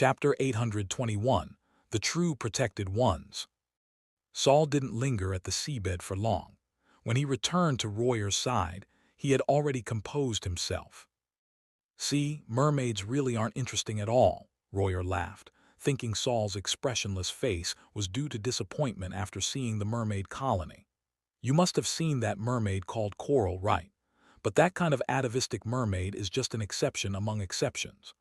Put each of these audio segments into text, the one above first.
Chapter 821, The True Protected Ones. Saul didn't linger at the seabed for long. When he returned to Royer's side, he had already composed himself. "See, mermaids really aren't interesting at all," Royer laughed, thinking Saul's expressionless face was due to disappointment after seeing the mermaid colony. "You must have seen that mermaid called Coral, right? But that kind of atavistic mermaid is just an exception among exceptions.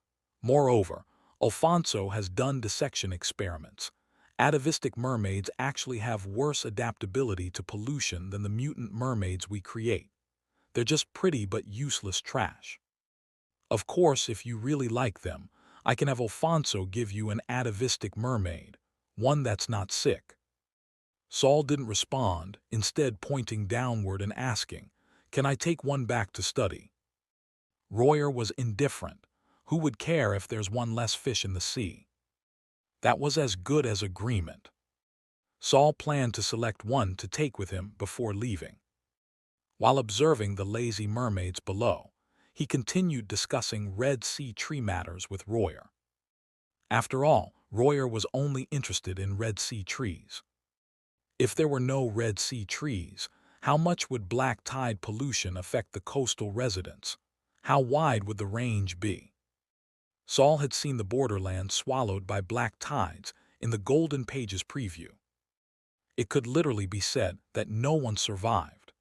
Moreover, Alfonso has done dissection experiments. Atavistic mermaids actually have worse adaptability to pollution than the mutant mermaids we create. They're just pretty but useless trash. Of course, if you really like them, I can have Alfonso give you an atavistic mermaid, one that's not sick." Saul didn't respond, instead pointing downward and asking, "Can I take one back to study?" Royer was indifferent. Who would care if there's one less fish in the sea? That was as good as agreement. Saul planned to select one to take with him before leaving. While observing the lazy mermaids below, he continued discussing Red Sea tree matters with Royer. After all, Royer was only interested in Red Sea trees. If there were no Red Sea trees, how much would black tide pollution affect the coastal residents? How wide would the range be? Saul had seen the borderland swallowed by black tides in the Golden Pages preview. It could literally be said that no one survived.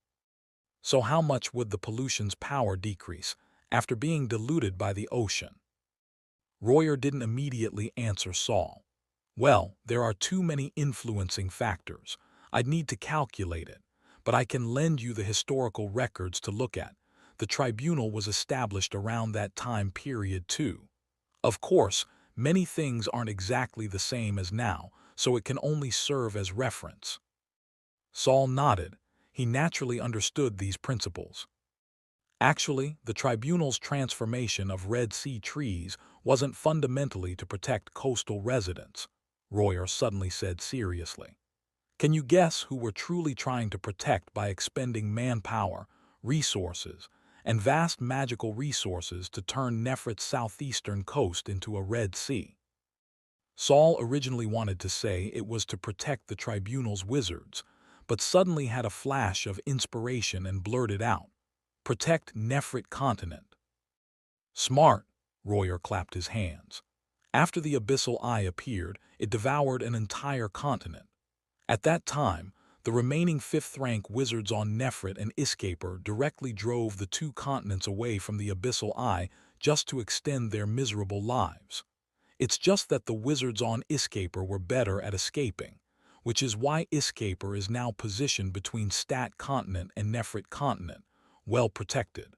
So how much would the pollution's power decrease after being diluted by the ocean? Royer didn't immediately answer Saul. "Well, there are too many influencing factors. I'd need to calculate it, but I can lend you the historical records to look at. The tribunal was established around that time period too. Of course, many things aren't exactly the same as now, so it can only serve as reference." Saul nodded. He naturally understood these principles. Actually, the tribunal's transformation of Red Sea trees wasn't fundamentally to protect coastal residents, Royer suddenly said seriously. "Can you guess who we're truly trying to protect by expending manpower, resources, and vast magical resources to turn Nefret's southeastern coast into a Red Sea?" Saul originally wanted to say it was to protect the tribunal's wizards, but suddenly had a flash of inspiration and blurted out, "Protect Nefret continent." "Smart," Royer clapped his hands. "After the Abyssal Eye appeared, it devoured an entire continent. At that time, the remaining fifth-rank wizards on Nefret and Iscaper directly drove the two continents away from the Abyssal Eye just to extend their miserable lives. It's just that the wizards on Iscaper were better at escaping, which is why Iscaper is now positioned between Stat Continent and Nefret Continent, well protected."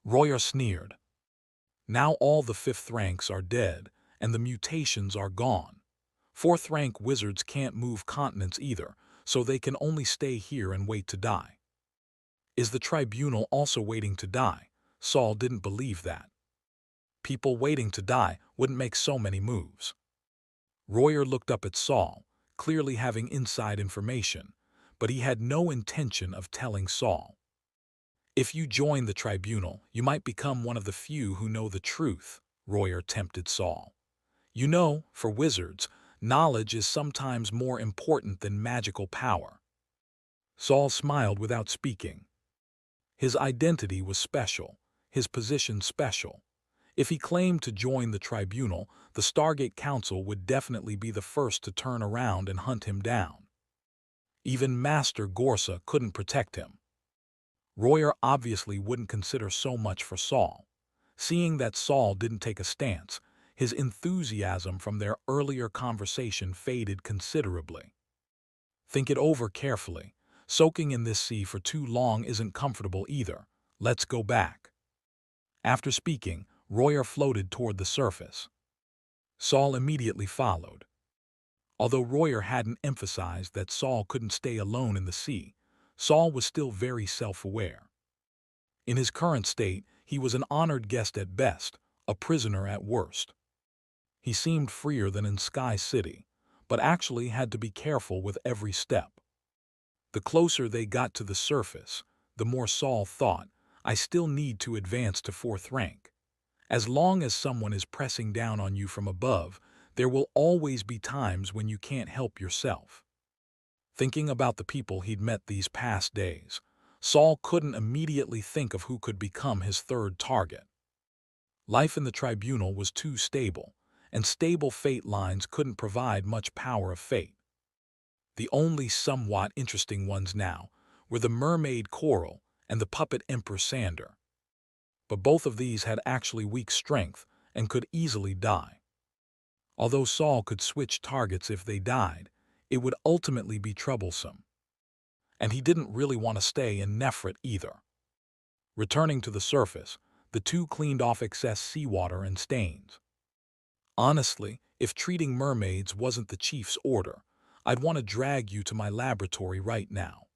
Royer sneered. "Now all the fifth ranks are dead, and the mutations are gone. Fourth-rank wizards can't move continents either, so they can only stay here and wait to die." Is the tribunal also waiting to die? Saul didn't believe that. People waiting to die wouldn't make so many moves. Royer looked up at Saul, clearly having inside information, but he had no intention of telling Saul. "If you join the tribunal, you might become one of the few who know the truth," Royer tempted Saul. "You know, for wizards, knowledge is sometimes more important than magical power." Saul smiled without speaking. His identity was special, his position special. If he claimed to join the tribunal, the Stargate Council would definitely be the first to turn around and hunt him down. Even Master Gorsa couldn't protect him. Royer obviously wouldn't consider so much for Saul. Seeing that Saul didn't take a stance, his enthusiasm from their earlier conversation faded considerably. "Think it over carefully. Soaking in this sea for too long isn't comfortable either. Let's go back." After speaking, Royer floated toward the surface. Saul immediately followed. Although Royer hadn't emphasized that Saul couldn't stay alone in the sea, Saul was still very self-aware. In his current state, he was an honored guest at best, a prisoner at worst. He seemed freer than in Sky City, but actually had to be careful with every step. The closer they got to the surface, the more Saul thought, "I still need to advance to fourth rank." As long as someone is pressing down on you from above, there will always be times when you can't help yourself. Thinking about the people he'd met these past days, Saul couldn't immediately think of who could become his third target. Life in the tribunal was too stable, and stable fate lines couldn't provide much power of fate. The only somewhat interesting ones now were the mermaid Coral and the puppet Emperor Sander. But both of these had actually weak strength and could easily die. Although Saul could switch targets if they died, it would ultimately be troublesome. And he didn't really want to stay in Nefret either. Returning to the surface, the two cleaned off excess seawater and stains. Honestly, if treating mermaids wasn't the chief's order, I'd want to drag you to my laboratory right now.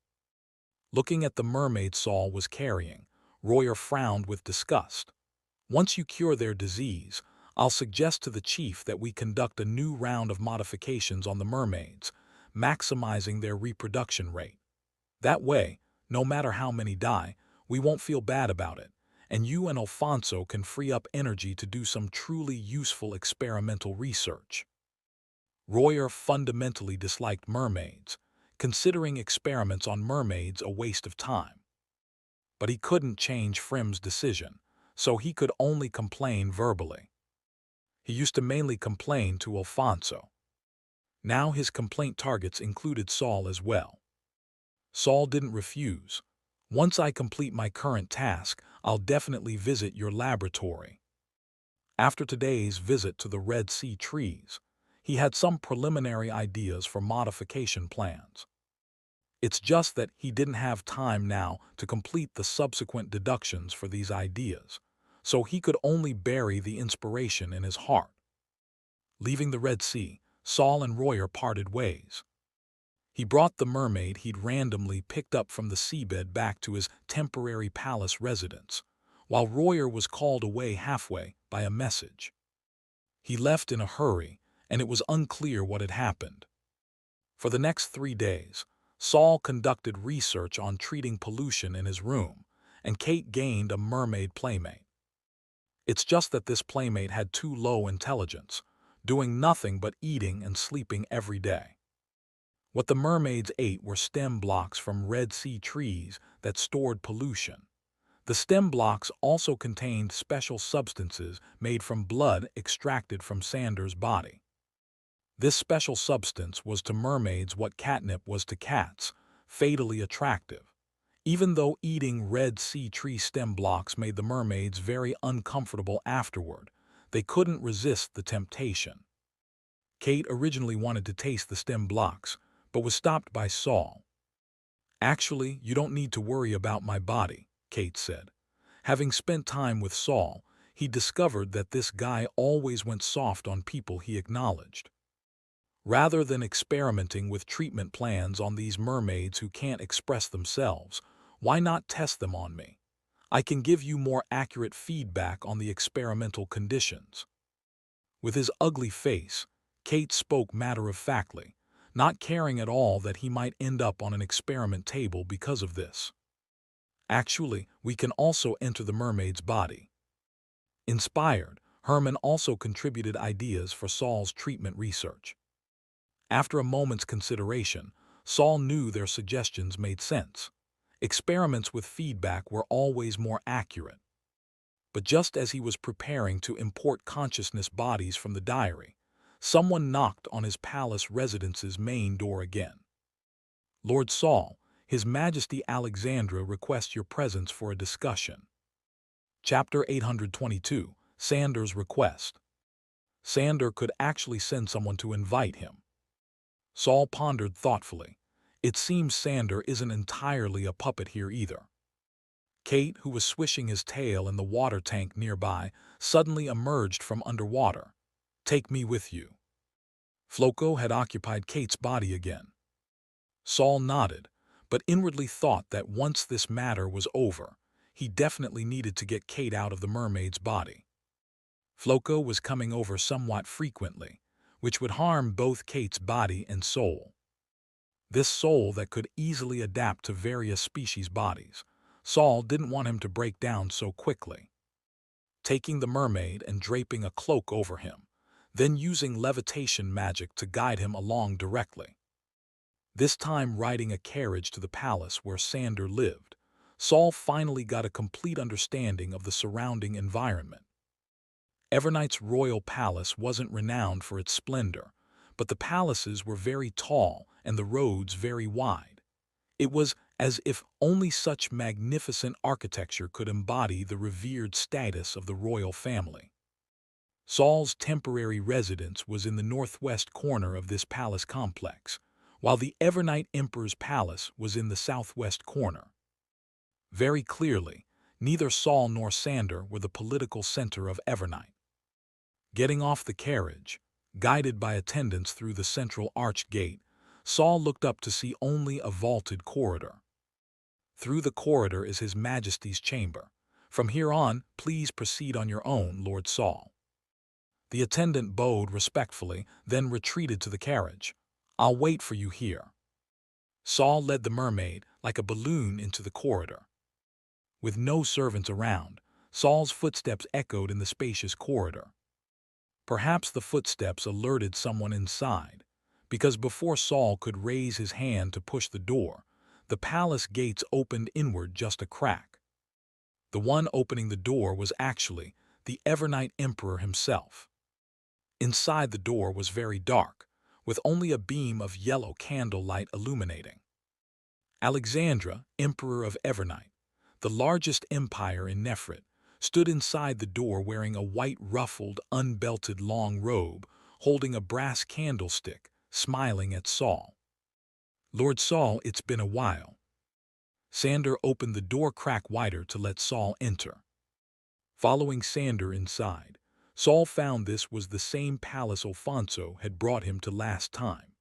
Looking at the mermaid Saul was carrying, Royer frowned with disgust. Once you cure their disease, I'll suggest to the chief that we conduct a new round of modifications on the mermaids, maximizing their reproduction rate. That way, no matter how many die, we won't feel bad about it, and you and Alfonso can free up energy to do some truly useful experimental research. Royer fundamentally disliked mermaids, considering experiments on mermaids a waste of time. But he couldn't change Frim's decision, so he could only complain verbally. He used to mainly complain to Alfonso. Now his complaint targets included Saul as well. Saul didn't refuse. Once I complete my current task, I'll definitely visit your laboratory. After today's visit to the Red Sea trees, he had some preliminary ideas for modification plans. It's just that he didn't have time now to complete the subsequent deductions for these ideas, so he could only bury the inspiration in his heart. Leaving the Red Sea, Saul and Royer parted ways. He brought the mermaid he'd randomly picked up from the seabed back to his temporary palace residence, while Royer was called away halfway by a message. He left in a hurry, and it was unclear what had happened. For the next 3 days, Saul conducted research on treating pollution in his room, and Kate gained a mermaid playmate. It's just that this playmate had too low intelligence, doing nothing but eating and sleeping every day. What the mermaids ate were stem blocks from Red Sea trees that stored pollution. The stem blocks also contained special substances made from blood extracted from Sander's body. This special substance was to mermaids what catnip was to cats, fatally attractive. Even though eating Red Sea tree stem blocks made the mermaids very uncomfortable afterward, they couldn't resist the temptation. Kate originally wanted to taste the stem blocks, but was stopped by Saul. "Actually, you don't need to worry about my body," Kate said. Having spent time with Saul, he discovered that this guy always went soft on people he acknowledged. Rather than experimenting with treatment plans on these mermaids who can't express themselves, why not test them on me? I can give you more accurate feedback on the experimental conditions. With his ugly face, Kate spoke matter-of-factly, not caring at all that he might end up on an experiment table because of this. Actually, we can also enter the mermaid's body. Inspired, Herman also contributed ideas for Saul's treatment research. After a moment's consideration, Saul knew their suggestions made sense. Experiments with feedback were always more accurate. But just as he was preparing to import consciousness bodies from the diary, someone knocked on his palace residence's main door again. "Lord Saul, His Majesty Alexandra requests your presence for a discussion." Chapter 822, Sander's Request. Sander could actually send someone to invite him. Saul pondered thoughtfully. It seems Sander isn't entirely a puppet here either. Kate, who was swishing his tail in the water tank nearby, suddenly emerged from underwater. "Take me with you." Floco had occupied Kate's body again. Saul nodded, but inwardly thought that once this matter was over, he definitely needed to get Kate out of the mermaid's body. Floco was coming over somewhat frequently, which would harm both Kate's body and soul. This soul that could easily adapt to various species' bodies, Saul didn't want him to break down so quickly. taking the mermaid and draping a cloak over him, then using levitation magic to guide him along directly. This time riding a carriage to the palace where Sandor lived, Saul finally got a complete understanding of the surrounding environment. Evernight's royal palace wasn't renowned for its splendor, but the palaces were very tall and the roads very wide. It was as if only such magnificent architecture could embody the revered status of the royal family. Saul's temporary residence was in the northwest corner of this palace complex, while the Evernight Emperor's palace was in the southwest corner. Very clearly, neither Saul nor Sandor were the political center of Evernight. Getting off the carriage, guided by attendants through the central arched gate, Saul looked up to see only a vaulted corridor. Through the corridor is His Majesty's chamber. From here on, please proceed on your own, Lord Saul. The attendant bowed respectfully, then retreated to the carriage. I'll wait for you here. Saul led the mermaid like a balloon into the corridor. With no servants around, Saul's footsteps echoed in the spacious corridor. Perhaps the footsteps alerted someone inside, because before Saul could raise his hand to push the door, the palace gates opened inward just a crack. The one opening the door was actually the Evernight Emperor himself. Inside the door was very dark, with only a beam of yellow candlelight illuminating. Alexandra, Emperor of Evernight, the largest empire in Nefrit, stood inside the door wearing a white ruffled, unbelted long robe, holding a brass candlestick, smiling at Saul. Lord Saul, it's been a while. Sandor opened the door crack wider to let Saul enter. Following Sandor inside, Saul found this was the same palace Alfonso had brought him to last time.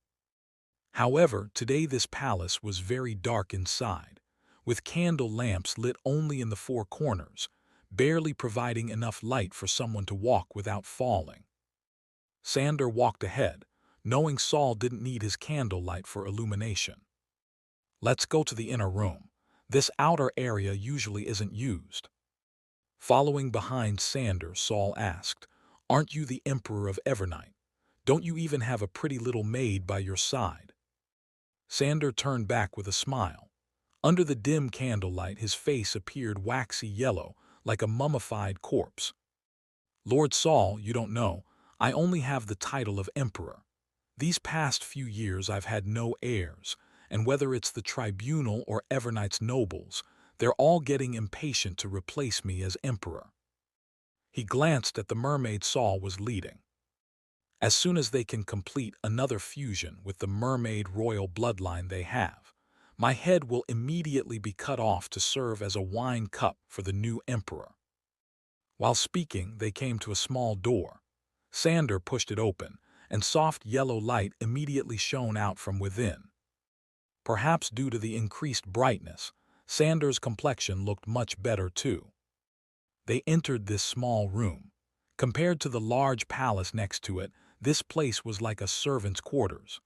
However, today this palace was very dark inside, with candle lamps lit only in the four corners, barely providing enough light for someone to walk without falling. Sandor walked ahead, knowing Saul didn't need his candlelight for illumination. Let's go to the inner room. This outer area usually isn't used. Following behind Sandor, Saul asked, Aren't you the Emperor of Evernight? Don't you even have a pretty little maid by your side? Sandor turned back with a smile. Under the dim candlelight, his face appeared waxy yellow, like a mummified corpse. Lord Saul, you don't know, I only have the title of Emperor. These past few years I've had no heirs, and whether it's the tribunal or Evernight's nobles, they're all getting impatient to replace me as Emperor. He glanced at the mermaid Saul was leading. As soon as they can complete another fusion with the mermaid royal bloodline they have, my head will immediately be cut off to serve as a wine cup for the new emperor. While speaking, they came to a small door. Sandor pushed it open, and soft yellow light immediately shone out from within. Perhaps due to the increased brightness, Sandor's complexion looked much better too. They entered this small room. Compared to the large palace next to it, this place was like a servant's quarters.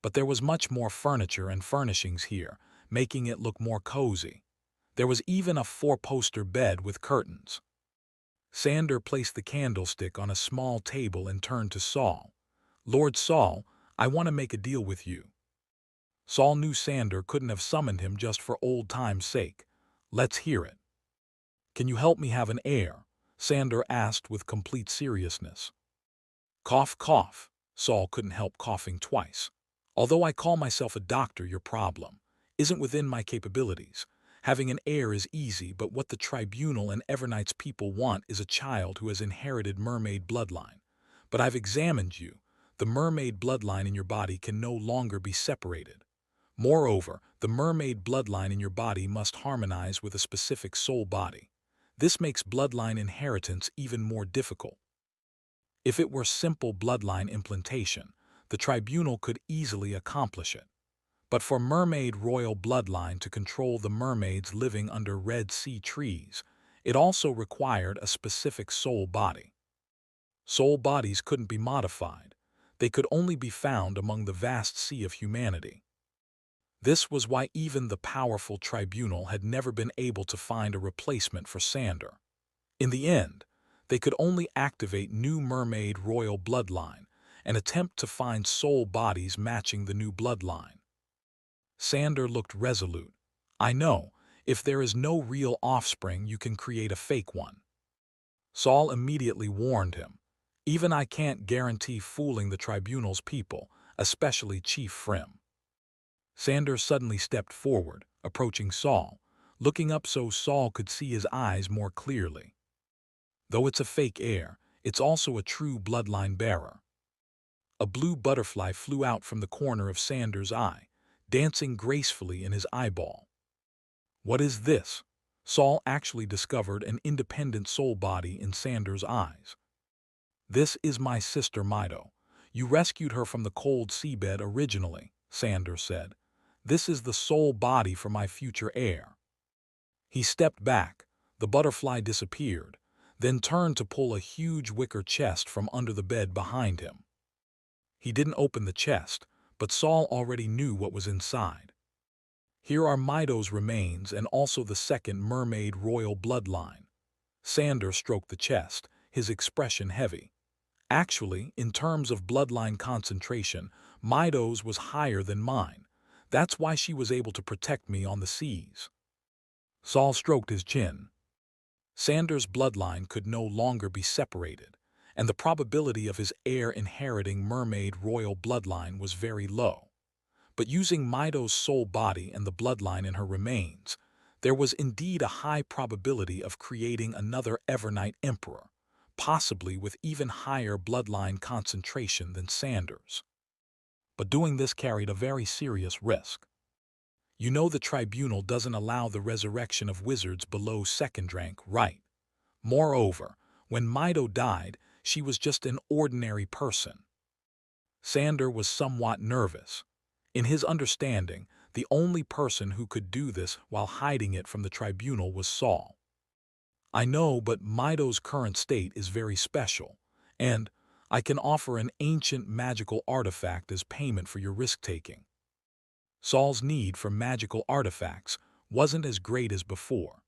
But there was much more furniture and furnishings here, making it look more cozy. There was even a four-poster bed with curtains. Sandor placed the candlestick on a small table and turned to Saul. Lord Saul, I want to make a deal with you. Saul knew Sandor couldn't have summoned him just for old time's sake. Let's hear it. Can you help me have an heir? Sandor asked with complete seriousness. Cough, cough. Saul couldn't help coughing twice. Although I call myself a doctor, your problem isn't within my capabilities. Having an heir is easy, but what the tribunal and Evernight's people want is a child who has inherited mermaid bloodline. But I've examined you. The mermaid bloodline in your body can no longer be separated. Moreover, the mermaid bloodline in your body must harmonize with a specific soul body. This makes bloodline inheritance even more difficult. If it were simple bloodline implantation, the tribunal could easily accomplish it. But for mermaid royal bloodline to control the mermaids living under Red Sea trees, it also required a specific soul body. Soul bodies couldn't be modified. They could only be found among the vast sea of humanity. This was why even the powerful tribunal had never been able to find a replacement for Sandor. In the end, they could only activate new mermaid royal bloodline and attempt to find soul bodies matching the new bloodline. Sander looked resolute. I know, if there is no real offspring, you can create a fake one. Saul immediately warned him. Even I can't guarantee fooling the tribunal's people, especially Chief Frim. Sander suddenly stepped forward, approaching Saul, looking up so Saul could see his eyes more clearly. Though it's a fake heir, it's also a true bloodline bearer. A blue butterfly flew out from the corner of Sander's eye, dancing gracefully in his eyeball. What is this? Saul actually discovered an independent soul body in Sander's eyes. This is my sister Mido. You rescued her from the cold seabed originally, Sander said. This is the soul body for my future heir. He stepped back, the butterfly disappeared, then turned to pull a huge wicker chest from under the bed behind him. He didn't open the chest, but Saul already knew what was inside. Here are Mido's remains and also the second mermaid royal bloodline. Sander stroked the chest, his expression heavy. Actually, in terms of bloodline concentration, Mido's was higher than mine. That's why she was able to protect me on the seas. Saul stroked his chin. Sander's bloodline could no longer be separated, and the probability of his heir inheriting mermaid royal bloodline was very low. But using Mido's soul body and the bloodline in her remains, there was indeed a high probability of creating another Evernight Emperor, possibly with even higher bloodline concentration than Sander's. But doing this carried a very serious risk. You know the tribunal doesn't allow the resurrection of wizards below second rank, right? Moreover, when Mido died, she was just an ordinary person. Sander was somewhat nervous. In his understanding, the only person who could do this while hiding it from the tribunal was Saul. I know, but Mido's current state is very special, and I can offer an ancient magical artifact as payment for your risk-taking. Saul's need for magical artifacts wasn't as great as before.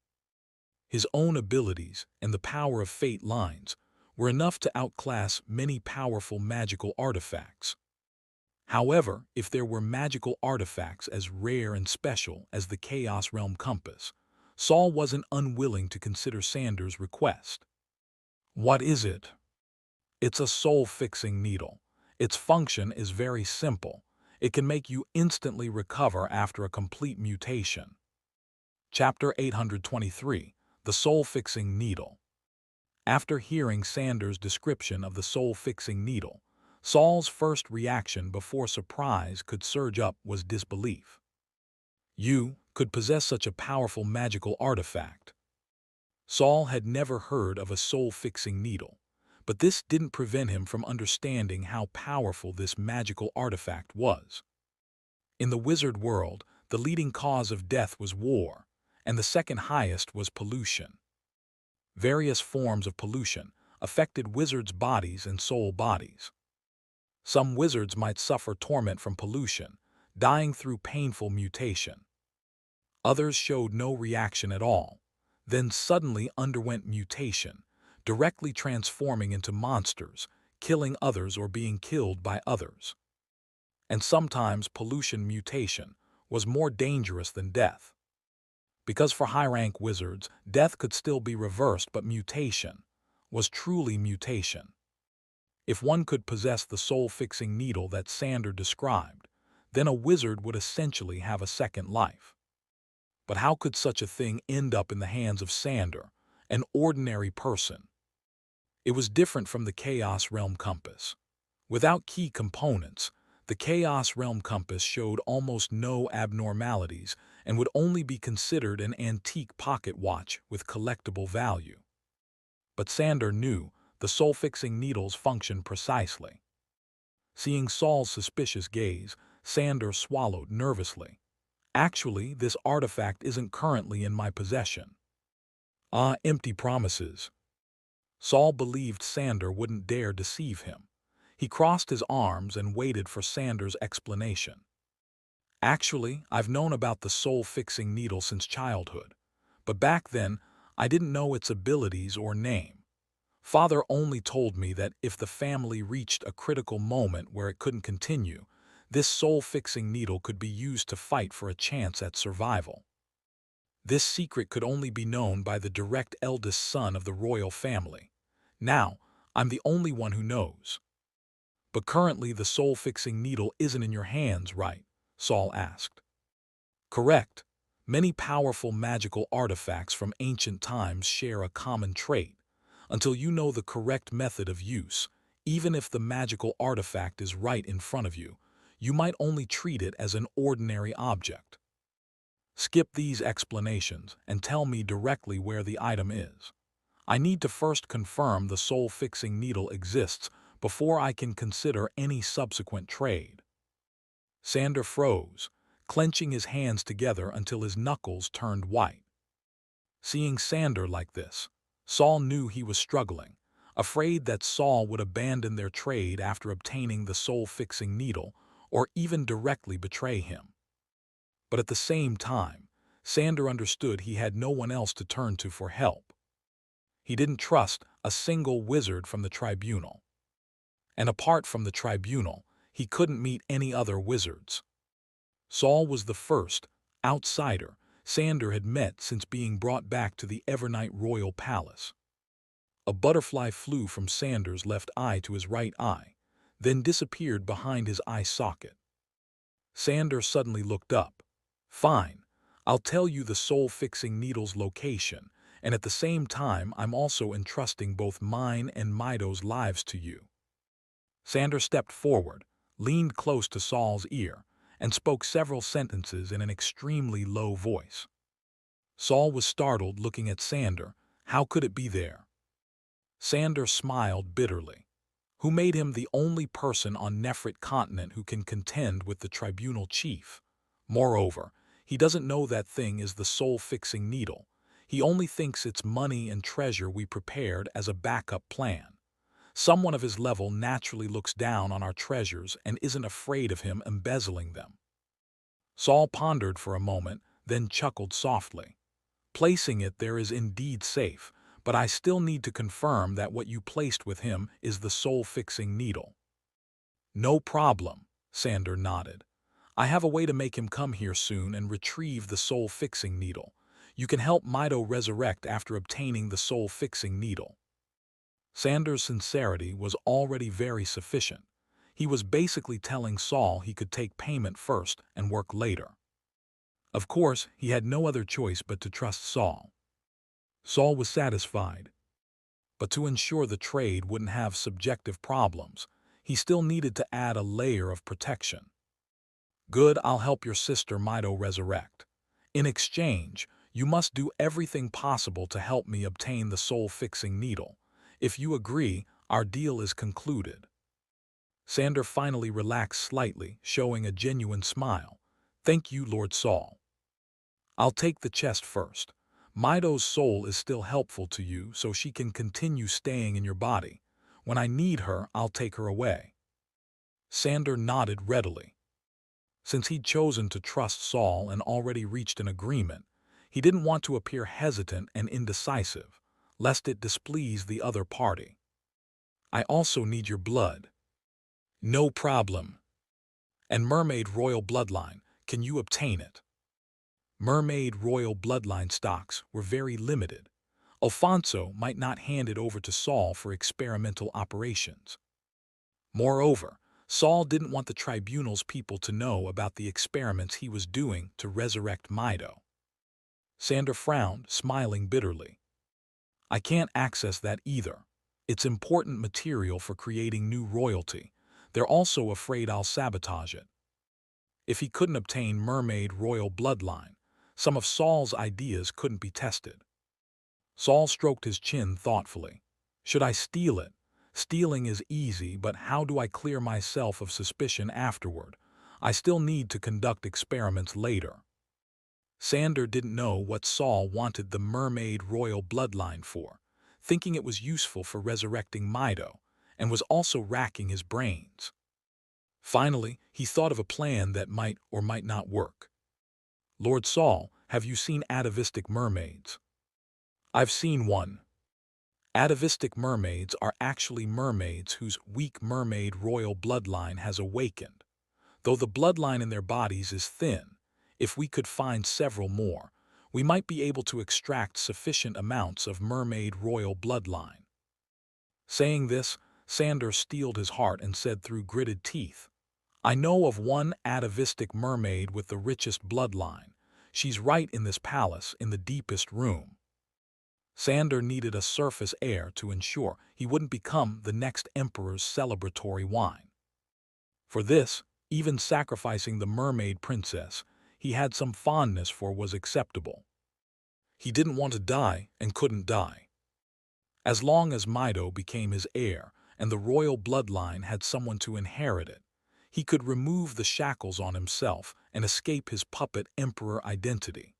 His own abilities and the power of fate lines were enough to outclass many powerful magical artifacts. However, if there were magical artifacts as rare and special as the Chaos Realm Compass, Saul wasn't unwilling to consider Sander's request. What is it? It's a soul-fixing needle. Its function is very simple. It can make you instantly recover after a complete mutation. Chapter 823, The Soul-Fixing Needle. After hearing Sander's description of the soul-fixing needle, Saul's first reaction before surprise could surge up was disbelief. You could possess such a powerful magical artifact. Saul had never heard of a soul-fixing needle, but this didn't prevent him from understanding how powerful this magical artifact was. In the wizard world, the leading cause of death was war, and the second highest was pollution. Various forms of pollution affected wizards' bodies and soul bodies. Some wizards might suffer torment from pollution, dying through painful mutation. Others showed no reaction at all, then suddenly underwent mutation, directly transforming into monsters, killing others or being killed by others. And sometimes pollution mutation was more dangerous than death. Because for high-rank wizards, death could still be reversed, but mutation was truly mutation. If one could possess the soul-fixing needle that Sander described, then a wizard would essentially have a second life. But how could such a thing end up in the hands of Sander, an ordinary person? It was different from the Chaos Realm Compass. Without key components, the Chaos Realm Compass showed almost no abnormalities and would only be considered an antique pocket watch with collectible value. But Sander knew the soul-fixing needle's function precisely. Seeing Saul's suspicious gaze, Sander swallowed nervously. Actually, this artifact isn't currently in my possession. Ah, empty promises. Saul believed Sander wouldn't dare deceive him. He crossed his arms and waited for Sander's explanation. Actually, I've known about the soul-fixing needle since childhood, but back then, I didn't know its abilities or name. Father only told me that if the family reached a critical moment where it couldn't continue, this soul-fixing needle could be used to fight for a chance at survival. This secret could only be known by the direct eldest son of the royal family. Now, I'm the only one who knows. But currently the soul-fixing needle isn't in your hands, right? Saul asked. Correct. Many powerful magical artifacts from ancient times share a common trait. Until you know the correct method of use, even if the magical artifact is right in front of you, you might only treat it as an ordinary object. Skip these explanations and tell me directly where the item is. I need to first confirm the soul-fixing needle exists before I can consider any subsequent trade. Sander froze, clenching his hands together until his knuckles turned white. Seeing Sander like this, Saul knew he was struggling, afraid that Saul would abandon their trade after obtaining the soul-fixing needle or even directly betray him. But at the same time, Sander understood he had no one else to turn to for help. He didn't trust a single wizard from the tribunal. And apart from the tribunal, he couldn't meet any other wizards. Saul was the first outsider Sander had met since being brought back to the Evernight Royal Palace. A butterfly flew from Sander's left eye to his right eye, then disappeared behind his eye socket. Sander suddenly looked up. Fine, I'll tell you the soul-fixing needle's location, and at the same time I'm also entrusting both mine and Mido's lives to you. Sander stepped forward, leaned close to Saul's ear, and spoke several sentences in an extremely low voice. Saul was startled looking at Sander. How could it be there? Sander smiled bitterly. Who made him the only person on Nefrit continent who can contend with the tribunal chief? Moreover, he doesn't know that thing is the soul-fixing needle. He only thinks it's money and treasure we prepared as a backup plan. Someone of his level naturally looks down on our treasures and isn't afraid of him embezzling them. Saul pondered for a moment, then chuckled softly. Placing it there is indeed safe, but I still need to confirm that what you placed with him is the soul-fixing needle. No problem, Sander nodded. I have a way to make him come here soon and retrieve the soul-fixing needle. You can help Mido resurrect after obtaining the soul-fixing needle. Sander's sincerity was already very sufficient. He was basically telling Saul he could take payment first and work later. Of course, he had no other choice but to trust Saul. Saul was satisfied. But to ensure the trade wouldn't have subjective problems, he still needed to add a layer of protection. Good, I'll help your sister Mido resurrect. In exchange, you must do everything possible to help me obtain the soul-fixing needle. If you agree, our deal is concluded. Sander finally relaxed slightly, showing a genuine smile. Thank you, Lord Saul. I'll take the chest first. Mido's soul is still helpful to you, so she can continue staying in your body. When I need her, I'll take her away. Sander nodded readily. Since he'd chosen to trust Saul and already reached an agreement, he didn't want to appear hesitant and indecisive, lest it displease the other party. I also need your blood. No problem. And Mermaid Royal Bloodline, can you obtain it? Mermaid Royal Bloodline stocks were very limited. Alfonso might not hand it over to Saul for experimental operations. Moreover, Saul didn't want the tribunal's people to know about the experiments he was doing to resurrect Mido. Sander frowned, smiling bitterly. I can't access that either. It's important material for creating new royalty. They're also afraid I'll sabotage it. If he couldn't obtain Mermaid Royal Bloodline, some of Saul's ideas couldn't be tested. Saul stroked his chin thoughtfully. Should I steal it? Stealing is easy, but how do I clear myself of suspicion afterward? I still need to conduct experiments later. Sander didn't know what Saul wanted the Mermaid Royal Bloodline for, thinking it was useful for resurrecting Mido, and was also racking his brains. Finally, he thought of a plan that might or might not work. Lord Saul, have you seen atavistic mermaids? I've seen one. Atavistic mermaids are actually mermaids whose weak mermaid royal bloodline has awakened. Though the bloodline in their bodies is thin, if we could find several more, we might be able to extract sufficient amounts of mermaid royal bloodline. Saying this, Sander steeled his heart and said through gritted teeth, I know of one atavistic mermaid with the richest bloodline. She's right in this palace in the deepest room. Sander needed a surface air to ensure he wouldn't become the next emperor's celebratory wine. For this, even sacrificing the mermaid princess he had some fondness for was acceptable. He didn't want to die and couldn't die. As long as Mido became his heir and the royal bloodline had someone to inherit it, he could remove the shackles on himself and escape his puppet emperor identity.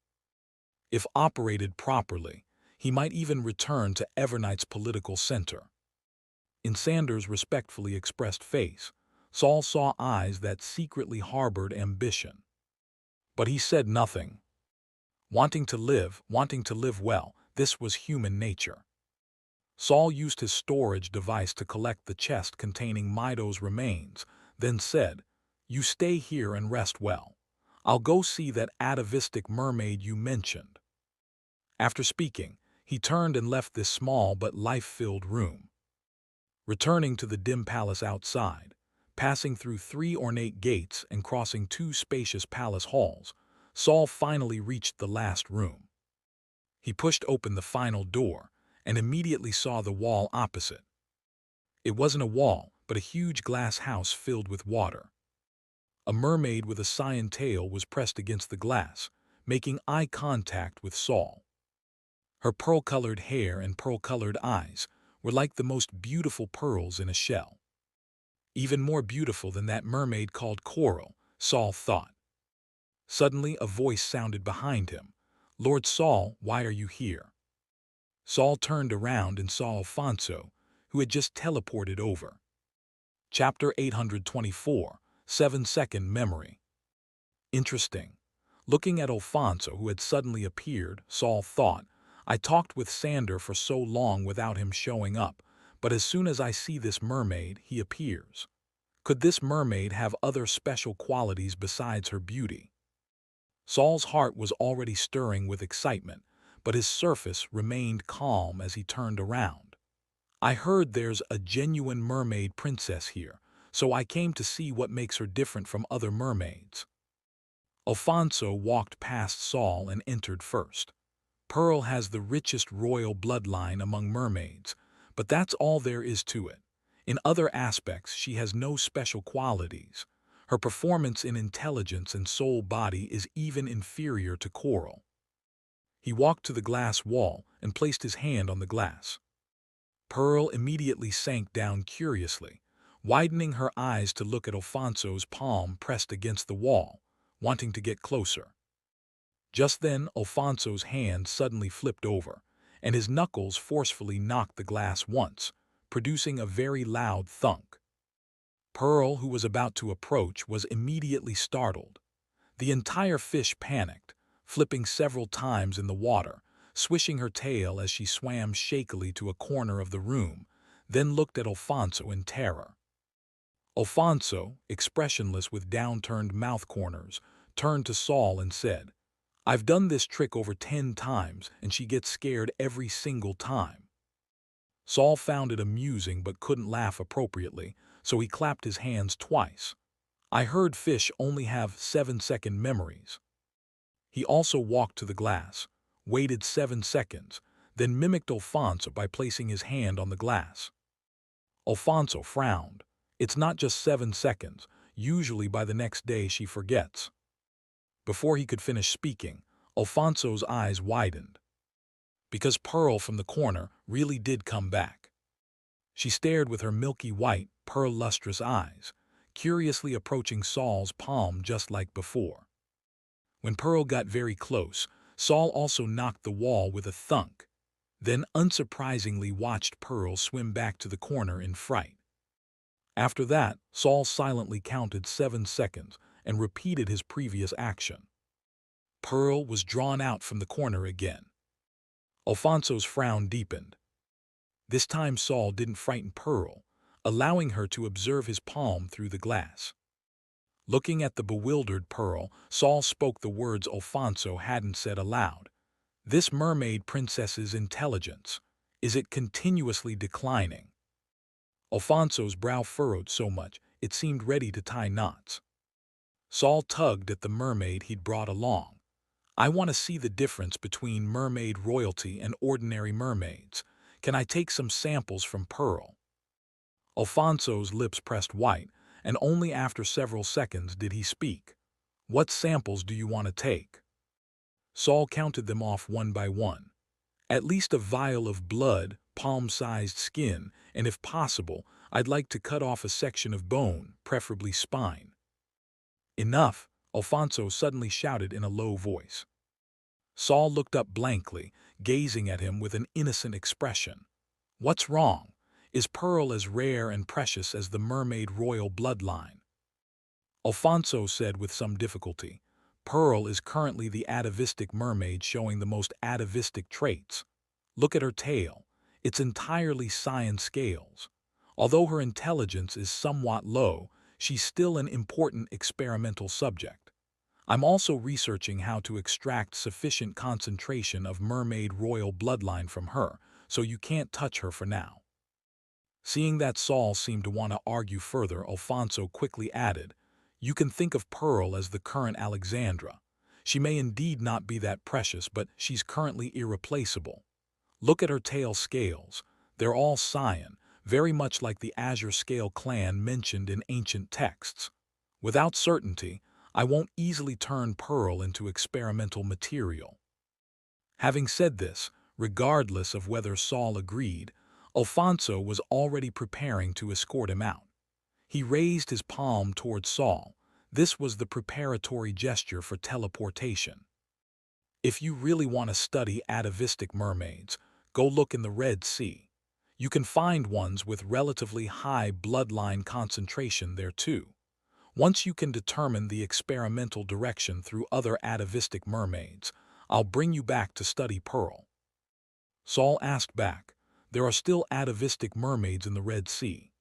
If operated properly, he might even return to Evernight's political center. In Sander's respectfully expressed face, Saul saw eyes that secretly harbored ambition. But he said nothing. Wanting to live well, this was human nature. Saul used his storage device to collect the chest containing Mido's remains, then said, You stay here and rest well. I'll go see that atavistic mermaid you mentioned. After speaking, he turned and left this small but life-filled room. Returning to the dim palace outside, passing through 3 ornate gates and crossing 2 spacious palace halls, Saul finally reached the last room. He pushed open the final door and immediately saw the wall opposite. It wasn't a wall, but a huge glass house filled with water. A mermaid with a cyan tail was pressed against the glass, making eye contact with Saul. Her pearl-colored hair and pearl-colored eyes were like the most beautiful pearls in a shell. Even more beautiful than that mermaid called Coral, Saul thought. Suddenly a voice sounded behind him. Lord Saul, why are you here? Saul turned around and saw Alfonso, who had just teleported over. Chapter 824, 7-second memory. Interesting. Looking at Alfonso, who had suddenly appeared, Saul thought, I talked with Sander for so long without him showing up, but as soon as I see this mermaid, he appears. Could this mermaid have other special qualities besides her beauty? Saul's heart was already stirring with excitement, but his surface remained calm as he turned around. I heard there's a genuine mermaid princess here, so I came to see what makes her different from other mermaids. Alfonso walked past Saul and entered first. Pearl has the richest royal bloodline among mermaids, but that's all there is to it. In other aspects, she has no special qualities. Her performance in intelligence and soul body is even inferior to Coral. He walked to the glass wall and placed his hand on the glass. Pearl immediately sank down curiously, widening her eyes to look at Alfonso's palm pressed against the wall, wanting to get closer. Just then, Alfonso's hand suddenly flipped over, and his knuckles forcefully knocked the glass once, producing a very loud thunk. Pearl, who was about to approach, was immediately startled. The entire fish panicked, flipping several times in the water, swishing her tail as she swam shakily to a corner of the room, then looked at Alfonso in terror. Alfonso, expressionless with downturned mouth corners, turned to Saul and said, I've done this trick over 10 times, and she gets scared every single time. Saul found it amusing but couldn't laugh appropriately, so he clapped his hands twice. I heard fish only have 7-second memories. He also walked to the glass, waited 7 seconds, then mimicked Alfonso by placing his hand on the glass. Alfonso frowned. It's not just 7 seconds, usually by the next day she forgets. Before he could finish speaking, Alfonso's eyes widened. Because Pearl from the corner really did come back. She stared with her milky white, pearl-lustrous eyes, curiously approaching Saul's palm just like before. When Pearl got very close, Saul also knocked the wall with a thunk, then unsurprisingly watched Pearl swim back to the corner in fright. After that, Saul silently counted 7 seconds and repeated his previous action. Pearl was drawn out from the corner again. Alfonso's frown deepened. This time Saul didn't frighten Pearl, allowing her to observe his palm through the glass. Looking at the bewildered Pearl, Saul spoke the words Alfonso hadn't said aloud. This mermaid princess's intelligence, is it continuously declining? Alfonso's brow furrowed so much it seemed ready to tie knots. Saul tugged at the mermaid he'd brought along. I want to see the difference between mermaid royalty and ordinary mermaids. Can I take some samples from Pearl? Alfonso's lips pressed white, and only after several seconds did he speak. What samples do you want to take? Saul counted them off one by one. At least a vial of blood, palm-sized skin, and if possible, I'd like to cut off a section of bone, preferably spine. Enough, Alfonso suddenly shouted in a low voice. Saul looked up blankly, gazing at him with an innocent expression. What's wrong? Is Pearl as rare and precious as the mermaid royal bloodline? Alfonso said with some difficulty. Pearl is currently the atavistic mermaid showing the most atavistic traits. Look at her tail. It's entirely cyan scales. Although her intelligence is somewhat low, she's still an important experimental subject. I'm also researching how to extract sufficient concentration of mermaid royal bloodline from her, so you can't touch her for now. Seeing that Saul seemed to want to argue further, Alfonso quickly added, You can think of Pearl as the current Alexandra. She may indeed not be that precious, but she's currently irreplaceable. Look at her tail scales. They're all cyan, very much like the azure scale clan mentioned in ancient texts. Without certainty, I won't easily turn Pearl into experimental material. Having said this, regardless of whether Saul agreed, Alfonso was already preparing to escort him out. He raised his palm toward Saul. This was the preparatory gesture for teleportation. If you really want to study atavistic mermaids, go look in the Red Sea. You can find ones with relatively high bloodline concentration there too. Once you can determine the experimental direction through other atavistic mermaids, I'll bring you back to study Pearl. Saul asked back, There are still atavistic mermaids in the Red Sea.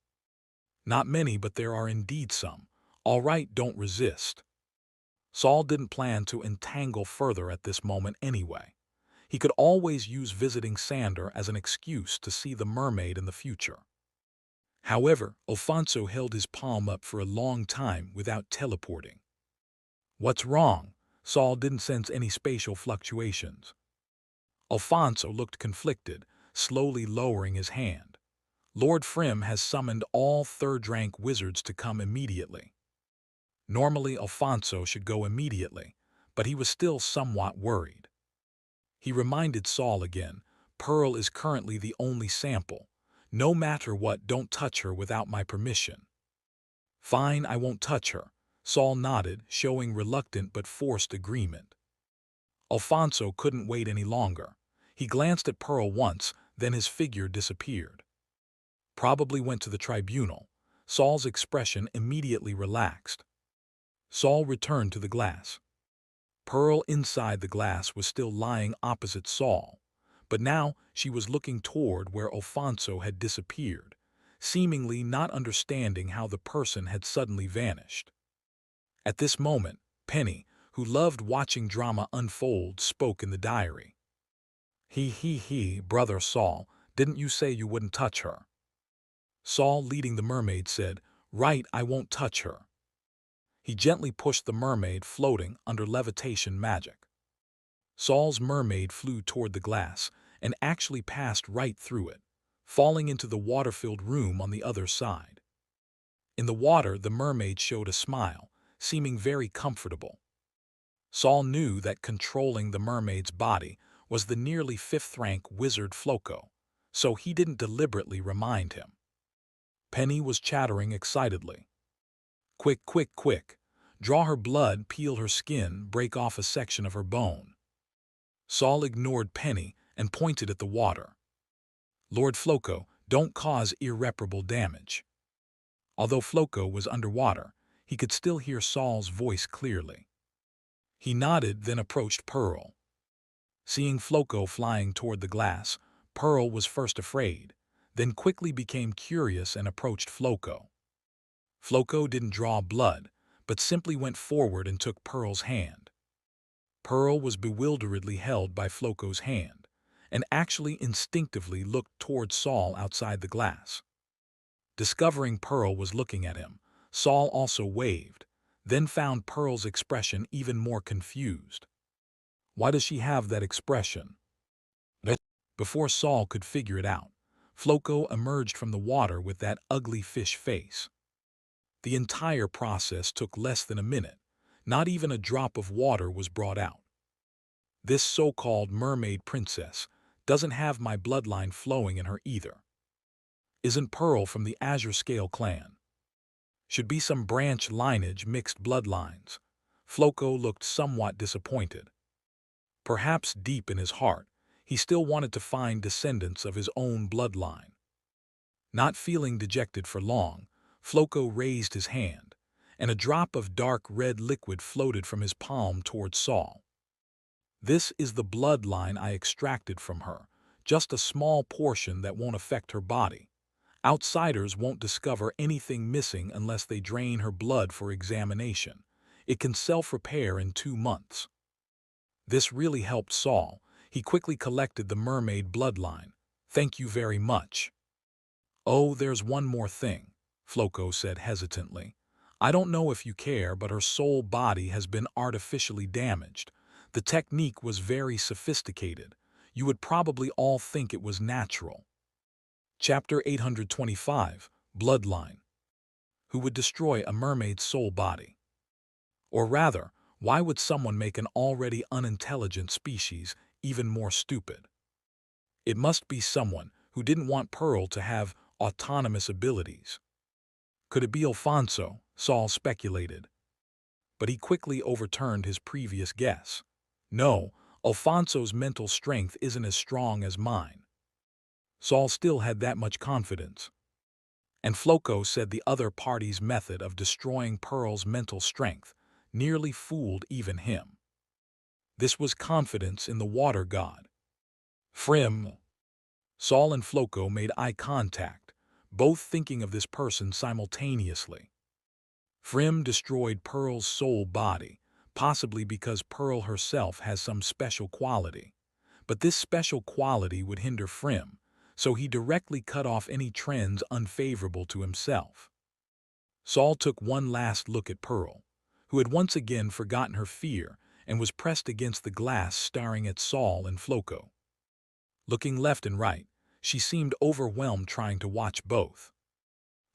Not many, but there are indeed some. All right, don't resist. Saul didn't plan to entangle further at this moment anyway. He could always use visiting Sander as an excuse to see the mermaid in the future. However, Alfonso held his palm up for a long time without teleporting. What's wrong? Saul didn't sense any spatial fluctuations. Alfonso looked conflicted, slowly lowering his hand. Lord Frym has summoned all third-rank wizards to come immediately. Normally Alfonso should go immediately, but he was still somewhat worried. He reminded Saul again, Pearl is currently the only sample. No matter what, don't touch her without my permission. Fine, I won't touch her. Saul nodded, showing reluctant but forced agreement. Alfonso couldn't wait any longer. He glanced at Pearl once, then his figure disappeared. Probably went to the tribunal. Saul's expression immediately relaxed. Saul returned to the glass. Pearl inside the glass was still lying opposite Saul, but now she was looking toward where Alfonso had disappeared, seemingly not understanding how the person had suddenly vanished. At this moment, Penny, who loved watching drama unfold, spoke in the diary. He, brother Saul, didn't you say you wouldn't touch her? Saul, leading the mermaid, said, Right, I won't touch her. He gently pushed the mermaid, floating under levitation magic. Saul's mermaid flew toward the glass and actually passed right through it, falling into the water-filled room on the other side. In the water, the mermaid showed a smile, seeming very comfortable. Saul knew that controlling the mermaid's body was the nearly fifth-rank wizard Floco, so he didn't deliberately remind him. Penny was chattering excitedly. Quick. Draw her blood, peel her skin, break off a section of her bone. Saul ignored Penny and pointed at the water. Lord Floco, don't cause irreparable damage. Although Floco was underwater, he could still hear Saul's voice clearly. He nodded, then approached Pearl. Seeing Floco flying toward the glass, Pearl was first afraid, then quickly became curious and approached Floco. Floco didn't draw blood, but simply went forward and took Pearl's hand. Pearl was bewilderedly held by Floco's hand, and actually instinctively looked toward Saul outside the glass. Discovering Pearl was looking at him, Saul also waved, then found Pearl's expression even more confused. Why does she have that expression? Before Saul could figure it out, Floco emerged from the water with that ugly fish face. The entire process took less than a minute. Not even a drop of water was brought out. This so-called mermaid princess doesn't have my bloodline flowing in her either. Isn't Pearl from the Azure Scale clan? Should be some branch lineage mixed bloodlines. Floco looked somewhat disappointed. Perhaps deep in his heart, he still wanted to find descendants of his own bloodline. Not feeling dejected for long, Floco raised his hand, and a drop of dark red liquid floated from his palm toward Saul. This is the bloodline I extracted from her, just a small portion that won't affect her body. Outsiders won't discover anything missing unless they drain her blood for examination. It can self-repair in 2 months. This really helped Saul. He quickly collected the mermaid bloodline. Thank you very much. Oh, there's one more thing, Floco said hesitantly. I don't know if you care, but her soul body has been artificially damaged. The technique was very sophisticated. You would probably all think it was natural. Chapter 825, Bloodline. Who would destroy a mermaid's soul body? Or rather, why would someone make an already unintelligent species even more stupid? It must be someone who didn't want Pearl to have autonomous abilities. Could it be Alfonso? Saul speculated. But he quickly overturned his previous guess. No, Alfonso's mental strength isn't as strong as mine. Saul still had that much confidence. And Floco said the other party's method of destroying Pearl's mental strength nearly fooled even him. This was confidence in the water god. Frim. Saul and Floco made eye contact, both thinking of this person simultaneously. Frim destroyed Pearl's soul body, possibly because Pearl herself has some special quality. But this special quality would hinder Frim, so he directly cut off any trends unfavorable to himself. Saul took one last look at Pearl, who had once again forgotten her fear and was pressed against the glass staring at Saul and Floco. Looking left and right, she seemed overwhelmed trying to watch both.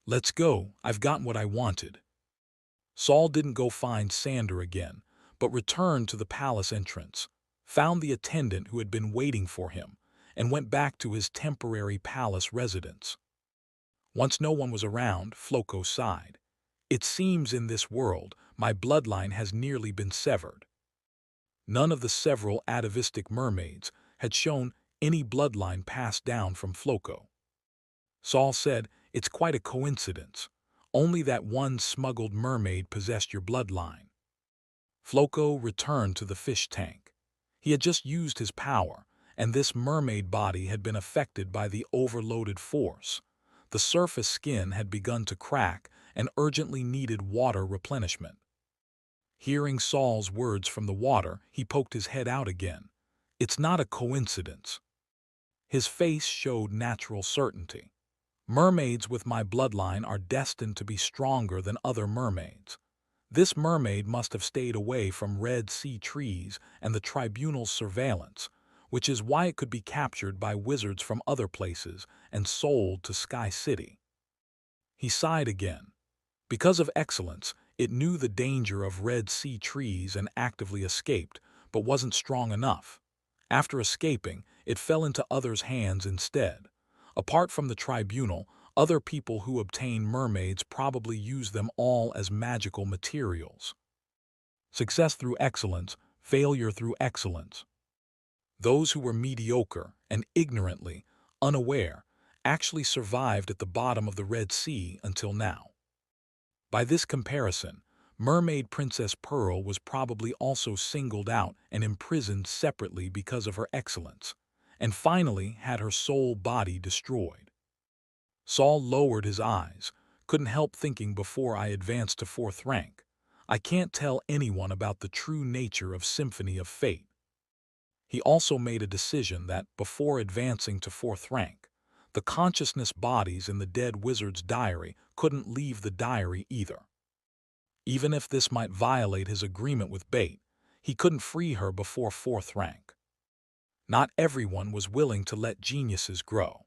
Let's go, I've gotten what I wanted. Saul didn't go find Sander again, but returned to the palace entrance, found the attendant who had been waiting for him, and went back to his temporary palace residence. Once no one was around, Floco sighed. It seems in this world my bloodline has nearly been severed. None of the several atavistic mermaids had shown any bloodline passed down from Floco. Saul said, it's quite a coincidence. Only that one smuggled mermaid possessed your bloodline. Floco returned to the fish tank. He had just used his power, and this mermaid body had been affected by the overloaded force. The surface skin had begun to crack and urgently needed water replenishment. Hearing Saul's words from the water, he poked his head out again. It's not a coincidence. His face showed natural certainty. Mermaids with my bloodline are destined to be stronger than other mermaids. This mermaid must have stayed away from Red Sea trees and the tribunal's surveillance, which is why it could be captured by wizards from other places and sold to Sky City. He sighed again. Because of excellence, it knew the danger of Red Sea trees and actively escaped, but wasn't strong enough. After escaping, it fell into others' hands instead. Apart from the tribunal, other people who obtain mermaids probably use them all as magical materials. Success through excellence, failure through excellence. Those who were mediocre and ignorantly, unaware, actually survived at the bottom of the Red Sea until now. By this comparison, Mermaid Princess Pearl was probably also singled out and imprisoned separately because of her excellence, and finally had her soul body destroyed. Saul lowered his eyes, couldn't help thinking before I advanced to fourth rank. I can't tell anyone about the true nature of Symphony of Fate. He also made a decision that, before advancing to fourth rank, the consciousness bodies in the dead wizard's diary couldn't leave the diary either. Even if this might violate his agreement with Bait, he couldn't free her before fourth rank. Not everyone was willing to let geniuses grow.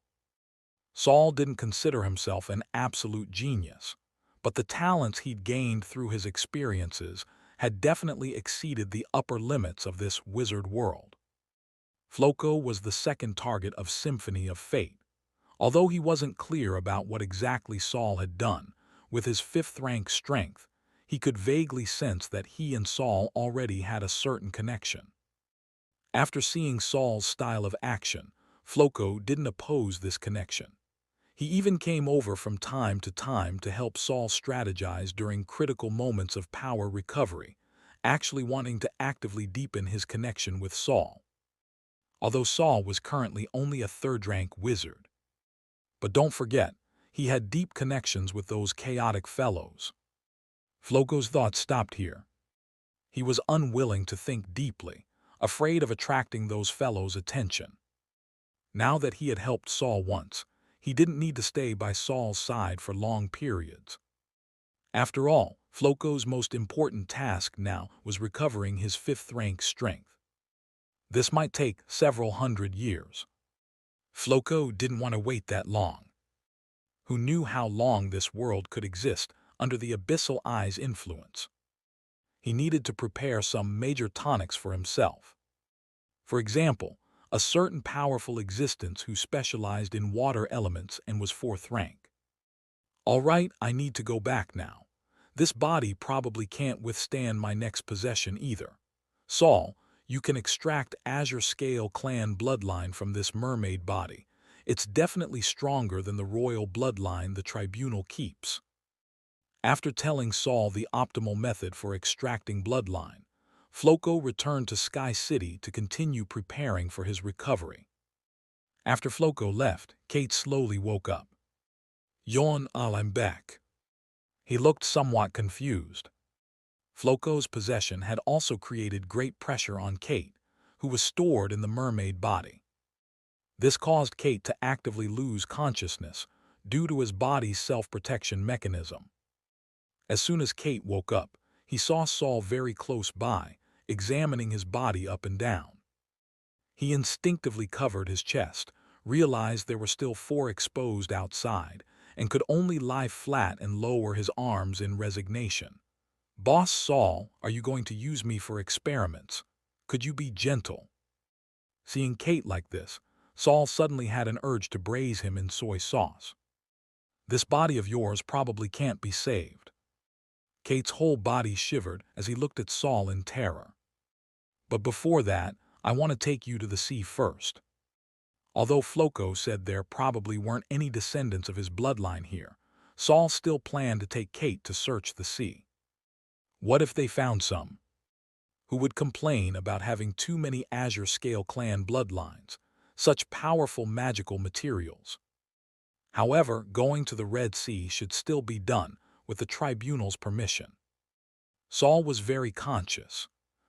Saul didn't consider himself an absolute genius, but the talents he'd gained through his experiences had definitely exceeded the upper limits of this wizard world. Floco was the second target of Symphony of Fate. Although he wasn't clear about what exactly Saul had done, with his fifth-rank strength, he could vaguely sense that he and Saul already had a certain connection. After seeing Saul's style of action, Floco didn't oppose this connection. He even came over from time to help Saul strategize during critical moments of power recovery, actually wanting to actively deepen his connection with Saul. Although Saul was currently only a third-rank wizard. But don't forget, he had deep connections with those chaotic fellows. Floco's thoughts stopped here. He was unwilling to think deeply, afraid of attracting those fellows' attention. Now that he had helped Saul once, he didn't need to stay by Saul's side for long periods. After all, Floco's most important task now was recovering his fifth-rank strength. This might take several hundred years. Floco didn't want to wait that long. Who knew how long this world could exist under the Abyssal Eye's influence? He needed to prepare some major tonics for himself. For example, a certain powerful existence who specialized in water elements and was fourth rank. All right, I need to go back now. This body probably can't withstand my next possession either. Saul, you can extract Azure Scale clan bloodline from this mermaid body. It's definitely stronger than the royal bloodline the tribunal keeps. After telling Saul the optimal method for extracting bloodline, Floco returned to Sky City to continue preparing for his recovery. After Floco left, Kate slowly woke up. Yon, I'm back. He looked somewhat confused. Floco's possession had also created great pressure on Kate, who was stored in the mermaid body. This caused Kate to actively lose consciousness due to his body's self-protection mechanism. As soon as Kate woke up, he saw Saul very close by, examining his body up and down. He instinctively covered his chest, realized there were still 4 exposed outside, and could only lie flat and lower his arms in resignation. Boss Saul, are you going to use me for experiments? Could you be gentle? Seeing Kate like this, Saul suddenly had an urge to braise him in soy sauce. This body of yours probably can't be saved. Kate's whole body shivered as he looked at Saul in terror. But before that, I want to take you to the sea first. Although Floco said there probably weren't any descendants of his bloodline here, Saul still planned to take Kate to search the sea. What if they found some? Who would complain about having too many Azure Scale clan bloodlines, such powerful magical materials? However, going to the Red Sea should still be done with the tribunal's permission. Saul was very conscious.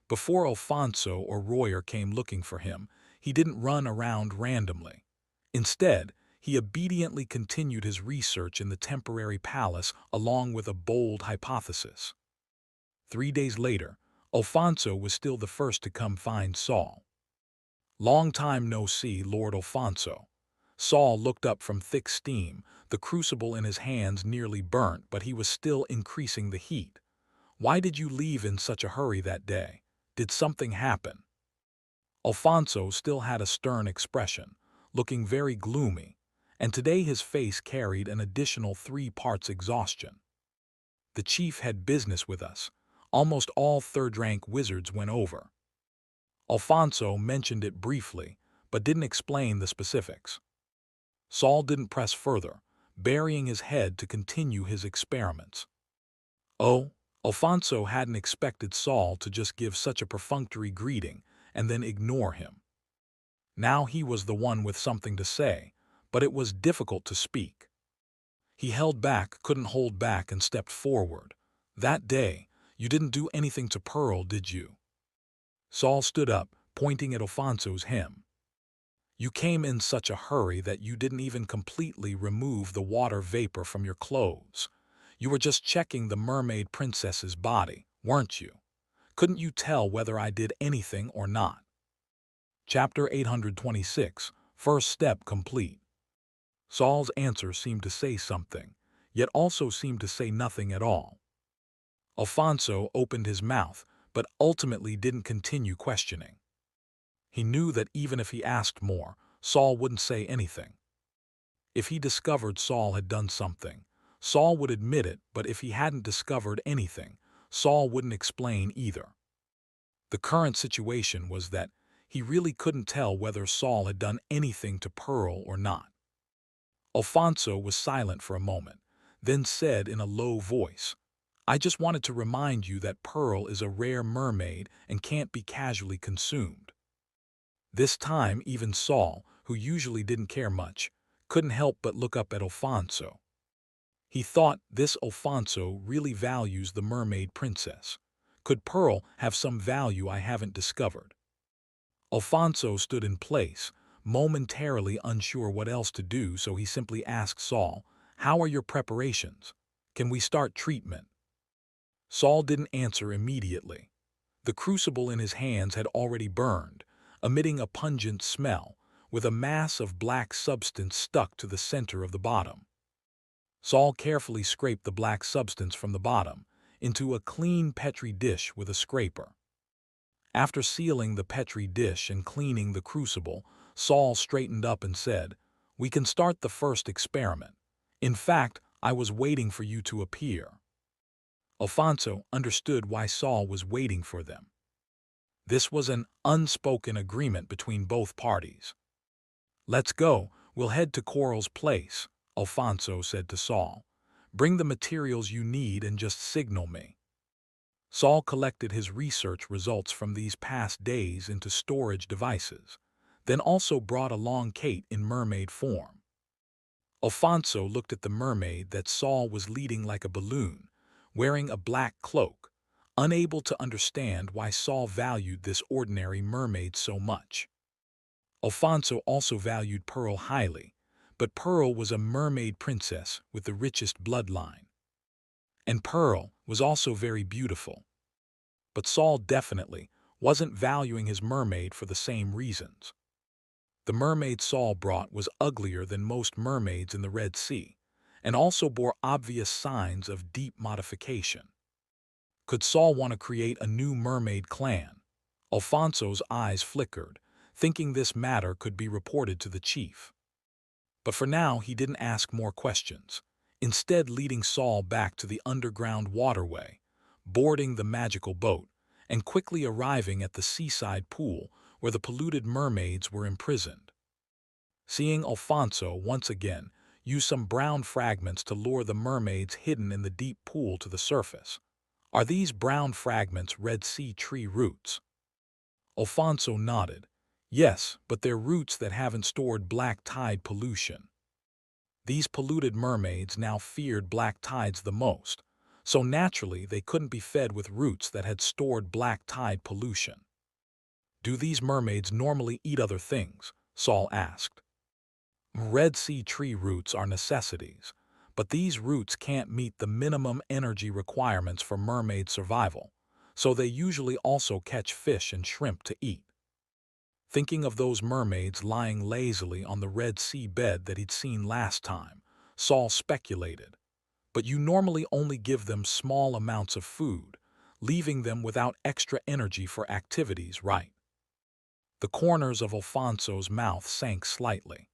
Before Alfonso or Royer came looking for him, he didn't run around randomly. Instead, he obediently continued his research in the temporary palace along with a bold hypothesis. 3 days later, Alfonso was still the first to come find Saul. Long time no see, Lord Alfonso. Saul looked up from thick steam, the crucible in his hands nearly burnt, but he was still increasing the heat. Why did you leave in such a hurry that day? Did something happen? Alfonso still had a stern expression, looking very gloomy, and today his face carried an additional 3 parts exhaustion. The chief had business with us. Almost all third-rank wizards went over. Alfonso mentioned it briefly, but didn't explain the specifics. Saul didn't press further, burying his head to continue his experiments. Oh, Alfonso hadn't expected Saul to just give such a perfunctory greeting and then ignore him. Now he was the one with something to say, but it was difficult to speak. He held back, couldn't hold back, and stepped forward. "That day, you didn't do anything to Pearl, did you?" Saul stood up, pointing at Alfonso's hem. "You came in such a hurry that you didn't even completely remove the water vapor from your clothes. You were just checking the mermaid princess's body, weren't you? Couldn't you tell whether I did anything or not?" Chapter 826, First Step Complete. Saul's answer seemed to say something, yet also seemed to say nothing at all. Alfonso opened his mouth, but ultimately didn't continue questioning. He knew that even if he asked more, Saul wouldn't say anything. If he discovered Saul had done something, Saul would admit it, but if he hadn't discovered anything, Saul wouldn't explain either. The current situation was that he really couldn't tell whether Saul had done anything to Pearl or not. Alfonso was silent for a moment, then said in a low voice, "I just wanted to remind you that Pearl is a rare mermaid and can't be casually consumed." This time even Saul, who usually didn't care much, couldn't help but look up at Alfonso. He thought, this Alfonso really values the mermaid princess. Could Pearl have some value I haven't discovered? Alfonso stood in place, momentarily unsure what else to do, so he simply asked Saul, "How are your preparations? Can we start treatment?" Saul didn't answer immediately. The crucible in his hands had already burned, emitting a pungent smell, with a mass of black substance stuck to the center of the bottom. Saul carefully scraped the black substance from the bottom into a clean Petri dish with a scraper. After sealing the Petri dish and cleaning the crucible, Saul straightened up and said, "We can start the first experiment. In fact, I was waiting for you to appear." Alfonso understood why Saul was waiting for them. This was an unspoken agreement between both parties. "Let's go, we'll head to Coral's place," Alfonso said to Saul. "Bring the materials you need and just signal me." Saul collected his research results from these past days into storage devices, then also brought along Kate in mermaid form. Alfonso looked at the mermaid that Saul was leading like a balloon, wearing a black cloak, unable to understand why Saul valued this ordinary mermaid so much. Alfonso also valued Pearl highly, but Pearl was a mermaid princess with the richest bloodline. And Pearl was also very beautiful. But Saul definitely wasn't valuing his mermaid for the same reasons. The mermaid Saul brought was uglier than most mermaids in the Red Sea, and also bore obvious signs of deep modification. Could Saul want to create a new mermaid clan? Alfonso's eyes flickered, thinking this matter could be reported to the chief. But for now he didn't ask more questions, instead leading Saul back to the underground waterway, boarding the magical boat, and quickly arriving at the seaside pool where the polluted mermaids were imprisoned. Seeing Alfonso once again use some brown fragments to lure the mermaids hidden in the deep pool to the surface. Are these brown fragments Red Sea tree roots? Alfonso nodded. Yes, but they're roots that haven't stored black tide pollution. These polluted mermaids now feared black tides the most, so naturally they couldn't be fed with roots that had stored black tide pollution. Do these mermaids normally eat other things? Saul asked. Red Sea tree roots are necessities, but these roots can't meet the minimum energy requirements for mermaid survival, so they usually also catch fish and shrimp to eat. Thinking of those mermaids lying lazily on the Red Sea bed that he'd seen last time, Saul speculated. But you normally only give them small amounts of food, leaving them without extra energy for activities, right? The corners of Alfonso's mouth sank slightly.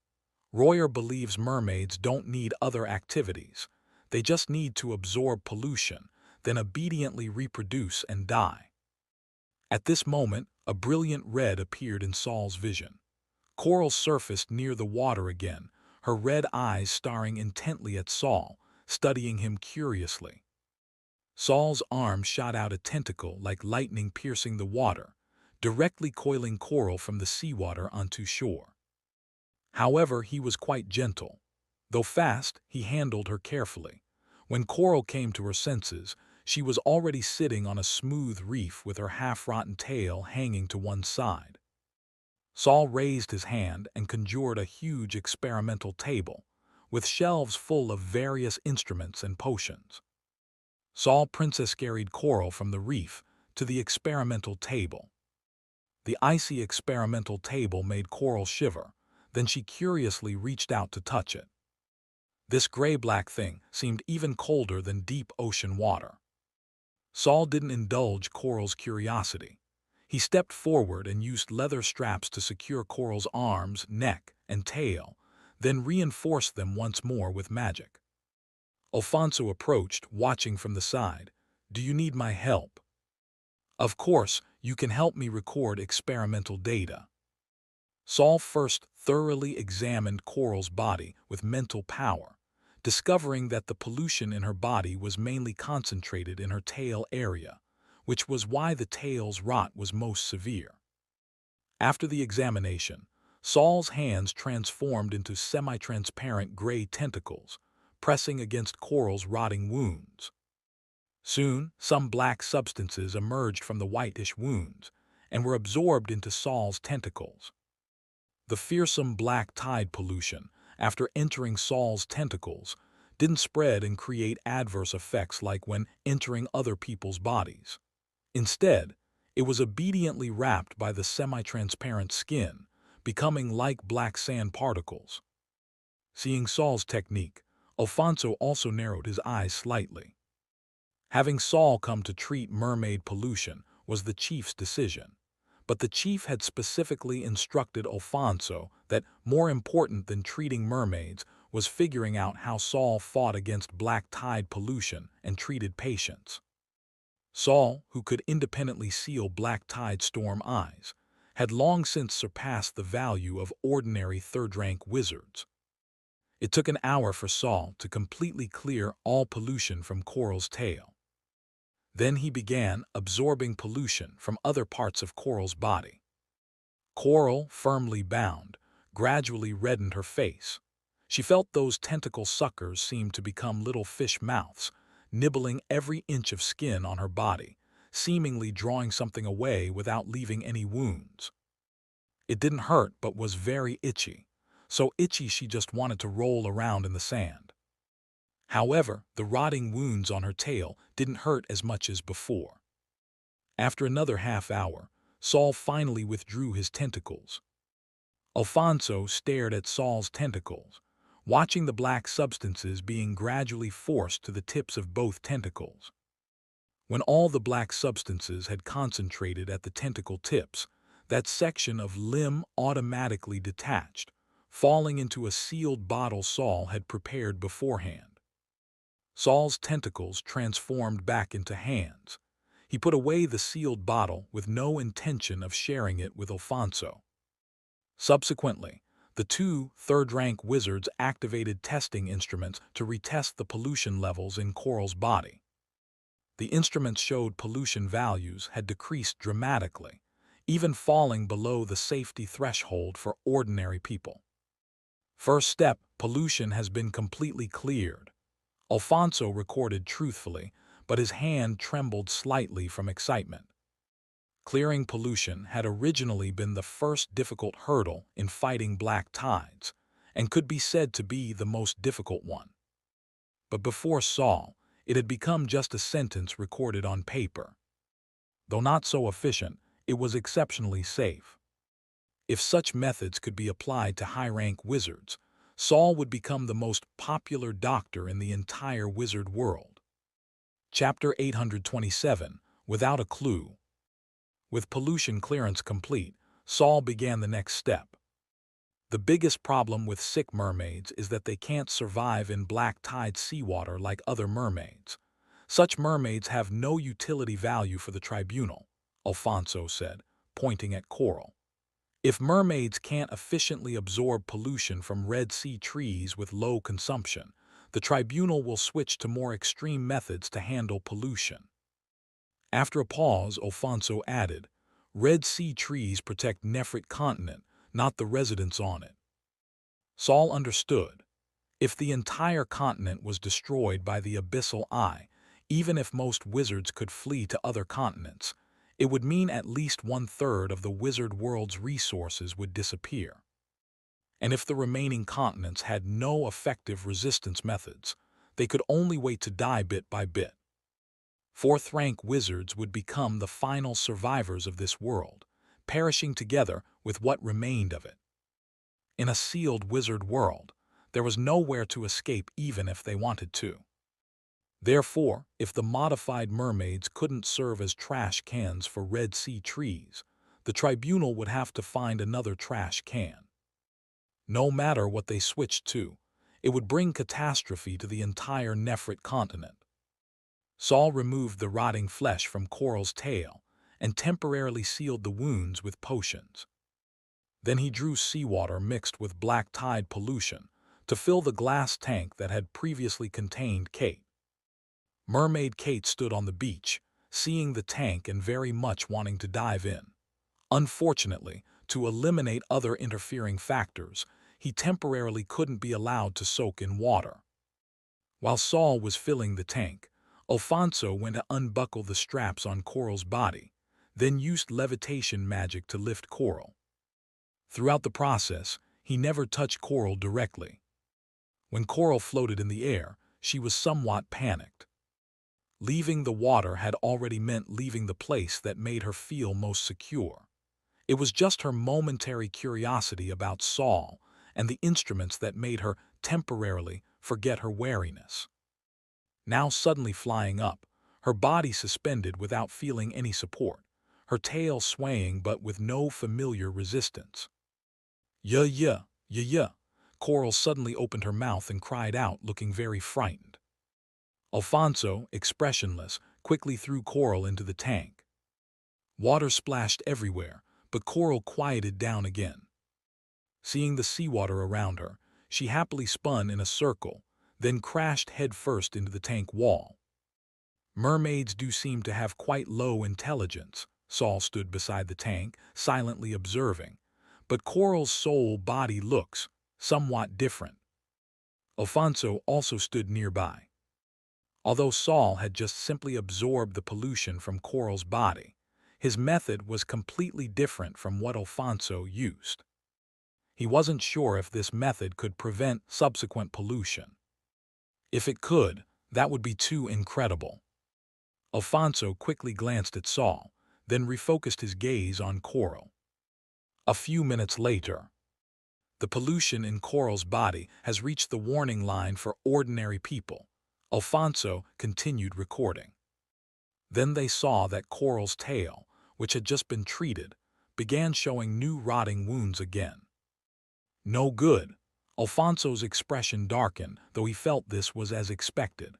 Royer believes mermaids don't need other activities. They just need to absorb pollution, then obediently reproduce and die. At this moment, a brilliant red appeared in Saul's vision. Coral surfaced near the water again, her red eyes staring intently at Saul, studying him curiously. Saul's arm shot out a tentacle like lightning piercing the water, directly coiling Coral from the seawater onto shore. However, he was quite gentle. Though fast, he handled her carefully. When Coral came to her senses, she was already sitting on a smooth reef with her half-rotten tail hanging to one side. Saul raised his hand and conjured a huge experimental table, with shelves full of various instruments and potions. Saul princess carried Coral from the reef to the experimental table. The icy experimental table made Coral shiver, then she curiously reached out to touch it. This gray-black thing seemed even colder than deep ocean water. Saul didn't indulge Coral's curiosity. He stepped forward and used leather straps to secure Coral's arms, neck, and tail, then reinforced them once more with magic. Alfonso approached, watching from the side. "Do you need my help?" "Of course, you can help me record experimental data." Saul first thoroughly examined Coral's body with mental power, discovering that the pollution in her body was mainly concentrated in her tail area, which was why the tail's rot was most severe. After the examination, Saul's hands transformed into semi-transparent gray tentacles, pressing against Coral's rotting wounds. Soon, some black substances emerged from the whitish wounds and were absorbed into Saul's tentacles. The fearsome black tide pollution, after entering Saul's tentacles, didn't spread and create adverse effects like when entering other people's bodies. Instead, it was obediently wrapped by the semi-transparent skin, becoming like black sand particles. Seeing Saul's technique, Alfonso also narrowed his eyes slightly. Having Saul come to treat mermaid pollution was the chief's decision, but the chief had specifically instructed Alfonso that more important than treating mermaids was figuring out how Saul fought against black tide pollution and treated patients. Saul, who could independently seal black tide storm eyes, had long since surpassed the value of ordinary third-rank wizards. It took an hour for Saul to completely clear all pollution from Coral's tail. Then he began absorbing pollution from other parts of Coral's body. Coral, firmly bound, gradually reddened her face. She felt those tentacle suckers seemed to become little fish mouths, nibbling every inch of skin on her body, seemingly drawing something away without leaving any wounds. It didn't hurt but was very itchy, so itchy she just wanted to roll around in the sand. However, the rotting wounds on her tail didn't hurt as much as before. After another half hour, Saul finally withdrew his tentacles. Alfonso stared at Saul's tentacles, watching the black substances being gradually forced to the tips of both tentacles. When all the black substances had concentrated at the tentacle tips, that section of limb automatically detached, falling into a sealed bottle Saul had prepared beforehand. Saul's tentacles transformed back into hands. He put away the sealed bottle with no intention of sharing it with Alfonso. Subsequently, the two third-rank wizards activated testing instruments to retest the pollution levels in Coral's body. The instruments showed pollution values had decreased dramatically, even falling below the safety threshold for ordinary people. First step, pollution has been completely cleared. Alfonso recorded truthfully, but his hand trembled slightly from excitement. Clearing pollution had originally been the first difficult hurdle in fighting black tides, and could be said to be the most difficult one. But before Saul, it had become just a sentence recorded on paper. Though not so efficient, it was exceptionally safe. If such methods could be applied to high-rank wizards, Saul would become the most popular doctor in the entire wizard world. Chapter 827, Without a Clue. With pollution clearance complete, Saul began the next step. The biggest problem with sick mermaids is that they can't survive in black tide seawater like other mermaids. Such mermaids have no utility value for the tribunal, Alfonso said, pointing at Coral. If mermaids can't efficiently absorb pollution from Red Sea trees with low consumption, the tribunal will switch to more extreme methods to handle pollution. After a pause, Alfonso added, Red Sea trees protect Nefrit continent, not the residents on it. Saul understood. If the entire continent was destroyed by the Abyssal Eye, even if most wizards could flee to other continents, it would mean at least 1/3 of the wizard world's resources would disappear. And if the remaining continents had no effective resistance methods, they could only wait to die bit by bit. Fourth-rank wizards would become the final survivors of this world, perishing together with what remained of it. In a sealed wizard world, there was nowhere to escape even if they wanted to. Therefore, if the modified mermaids couldn't serve as trash cans for Red Sea trees, the tribunal would have to find another trash can. No matter what they switched to, it would bring catastrophe to the entire Nefrit continent. Saul removed the rotting flesh from Coral's tail and temporarily sealed the wounds with potions. Then he drew seawater mixed with black tide pollution to fill the glass tank that had previously contained Kate. Mermaid Kate stood on the beach, seeing the tank and very much wanting to dive in. Unfortunately, to eliminate other interfering factors, he temporarily couldn't be allowed to soak in water. While Saul was filling the tank, Alfonso went to unbuckle the straps on Coral's body, then used levitation magic to lift Coral. Throughout the process, he never touched Coral directly. When Coral floated in the air, she was somewhat panicked. Leaving the water had already meant leaving the place that made her feel most secure. It was just her momentary curiosity about Saul and the instruments that made her temporarily forget her wariness. Now suddenly flying up, her body suspended without feeling any support, her tail swaying but with no familiar resistance. Yeah. Coral suddenly opened her mouth and cried out, looking very frightened. Alfonso, expressionless, quickly threw Coral into the tank. Water splashed everywhere, but Coral quieted down again. Seeing the seawater around her, she happily spun in a circle, then crashed headfirst into the tank wall. Mermaids do seem to have quite low intelligence. Saul stood beside the tank, silently observing, but Coral's soul body looks somewhat different. Alfonso also stood nearby. Although Saul had just simply absorbed the pollution from Coral's body, his method was completely different from what Alfonso used. He wasn't sure if this method could prevent subsequent pollution. If it could, that would be too incredible. Alfonso quickly glanced at Saul, then refocused his gaze on Coral. A few minutes later, the pollution in Coral's body has reached the warning line for ordinary people. Alfonso continued recording. Then they saw that Coral's tail, which had just been treated, began showing new rotting wounds again. No good. Alfonso's expression darkened, though he felt this was as expected.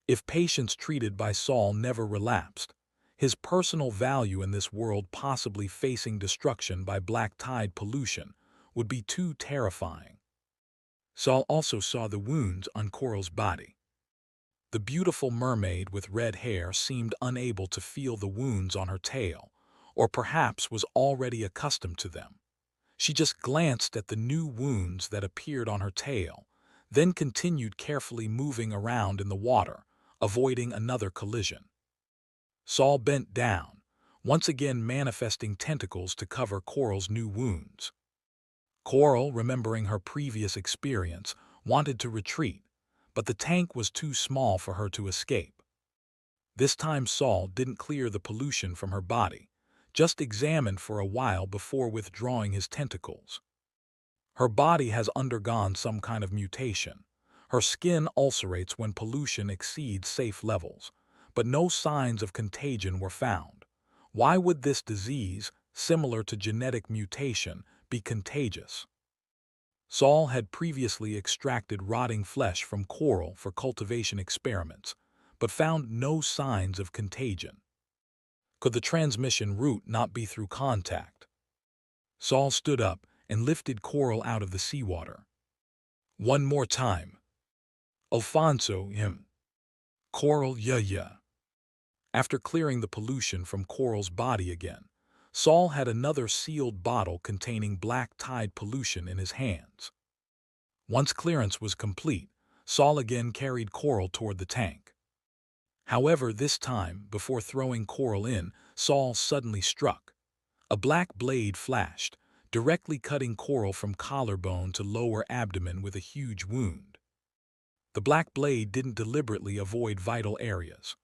If patients treated by Saul never relapsed, his personal value in this world possibly facing destruction by black tide pollution would be too terrifying. Saul also saw the wounds on Coral's body. The beautiful mermaid with red hair seemed unable to feel the wounds on her tail, or perhaps was already accustomed to them. She just glanced at the new wounds that appeared on her tail, then continued carefully moving around in the water, avoiding another collision. Saul bent down, once again manifesting tentacles to cover Coral's new wounds. Coral, remembering her previous experience, wanted to retreat, but the tank was too small for her to escape. This time Saul didn't clear the pollution from her body, just examined for a while before withdrawing his tentacles. Her body has undergone some kind of mutation. Her skin ulcerates when pollution exceeds safe levels, but no signs of contagion were found. Why would this disease, similar to genetic mutation, be contagious? Saul had previously extracted rotting flesh from Coral for cultivation experiments, but found no signs of contagion. Could the transmission route not be through contact? Saul stood up and lifted Coral out of the seawater. One more time. Alfonso, him. Coral, yeah. After clearing the pollution from Coral's body again, Saul had another sealed bottle containing black tide pollution in his hands. Once clearance was complete, Saul again carried Coral toward the tank. However, this time, before throwing Coral in, Saul suddenly struck. A black blade flashed, directly cutting Coral from collarbone to lower abdomen with a huge wound. The black blade didn't deliberately avoid vital areas.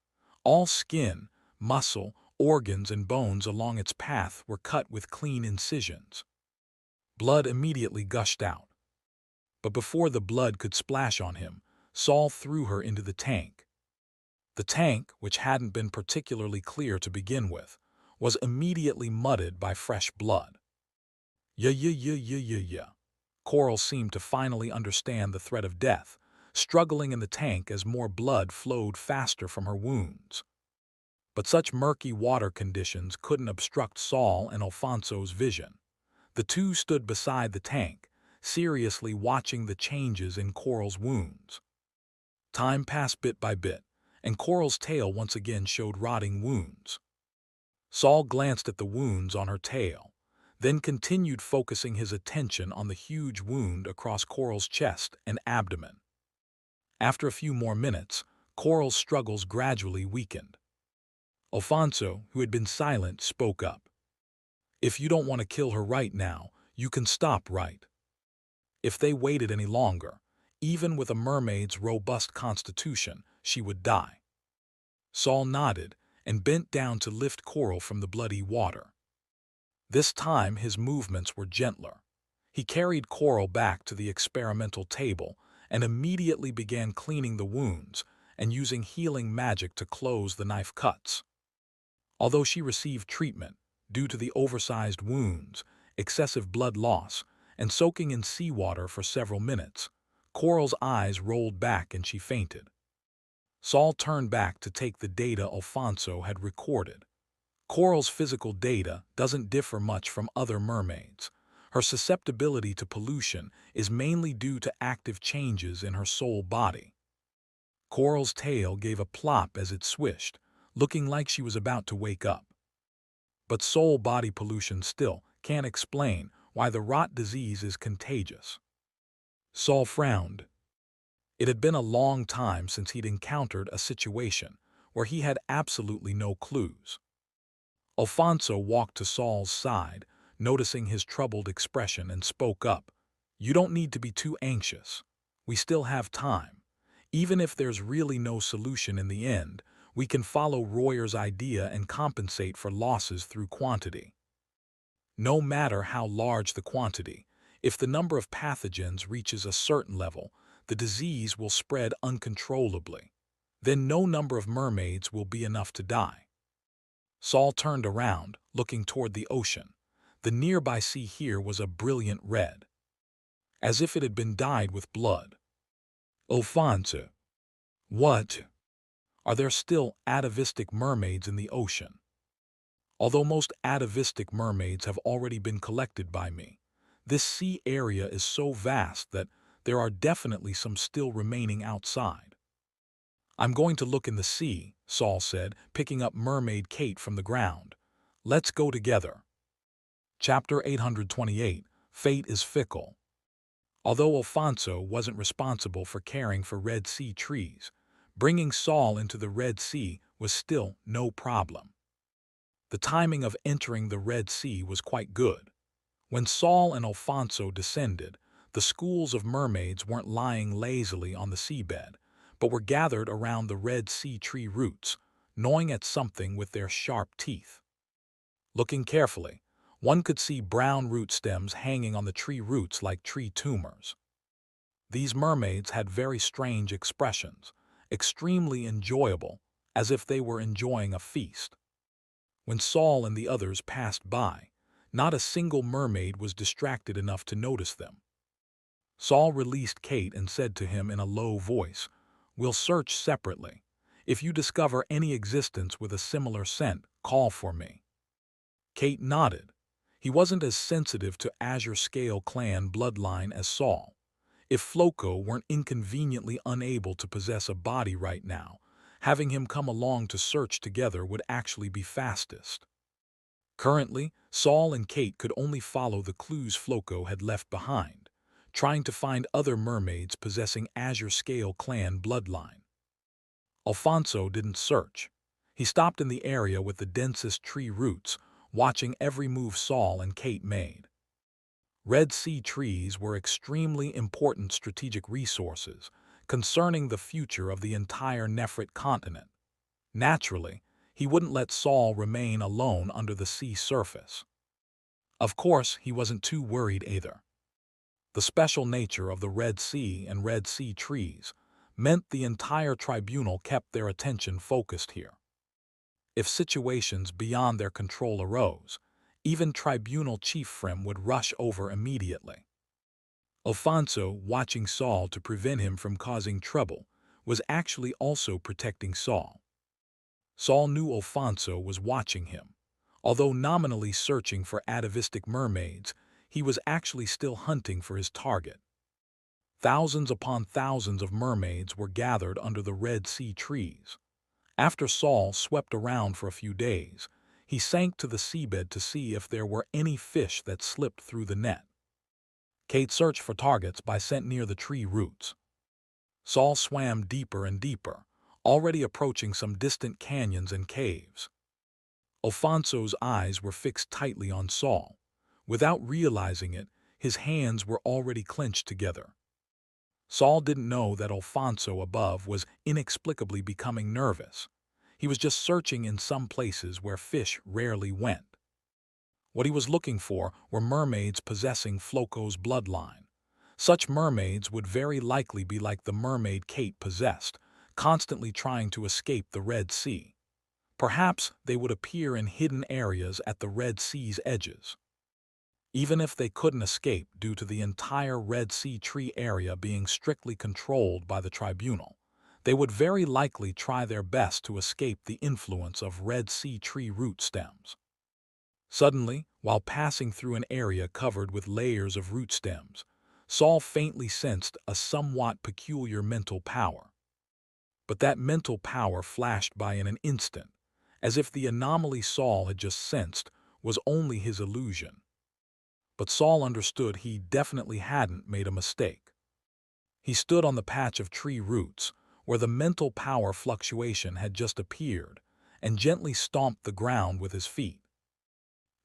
All skin, muscle, organs, and bones along its path were cut with clean incisions. Blood immediately gushed out. But before the blood could splash on him, Saul threw her into the tank. The tank, which hadn't been particularly clear to begin with, was immediately muddied by fresh blood. Yeah. Coral seemed to finally understand the threat of death, struggling in the tank as more blood flowed faster from her wounds. But such murky water conditions couldn't obstruct Saul and Alfonso's vision. The two stood beside the tank, seriously watching the changes in Coral's wounds. Time passed bit by bit, and Coral's tail once again showed rotting wounds. Saul glanced at the wounds on her tail, then continued focusing his attention on the huge wound across Coral's chest and abdomen. After a few more minutes, Coral's struggles gradually weakened. Alfonso, who had been silent, spoke up. "If you don't want to kill her right now, you can stop right. If they waited any longer, even with a mermaid's robust constitution, she would die." Saul nodded and bent down to lift Coral from the bloody water. This time his movements were gentler. He carried Coral back to the experimental table and immediately began cleaning the wounds and using healing magic to close the knife cuts. Although she received treatment, due to the oversized wounds, excessive blood loss, and soaking in seawater for several minutes, Coral's eyes rolled back and she fainted. Saul turned back to take the data Alfonso had recorded. Coral's physical data doesn't differ much from other mermaids. Her susceptibility to pollution is mainly due to active changes in her soul body. Coral's tail gave a plop as it swished, looking like she was about to wake up. But soul body pollution still can't explain why the rot disease is contagious. Saul frowned. It had been a long time since he'd encountered a situation where he had absolutely no clues. Alfonso walked to Saul's side, noticing his troubled expression, and spoke up. "You don't need to be too anxious. We still have time. Even if there's really no solution in the end, we can follow Royer's idea and compensate for losses through quantity. No matter how large the quantity, if the number of pathogens reaches a certain level, the disease will spread uncontrollably. Then no number of mermaids will be enough to die." Saul turned around, looking toward the ocean. The nearby sea here was a brilliant red, as if it had been dyed with blood. "Alfonso, what? Are there still atavistic mermaids in the ocean?" "Although most atavistic mermaids have already been collected by me, this sea area is so vast that there are definitely some still remaining outside." "I'm going to look in the sea," Saul said, picking up Mermaid Kate from the ground. "Let's go together." Chapter 828, Fate is Fickle. Although Alfonso wasn't responsible for caring for Red Sea trees, bringing Saul into the Red Sea was still no problem. The timing of entering the Red Sea was quite good. When Saul and Alfonso descended, the schools of mermaids weren't lying lazily on the seabed, but were gathered around the Red Sea tree roots, gnawing at something with their sharp teeth. Looking carefully, one could see brown root stems hanging on the tree roots like tree tumors. These mermaids had very strange expressions, extremely enjoyable, as if they were enjoying a feast. When Saul and the others passed by, not a single mermaid was distracted enough to notice them. Saul released Kate and said to him in a low voice, "We'll search separately. If you discover any existence with a similar scent, call for me." Kate nodded. He wasn't as sensitive to Azure Scale clan bloodline as Saul. If Floco weren't inconveniently unable to possess a body right now, having him come along to search together would actually be fastest. Currently, Saul and Kate could only follow the clues Floco had left behind, trying to find other mermaids possessing Azure Scale clan bloodline. Alfonso didn't search. He stopped in the area with the densest tree roots, watching every move Saul and Kate made. Red Sea trees were extremely important strategic resources concerning the future of the entire Nefrit continent. Naturally, he wouldn't let Saul remain alone under the sea surface. Of course, he wasn't too worried either. The special nature of the Red Sea and Red Sea trees meant the entire tribunal kept their attention focused here. If situations beyond their control arose, even Tribunal Chief Frem would rush over immediately. Alfonso, watching Saul to prevent him from causing trouble, was actually also protecting Saul. Saul knew Alfonso was watching him. Although nominally searching for atavistic mermaids, he was actually still hunting for his target. Thousands upon thousands of mermaids were gathered under the Red Sea trees. After Saul swept around for a few days, he sank to the seabed to see if there were any fish that slipped through the net. Kate searched for targets by scent near the tree roots. Saul swam deeper and deeper, already approaching some distant canyons and caves. Alfonso's eyes were fixed tightly on Saul. Without realizing it, his hands were already clenched together. Saul didn't know that Alfonso above was inexplicably becoming nervous. He was just searching in some places where fish rarely went. What he was looking for were mermaids possessing Floco's bloodline. Such mermaids would very likely be like the mermaid Kate possessed, constantly trying to escape the Red Sea. Perhaps they would appear in hidden areas at the Red Sea's edges. Even if they couldn't escape due to the entire Red Sea tree area being strictly controlled by the tribunal, they would very likely try their best to escape the influence of Red Sea tree root stems. Suddenly, while passing through an area covered with layers of root stems, Saul faintly sensed a somewhat peculiar mental power. But that mental power flashed by in an instant, as if the anomaly Saul had just sensed was only his illusion. But Saul understood he definitely hadn't made a mistake. He stood on the patch of tree roots, where the mental power fluctuation had just appeared, and gently stomped the ground with his feet.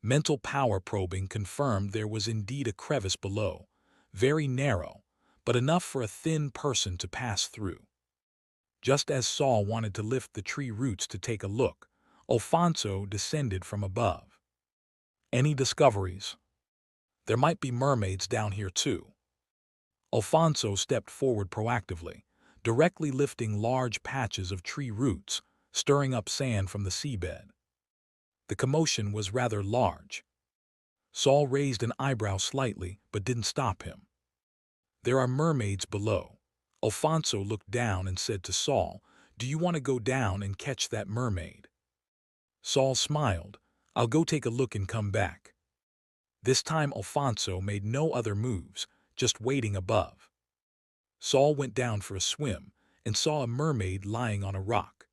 Mental power probing confirmed there was indeed a crevice below, very narrow, but enough for a thin person to pass through. Just as Saul wanted to lift the tree roots to take a look, Alfonso descended from above. Any discoveries? There might be mermaids down here too. Alfonso stepped forward proactively, directly lifting large patches of tree roots, stirring up sand from the seabed. The commotion was rather large. Saul raised an eyebrow slightly, but didn't stop him. There are mermaids below. Alfonso looked down and said to Saul, "Do you want to go down and catch that mermaid?" Saul smiled. "I'll go take a look and come back." This time Alfonso made no other moves, just waiting above. Saul went down for a swim and saw a mermaid lying on a rock.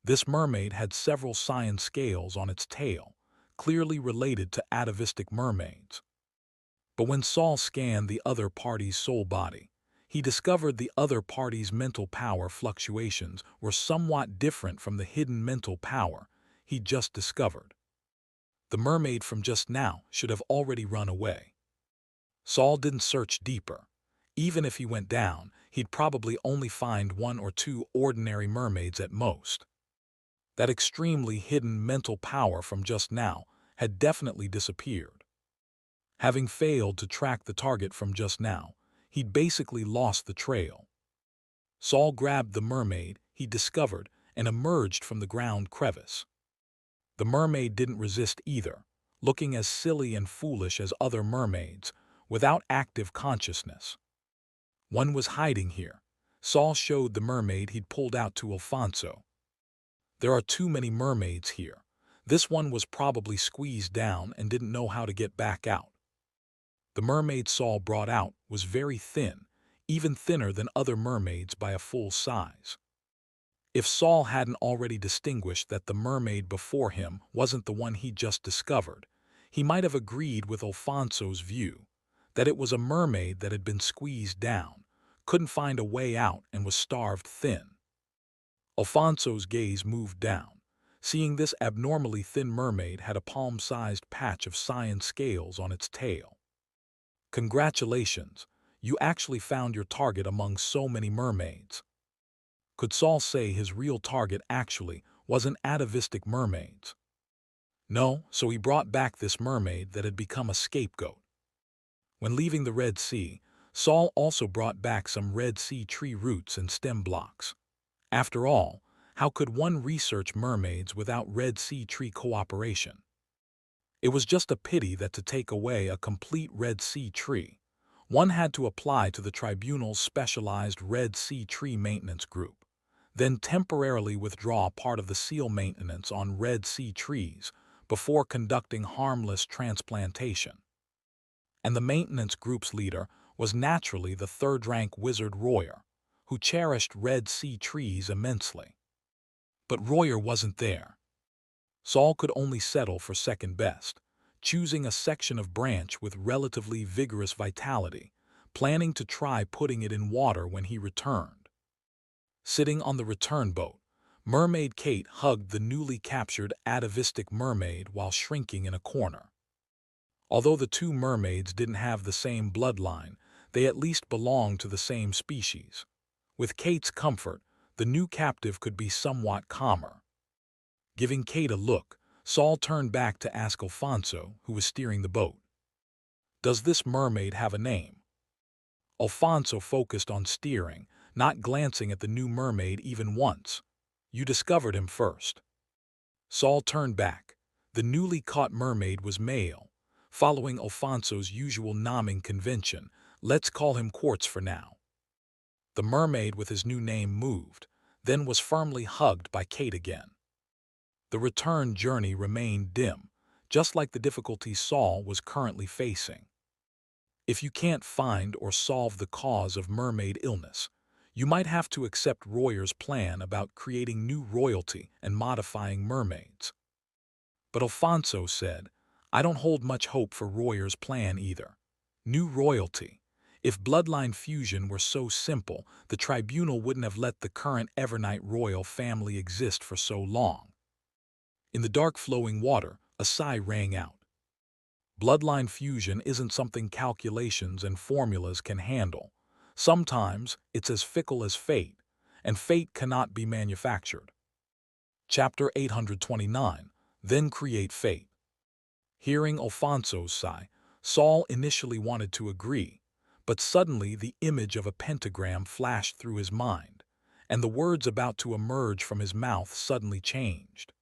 This mermaid had several cyan scales on its tail, clearly related to atavistic mermaids. But when Saul scanned the other party's soul body, he discovered the other party's mental power fluctuations were somewhat different from the hidden mental power he just discovered. The mermaid from just now should have already run away. Saul didn't search deeper. Even if he went down, he'd probably only find one or two ordinary mermaids at most. That extremely hidden mental power from just now had definitely disappeared. Having failed to track the target from just now, he'd basically lost the trail. Saul grabbed the mermaid he discovered and emerged from the ground crevice. The mermaid didn't resist either, looking as silly and foolish as other mermaids, without active consciousness. One was hiding here. Saul showed the mermaid he'd pulled out to Alfonso. There are too many mermaids here. This one was probably squeezed down and didn't know how to get back out. The mermaid Saul brought out was very thin even thinner than other mermaids by a full size. If Saul hadn't already distinguished that the mermaid before him wasn't the one he'd just discovered, he might have agreed with Alfonso's view, that it was a mermaid that had been squeezed down, couldn't find a way out, and was starved thin. Alfonso's gaze moved down, seeing this abnormally thin mermaid had a palm-sized patch of cyan scales on its tail. Congratulations, you actually found your target among so many mermaids. Could Saul say his real target actually wasn't atavistic mermaids? No, so he brought back this mermaid that had become a scapegoat. When leaving the Red Sea, Saul also brought back some Red Sea tree roots and stem blocks. After all, how could one research mermaids without Red Sea tree cooperation? It was just a pity that to take away a complete Red Sea tree, one had to apply to the tribunal's specialized Red Sea tree maintenance group, then temporarily withdraw part of the seal maintenance on Red Sea trees before conducting harmless transplantation. And the maintenance group's leader was naturally the third-rank wizard Royer, who cherished Red Sea trees immensely. But Royer wasn't there. Saul could only settle for second best, choosing a section of branch with relatively vigorous vitality, planning to try putting it in water when he returned. Sitting on the return boat, Mermaid Kate hugged the newly captured atavistic mermaid while shrinking in a corner. Although the two mermaids didn't have the same bloodline, they at least belonged to the same species. With Kate's comfort, the new captive could be somewhat calmer. Giving Kate a look, Saul turned back to ask Alfonso, who was steering the boat. "Does this mermaid have a name?" Alfonso focused on steering, not glancing at the new mermaid even once. "You discovered him first." Saul turned back. The newly caught mermaid was male. Following Alfonso's usual naming convention, let's call him Quartz for now. The mermaid with his new name moved, then was firmly hugged by Kate again. The return journey remained dim, just like the difficulties Saul was currently facing. If you can't find or solve the cause of mermaid illness, you might have to accept Royer's plan about creating new royalty and modifying mermaids. But Alfonso said, "I don't hold much hope for Royer's plan either. New royalty. If bloodline fusion were so simple, the tribunal wouldn't have let the current Evernight royal family exist for so long." In the dark flowing water, a sigh rang out. Bloodline fusion isn't something calculations and formulas can handle. Sometimes it's as fickle as fate, and fate cannot be manufactured. Chapter 829, Then Create Fate. Hearing Alfonso's sigh, Saul initially wanted to agree, but suddenly the image of a pentagram flashed through his mind, and the words about to emerge from his mouth suddenly changed.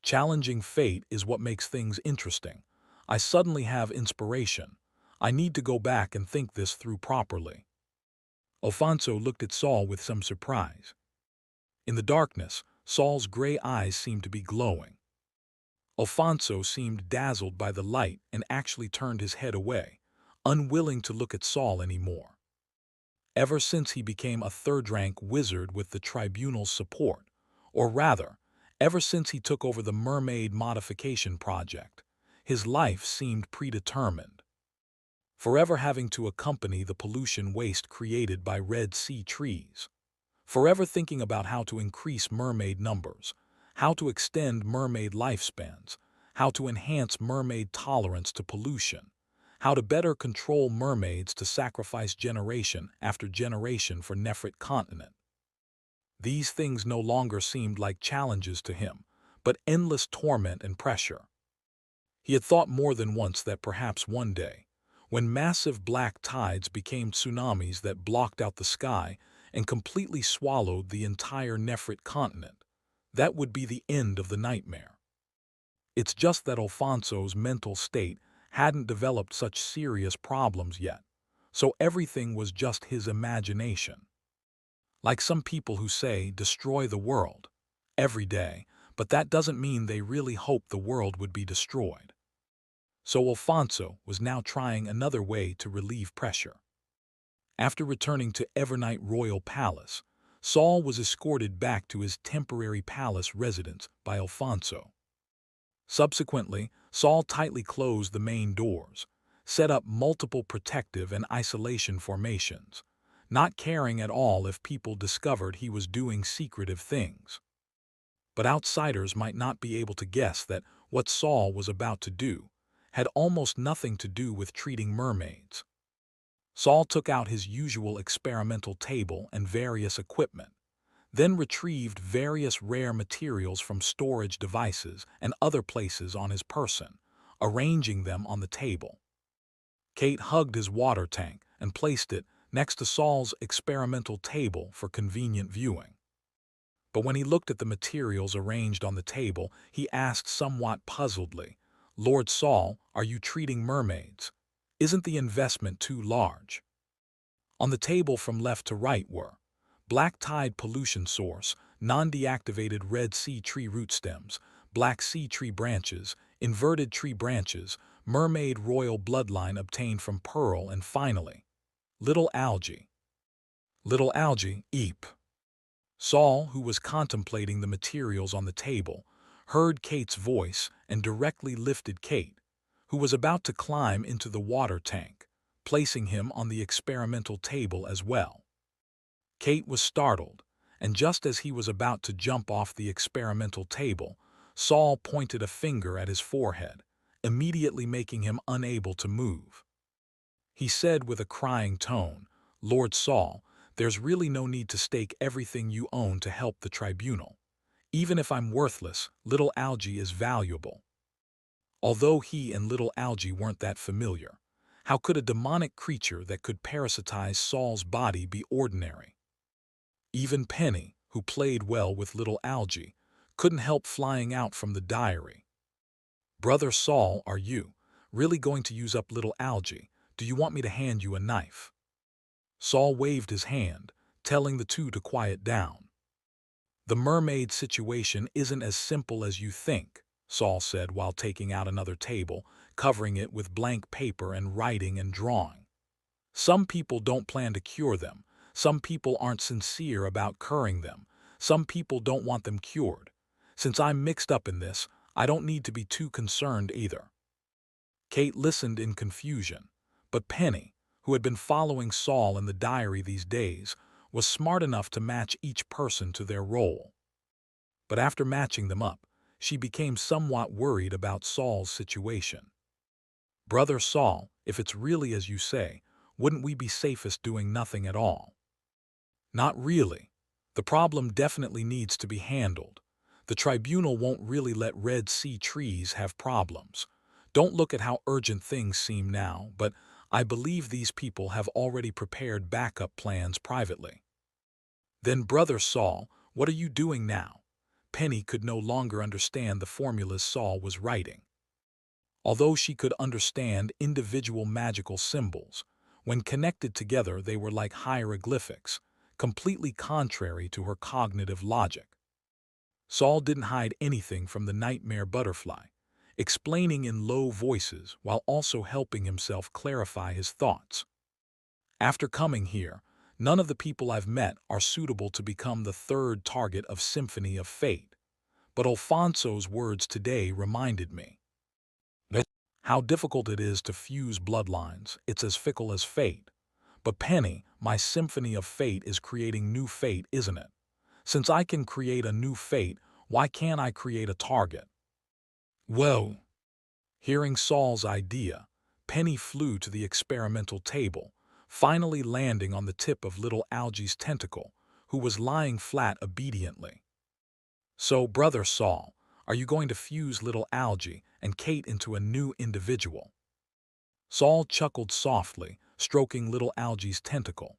"Challenging fate is what makes things interesting. I suddenly have inspiration. I need to go back and think this through properly." Alfonso looked at Saul with some surprise. In the darkness, Saul's gray eyes seemed to be glowing. Alfonso seemed dazzled by the light and actually turned his head away, unwilling to look at Saul anymore. Ever since he became a third-rank wizard with the tribunal's support, or rather, ever since he took over the mermaid modification project, his life seemed predetermined. Forever having to accompany the pollution waste created by Red Sea trees. Forever thinking about how to increase mermaid numbers, how to extend mermaid lifespans, how to enhance mermaid tolerance to pollution, how to better control mermaids to sacrifice generation after generation for Nefrit continent. These things no longer seemed like challenges to him, but endless torment and pressure. He had thought more than once that perhaps one day, when massive black tides became tsunamis that blocked out the sky and completely swallowed the entire Nefrit continent, that would be the end of the nightmare. It's just that Alfonso's mental state hadn't developed such serious problems yet, so everything was just his imagination. Like some people who say, "Destroy the world," every day, but that doesn't mean they really hope the world would be destroyed. So Alfonso was now trying another way to relieve pressure. After returning to Evernight Royal Palace, Saul was escorted back to his temporary palace residence by Alfonso. Subsequently, Saul tightly closed the main doors, set up multiple protective and isolation formations, not caring at all if people discovered he was doing secretive things. But outsiders might not be able to guess that what Saul was about to do had almost nothing to do with treating mermaids. Saul took out his usual experimental table and various equipment, then retrieved various rare materials from storage devices and other places on his person, arranging them on the table. Kate hugged his water tank and placed it next to Saul's experimental table for convenient viewing. But when he looked at the materials arranged on the table, he asked somewhat puzzledly, "Lord Saul, are you treating mermaids? Isn't the investment too large?" On the table from left to right were black tide pollution source, non-deactivated red sea tree root stems, black sea tree branches, inverted tree branches, mermaid royal bloodline obtained from pearl, and finally, little algae. Little algae, eep. Saul, who was contemplating the materials on the table, heard Kate's voice and directly lifted Kate, who was about to climb into the water tank, placing him on the experimental table as well. Kate was startled, and just as he was about to jump off the experimental table, Saul pointed a finger at his forehead, immediately making him unable to move. He said with a crying tone, "Lord Saul, there's really no need to stake everything you own to help the tribunal. Even if I'm worthless, little algae is valuable." Although he and little algae weren't that familiar, how could a demonic creature that could parasitize Saul's body be ordinary? Even Penny, who played well with little algae, couldn't help flying out from the diary. "Brother Saul, are you really going to use up little algae? Do you want me to hand you a knife?" Saul waved his hand, telling the two to quiet down. "The mermaid situation isn't as simple as you think," Saul said while taking out another table, covering it with blank paper and writing and drawing. "Some people don't plan to cure them. Some people aren't sincere about curing them. Some people don't want them cured. Since I'm mixed up in this, I don't need to be too concerned either." Kate listened in confusion, but Penny, who had been following Saul in the diary these days, was smart enough to match each person to their role. But after matching them up, she became somewhat worried about Saul's situation. "Brother Saul, if it's really as you say, wouldn't we be safest doing nothing at all?" "Not really. The problem definitely needs to be handled. The tribunal won't really let Red Sea trees have problems. Don't look at how urgent things seem now, but I believe these people have already prepared backup plans privately." "Then, Brother Saul, what are you doing now?" Penny could no longer understand the formulas Saul was writing. Although she could understand individual magical symbols, when connected together they were like hieroglyphics, completely contrary to her cognitive logic. Saul didn't hide anything from the nightmare butterfly, explaining in low voices while also helping himself clarify his thoughts. "After coming here, none of the people I've met are suitable to become the third target of Symphony of Fate. But Alfonso's words today reminded me that how difficult it is to fuse bloodlines. It's as fickle as fate. But Penny, my Symphony of Fate is creating new fate, isn't it? Since I can create a new fate, why can't I create a target?" "Whoa!" Hearing Saul's idea, Penny flew to the experimental table, finally landing on the tip of little algae's tentacle, who was lying flat obediently. "So, Brother Saul, are you going to fuse little algae and Kate into a new individual?" Saul chuckled softly, stroking little algae's tentacle.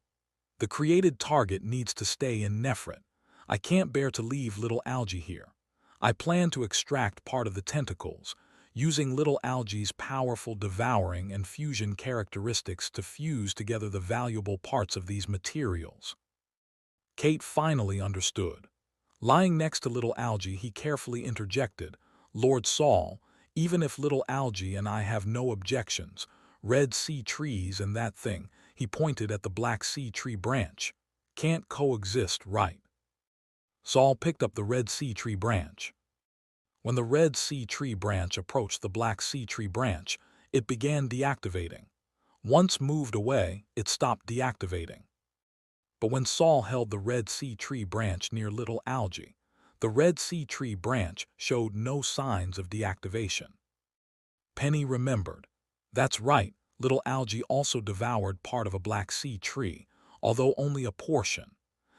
"The created target needs to stay in Nefret. I can't bear to leave little algae here. I plan to extract part of the tentacles, using little algae's powerful devouring and fusion characteristics to fuse together the valuable parts of these materials." Kate finally understood. Lying next to little algae, he carefully interjected, "Lord Saul, even if little algae and I have no objections, Red Sea trees and that thing, He pointed at the Black Sea Tree branch. Can't coexist, right? Saul picked up the Red Sea Tree branch. When the Red Sea Tree branch approached the Black Sea Tree branch, it began deactivating. Once moved away, it stopped deactivating. But when Saul held the Red Sea Tree branch near Little Algae, the Red Sea Tree branch showed no signs of deactivation. Penny remembered. That's right, Little Algae also devoured part of a Black Sea Tree, although only a portion.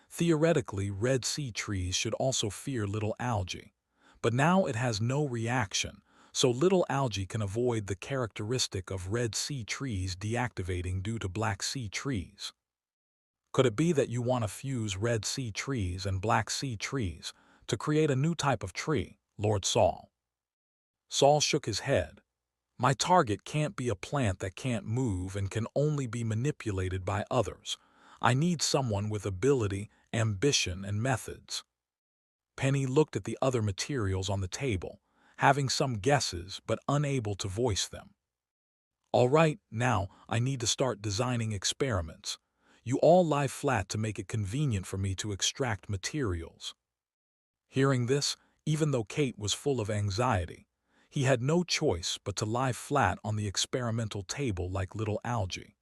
Theoretically, Red Sea trees should also fear Little Algae. But now it has no reaction, so Little Algae can avoid the characteristic of Red Sea trees deactivating due to Black Sea trees. Could it be that you want to fuse Red Sea trees and Black Sea trees to create a new type of tree, Lord Saul? Saul shook his head. My target can't be a plant that can't move and can only be manipulated by others. I need someone with ability, ambition, and methods. Penny looked at the other materials on the table, having some guesses but unable to voice them. All right, now I need to start designing experiments. You all lie flat to make it convenient for me to extract materials. Hearing this, even though Kate was full of anxiety, he had no choice but to lie flat on the experimental table like Little Algae.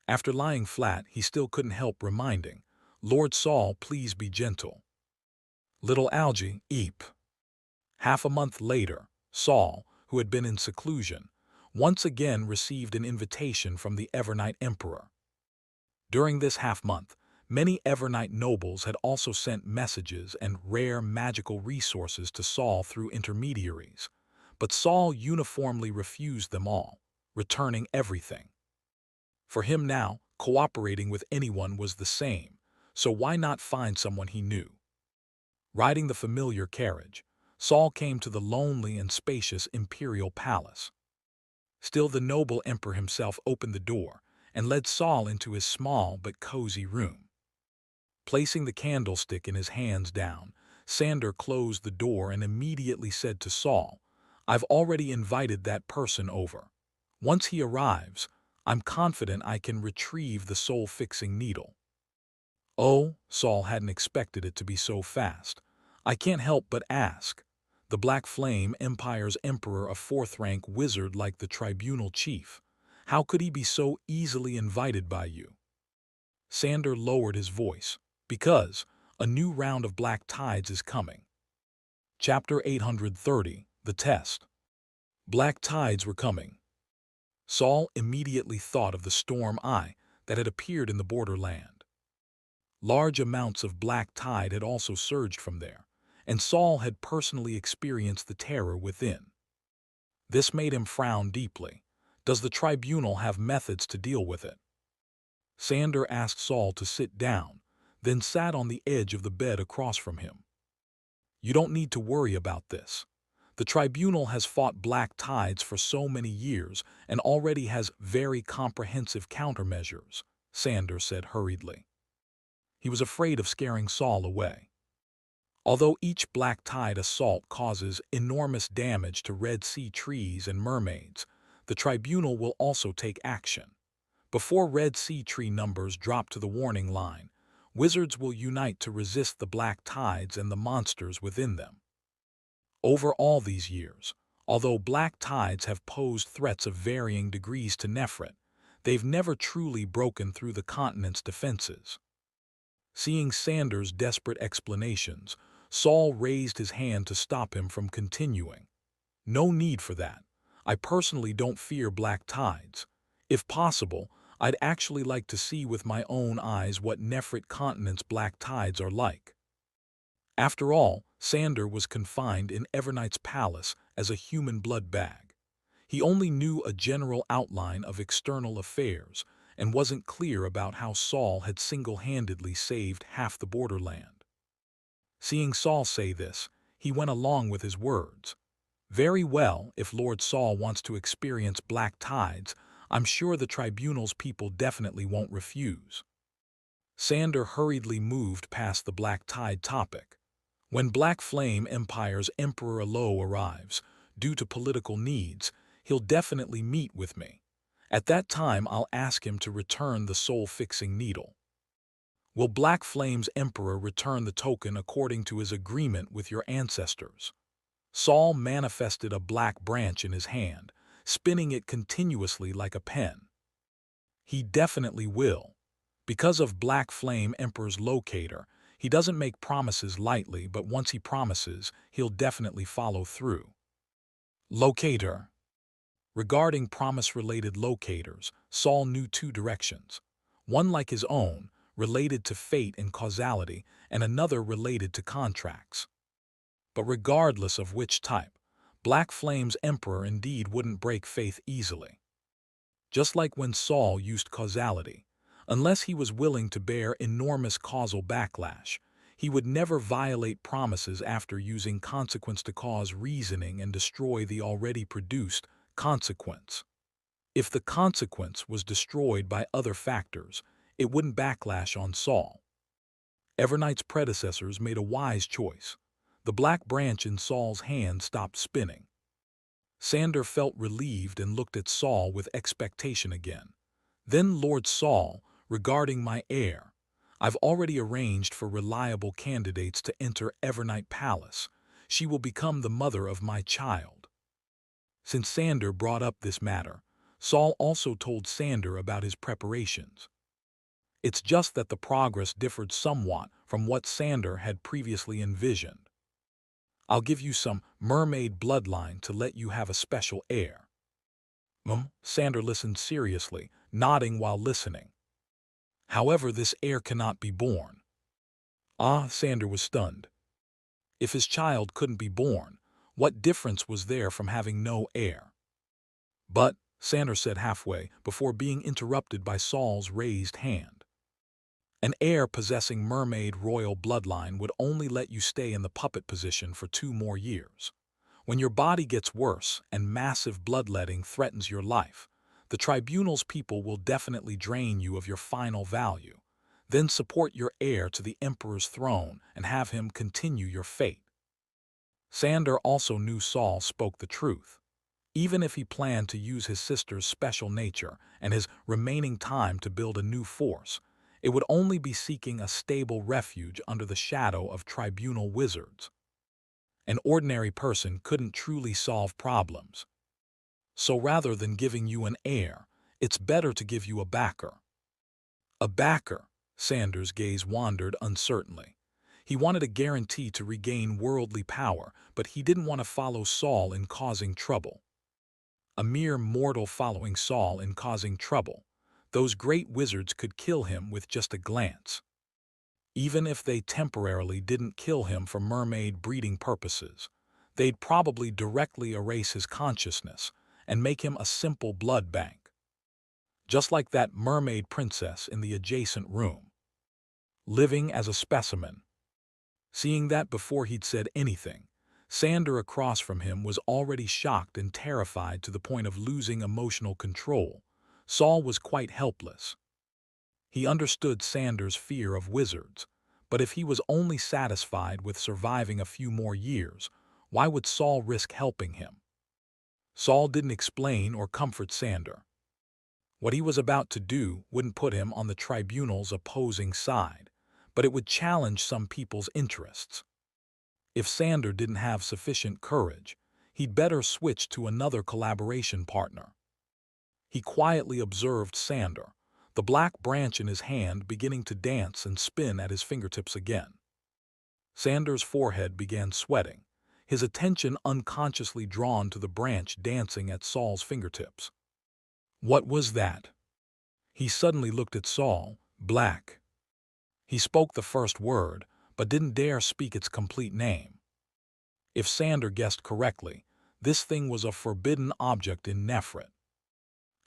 After lying flat, he still couldn't help reminding, Lord Saul, please be gentle. Little Algae, eep. Half a month later, Saul, who had been in seclusion, once again received an invitation from the Evernight Emperor. During this half-month, many Evernight nobles had also sent messages and rare magical resources to Saul through intermediaries, but Saul uniformly refused them all, returning everything. For him now, cooperating with anyone was the same, so why not find someone he knew? Riding the familiar carriage, Saul came to the lonely and spacious imperial palace. Still, the noble emperor himself opened the door and led Saul into his small but cozy room. Placing the candlestick in his hands down, Sander closed the door and immediately said to Saul, I've already invited that person over. Once he arrives, I'm confident I can retrieve the soul-fixing needle. Oh, Saul hadn't expected it to be so fast. I can't help but ask. The Black Flame Empire's emperor, a fourth-rank wizard like the tribunal chief. How could he be so easily invited by you? Sander lowered his voice. Because a new round of black tides is coming. Chapter 830, The Test. Black tides were coming. Saul immediately thought of the storm eye that had appeared in the borderland. Large amounts of black tide had also surged from there, and Saul had personally experienced the terror within. This made him frown deeply. Does the tribunal have methods to deal with it? Sander asked Saul to sit down, then sat on the edge of the bed across from him. You don't need to worry about this. The tribunal has fought black tides for so many years and already has very comprehensive countermeasures, Sander said hurriedly. He was afraid of scaring Saul away. Although each black tide assault causes enormous damage to Red Sea trees and mermaids, the tribunal will also take action. Before Red Sea tree numbers drop to the warning line, wizards will unite to resist the black tides and the monsters within them. Over all these years, although black tides have posed threats of varying degrees to Nefret, they've never truly broken through the continent's defenses. Seeing Sander's desperate explanations, Saul raised his hand to stop him from continuing. No need for that. I personally don't fear black tides. If possible, I'd actually like to see with my own eyes what Nefret continent's black tides are like. After all, Sander was confined in Evernight's palace as a human blood bag. He only knew a general outline of external affairs and wasn't clear about how Saul had single-handedly saved half the borderland. Seeing Saul say this, he went along with his words. Very well, if Lord Saul wants to experience black tides, I'm sure the tribunal's people definitely won't refuse. Sander hurriedly moved past the black tide topic. When Black Flame Empire's Emperor Alo arrives, due to political needs, he'll definitely meet with me. At that time, I'll ask him to return the soul-fixing needle. Will Black Flame's Emperor return the token according to his agreement with your ancestors? Saul manifested a black branch in his hand, spinning it continuously like a pen. He definitely will. Because of Black Flame Emperor's locator, he doesn't make promises lightly, but once he promises, he'll definitely follow through. Locator. Regarding promise-related locators, Saul knew two directions. One like his own, related to fate and causality, and another related to contracts. But regardless of which type, Black Flame's Emperor indeed wouldn't break faith easily. Just like when Saul used causality, unless he was willing to bear enormous causal backlash, he would never violate promises after using consequence to cause reasoning and destroy the already produced consequence. If the consequence was destroyed by other factors, it wouldn't backlash on Saul. Everknight's predecessors made a wise choice. The black branch in Saul's hand stopped spinning. Sandor felt relieved and looked at Saul with expectation again. Then, Lord Saul, regarding my heir, I've already arranged for reliable candidates to enter Everknight Palace. She will become the mother of my child. Since Sandor brought up this matter, Saul also told Sandor about his preparations. It's just that the progress differed somewhat from what Sandor had previously envisioned. I'll give you some mermaid bloodline to let you have a special heir. Sandor listened seriously, nodding while listening. However, this heir cannot be born. Sandor was stunned. If his child couldn't be born, what difference was there from having no heir? But, Sandor said halfway, before being interrupted by Saul's raised hand. An heir possessing mermaid royal bloodline would only let you stay in the puppet position for 2 more years. When your body gets worse and massive bloodletting threatens your life, the tribunal's people will definitely drain you of your final value. Then support your heir to the emperor's throne and have him continue your fate. Sandor also knew Saul spoke the truth. Even if he planned to use his sister's special nature and his remaining time to build a new force, it would only be seeking a stable refuge under the shadow of tribunal wizards. An ordinary person couldn't truly solve problems. So rather than giving you an heir, it's better to give you a backer. A backer? Sandor's gaze wandered uncertainly. He wanted a guarantee to regain worldly power, but he didn't want to follow Saul in causing trouble. A mere mortal following Saul in causing trouble. Those great wizards could kill him with just a glance. Even if they temporarily didn't kill him for mermaid breeding purposes, they'd probably directly erase his consciousness and make him a simple blood bank. Just like that mermaid princess in the adjacent room. Living as a specimen. Seeing that before he'd said anything, Sandor across from him was already shocked and terrified to the point of losing emotional control. Saul was quite helpless. He understood Sandor's fear of wizards, but if he was only satisfied with surviving a few more years, why would Saul risk helping him? Saul didn't explain or comfort Sandor. What he was about to do wouldn't put him on the tribunal's opposing side, but it would challenge some people's interests. If Sandor didn't have sufficient courage, he'd better switch to another collaboration partner. He quietly observed Sandor, the black branch in his hand beginning to dance and spin at his fingertips again. Sandor's forehead began sweating, his attention unconsciously drawn to the branch dancing at Saul's fingertips. What was that? He suddenly looked at Saul, black. He spoke the first word, but didn't dare speak its complete name. If Sandor guessed correctly, this thing was a forbidden object in Nefret.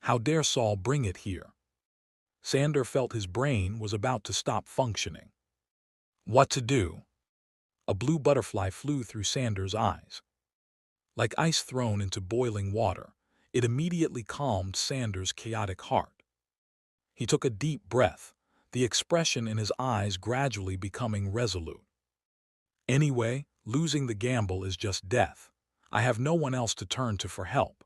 How dare Saul bring it here? Sandor felt his brain was about to stop functioning. What to do? A blue butterfly flew through Sandor's eyes. Like ice thrown into boiling water, it immediately calmed Sandor's chaotic heart. He took a deep breath, the expression in his eyes gradually becoming resolute. Anyway, losing the gamble is just death. I have no one else to turn to for help.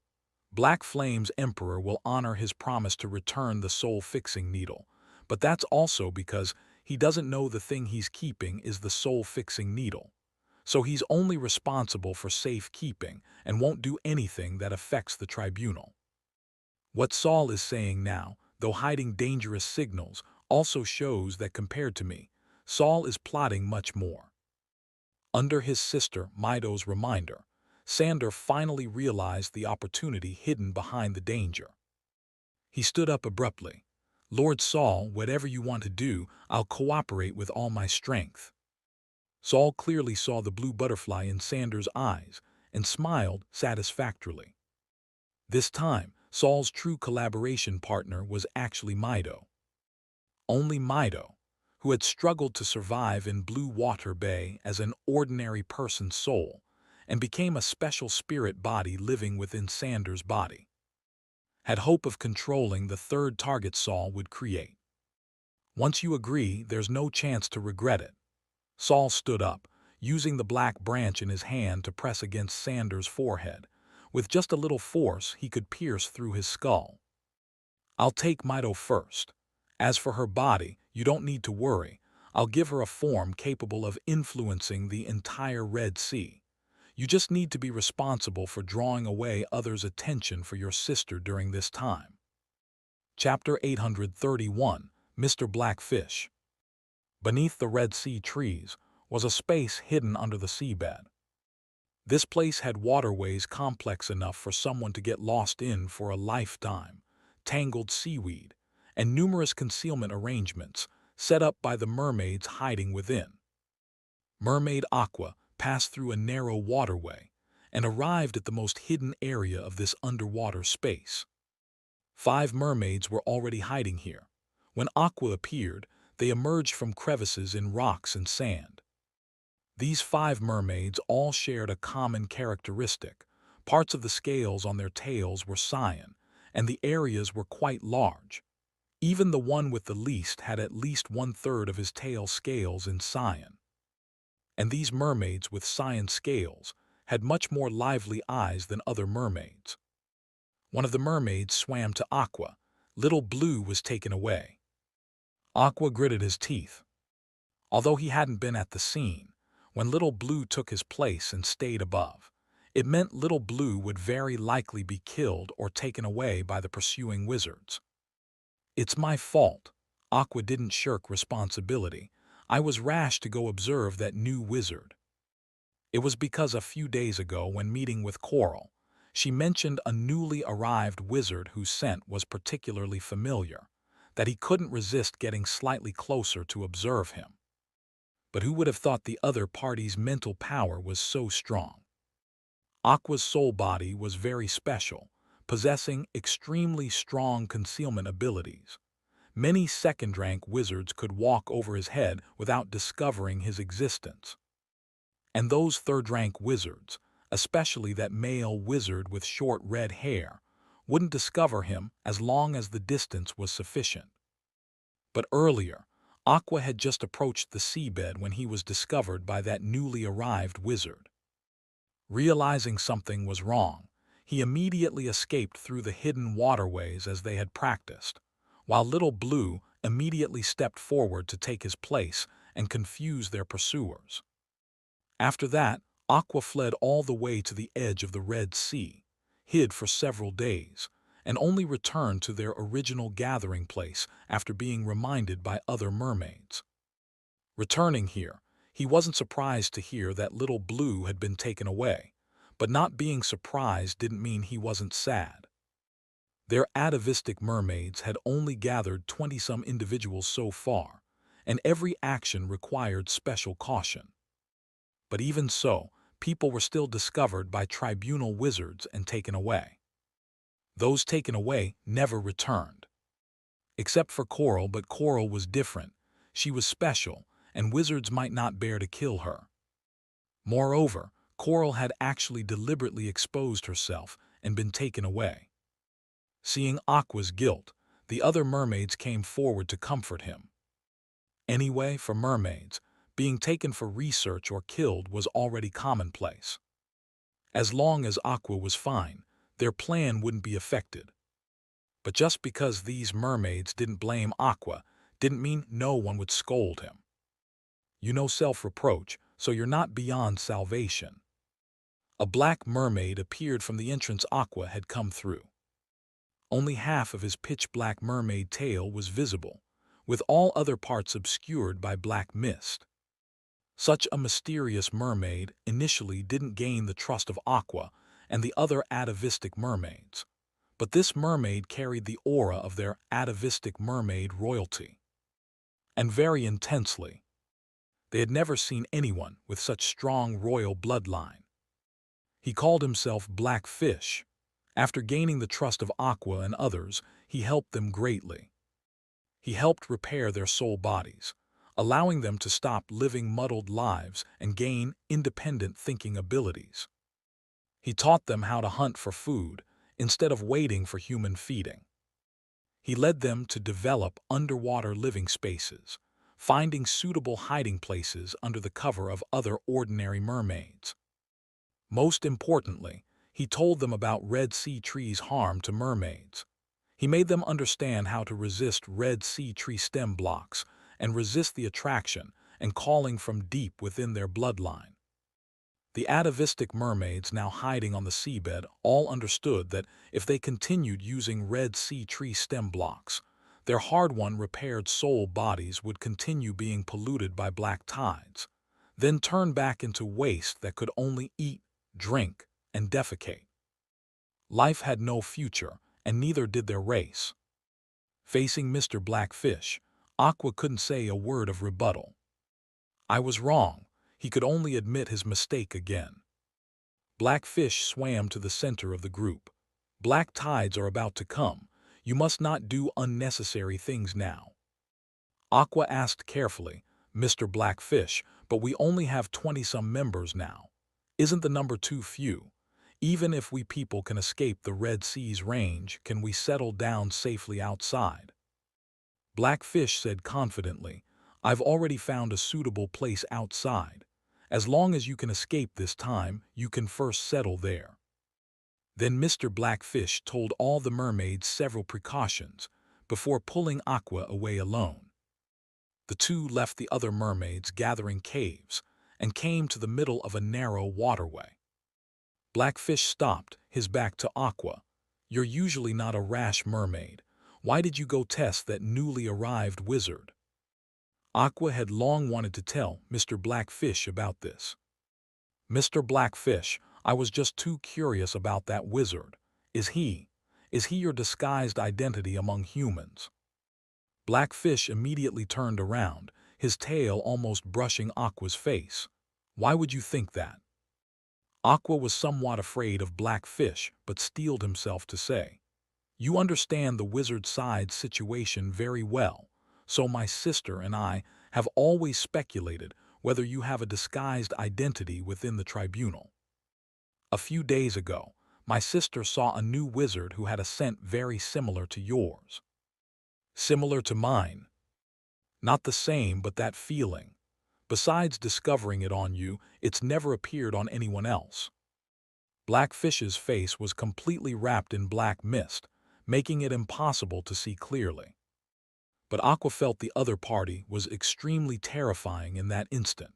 Black Flame's emperor will honor his promise to return the soul-fixing needle, but that's also because he doesn't know the thing he's keeping is the soul-fixing needle. So he's only responsible for safekeeping and won't do anything that affects the tribunal. What Saul is saying now, though hiding dangerous signals, also shows that compared to me, Saul is plotting much more. Under his sister Mido's reminder, Sander finally realized the opportunity hidden behind the danger. He stood up abruptly. "Lord Saul, whatever you want to do, I'll cooperate with all my strength." Saul clearly saw the blue butterfly in Sander's eyes and smiled satisfactorily. This time, Saul's true collaboration partner was actually Mido. Only Mido, who had struggled to survive in Blue Water Bay as an ordinary person's soul and became a special spirit body living within Sander's body, had hope of controlling the third target Saul would create. Once you agree, there's no chance to regret it. Saul stood up, using the black branch in his hand to press against Sander's forehead. With just a little force, he could pierce through his skull. "I'll take Mido first. As for her body, you don't need to worry. I'll give her a form capable of influencing the entire Red Sea. You just need to be responsible for drawing away others' attention for your sister during this time." Chapter 831, Mr. Blackfish. Beneath the Red Sea trees was a space hidden under the seabed. This place had waterways complex enough for someone to get lost in for a lifetime, tangled seaweed, and numerous concealment arrangements set up by the mermaids hiding within. Mermaid Aqua passed through a narrow waterway and arrived at the most hidden area of this underwater space. 5 mermaids were already hiding here. When Aqua appeared, they emerged from crevices in rocks and sand. These 5 mermaids all shared a common characteristic. Parts of the scales on their tails were cyan, and the areas were quite large. Even the one with the least had at least 1/3 of his tail scales in cyan. And these mermaids with cyan scales had much more lively eyes than other mermaids. One of the mermaids swam to Aqua. Little Blue was taken away. Aqua gritted his teeth. Although he hadn't been at the scene, when Little Blue took his place and stayed above, it meant Little Blue would very likely be killed or taken away by the pursuing wizards. "It's my fault." Aqua didn't shirk responsibility. "I was rash to go observe that new wizard." It was because a few days ago, when meeting with Coral, she mentioned a newly arrived wizard whose scent was particularly familiar, that he couldn't resist getting slightly closer to observe him. But who would have thought the other party's mental power was so strong? Aqua's soul body was very special, possessing extremely strong concealment abilities. Many second-rank wizards could walk over his head without discovering his existence. And those third-rank wizards, especially that male wizard with short red hair, wouldn't discover him as long as the distance was sufficient. But earlier, Aqua had just approached the seabed when he was discovered by that newly arrived wizard. Realizing something was wrong, he immediately escaped through the hidden waterways as they had practiced, while Little Blue immediately stepped forward to take his place and confuse their pursuers. After that, Aqua fled all the way to the edge of the Red Sea, hid for several days, and only returned to their original gathering place after being reminded by other mermaids. Returning here, he wasn't surprised to hear that Little Blue had been taken away, but not being surprised didn't mean he wasn't sad. Their atavistic mermaids had only gathered 20-some individuals so far, and every action required special caution. But even so, people were still discovered by tribunal wizards and taken away. Those taken away never returned. Except for Coral, but Coral was different. She was special, and wizards might not bear to kill her. Moreover, Coral had actually deliberately exposed herself and been taken away. Seeing Aqua's guilt, the other mermaids came forward to comfort him. Anyway, for mermaids, being taken for research or killed was already commonplace. As long as Aqua was fine, their plan wouldn't be affected. But just because these mermaids didn't blame Aqua didn't mean no one would scold him. You know self-reproach, so you're not beyond salvation. A black mermaid appeared from the entrance Aqua had come through. Only half of his pitch-black mermaid tail was visible, with all other parts obscured by black mist. Such a mysterious mermaid initially didn't gain the trust of Aqua and the other atavistic mermaids, but this mermaid carried the aura of their atavistic mermaid royalty. And very intensely. They had never seen anyone with such strong royal bloodline. He called himself Black Fish. After gaining the trust of Aqua and others, he helped them greatly. He helped repair their soul bodies, allowing them to stop living muddled lives and gain independent thinking abilities. He taught them how to hunt for food instead of waiting for human feeding. He led them to develop underwater living spaces, finding suitable hiding places under the cover of other ordinary mermaids. Most importantly, he told them about Red Sea trees' harm to mermaids. He made them understand how to resist Red Sea tree stem blocks and resist the attraction and calling from deep within their bloodline. The atavistic mermaids now hiding on the seabed all understood that if they continued using Red Sea tree stem blocks, their hard-won repaired soul bodies would continue being polluted by black tides, then turn back into waste that could only eat, drink, and defecate. Life had no future, and neither did their race. Facing Mr. Blackfish, Aqua couldn't say a word of rebuttal. I was wrong. He could only admit his mistake again. Blackfish swam to the center of the group. Black tides are about to come. You must not do unnecessary things now. Aqua asked carefully, Mr. Blackfish, but we only have 20-some members now. Isn't the number too few? Even if we people can escape the Red Sea's range, can we settle down safely outside? Blackfish said confidently, I've already found a suitable place outside. As long as you can escape this time, you can first settle there. Then Mr. Blackfish told all the mermaids several precautions before pulling Aqua away alone. The two left the other mermaids gathering caves and came to the middle of a narrow waterway. Blackfish stopped, his back to Aqua. You're usually not a rash mermaid. Why did you go test that newly arrived wizard? Aqua had long wanted to tell Mr. Blackfish about this. Mr. Blackfish, I was just too curious about that wizard. Is he your disguised identity among humans? Blackfish immediately turned around, his tail almost brushing Aqua's face. Why would you think that? Aqua was somewhat afraid of Blackfish, but steeled himself to say, You understand the wizard side situation very well, so my sister and I have always speculated whether you have a disguised identity within the tribunal. A few days ago, my sister saw a new wizard who had a scent very similar to yours. Similar to mine. Not the same, but that feeling. Besides discovering it on you, it's never appeared on anyone else. Blackfish's face was completely wrapped in black mist, making it impossible to see clearly. But Aqua felt the other party was extremely terrifying in that instant.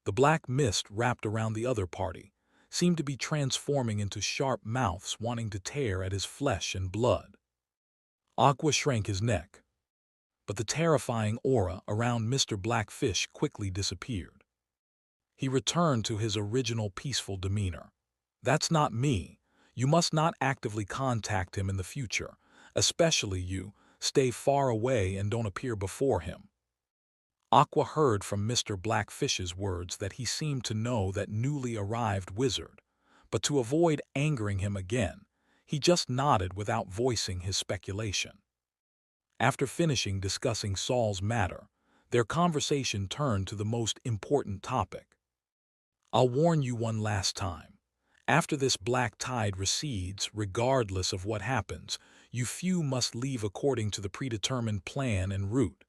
The black mist wrapped around the other party seemed to be transforming into sharp mouths wanting to tear at his flesh and blood. Aqua shrank his neck, but the terrifying aura around Mr. Blackfish quickly disappeared. He returned to his original peaceful demeanor. That's not me. You must not actively contact him in the future, especially you. Stay far away and don't appear before him. Aqua heard from Mr. Blackfish's words that he seemed to know that newly arrived wizard, but to avoid angering him again, he just nodded without voicing his speculation. After finishing discussing Saul's matter, their conversation turned to the most important topic. I'll warn you one last time. After this black tide recedes, regardless of what happens, you few must leave according to the predetermined plan and route.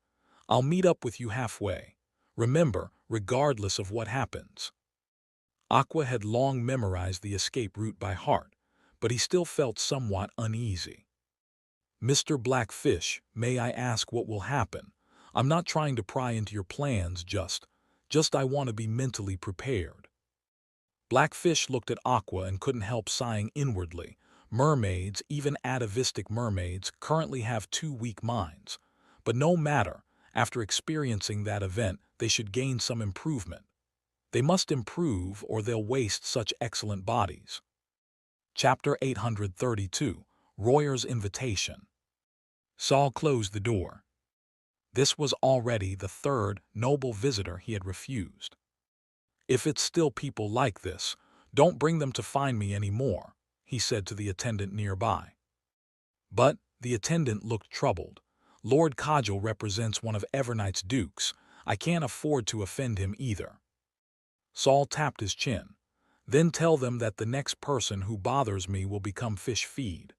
I'll meet up with you halfway. Remember, regardless of what happens. Aqua had long memorized the escape route by heart, but he still felt somewhat uneasy. "Mr. Blackfish, may I ask what will happen? I'm not trying to pry into your plans, just I want to be mentally prepared." Blackfish looked at Aqua and couldn't help sighing inwardly. Mermaids, even atavistic mermaids, currently have two weak minds. But no matter, after experiencing that event, they should gain some improvement. They must improve or they'll waste such excellent bodies. Chapter 832, Royer's Invitation. Saul closed the door. This was already the third noble visitor he had refused. "If it's still people like this, don't bring them to find me any more," he said to the attendant nearby. But the attendant looked troubled. "Lord Codgel represents one of Evernight's dukes. I can't afford to offend him either." Saul tapped his chin. "Then tell them that the next person who bothers me will become fish feed."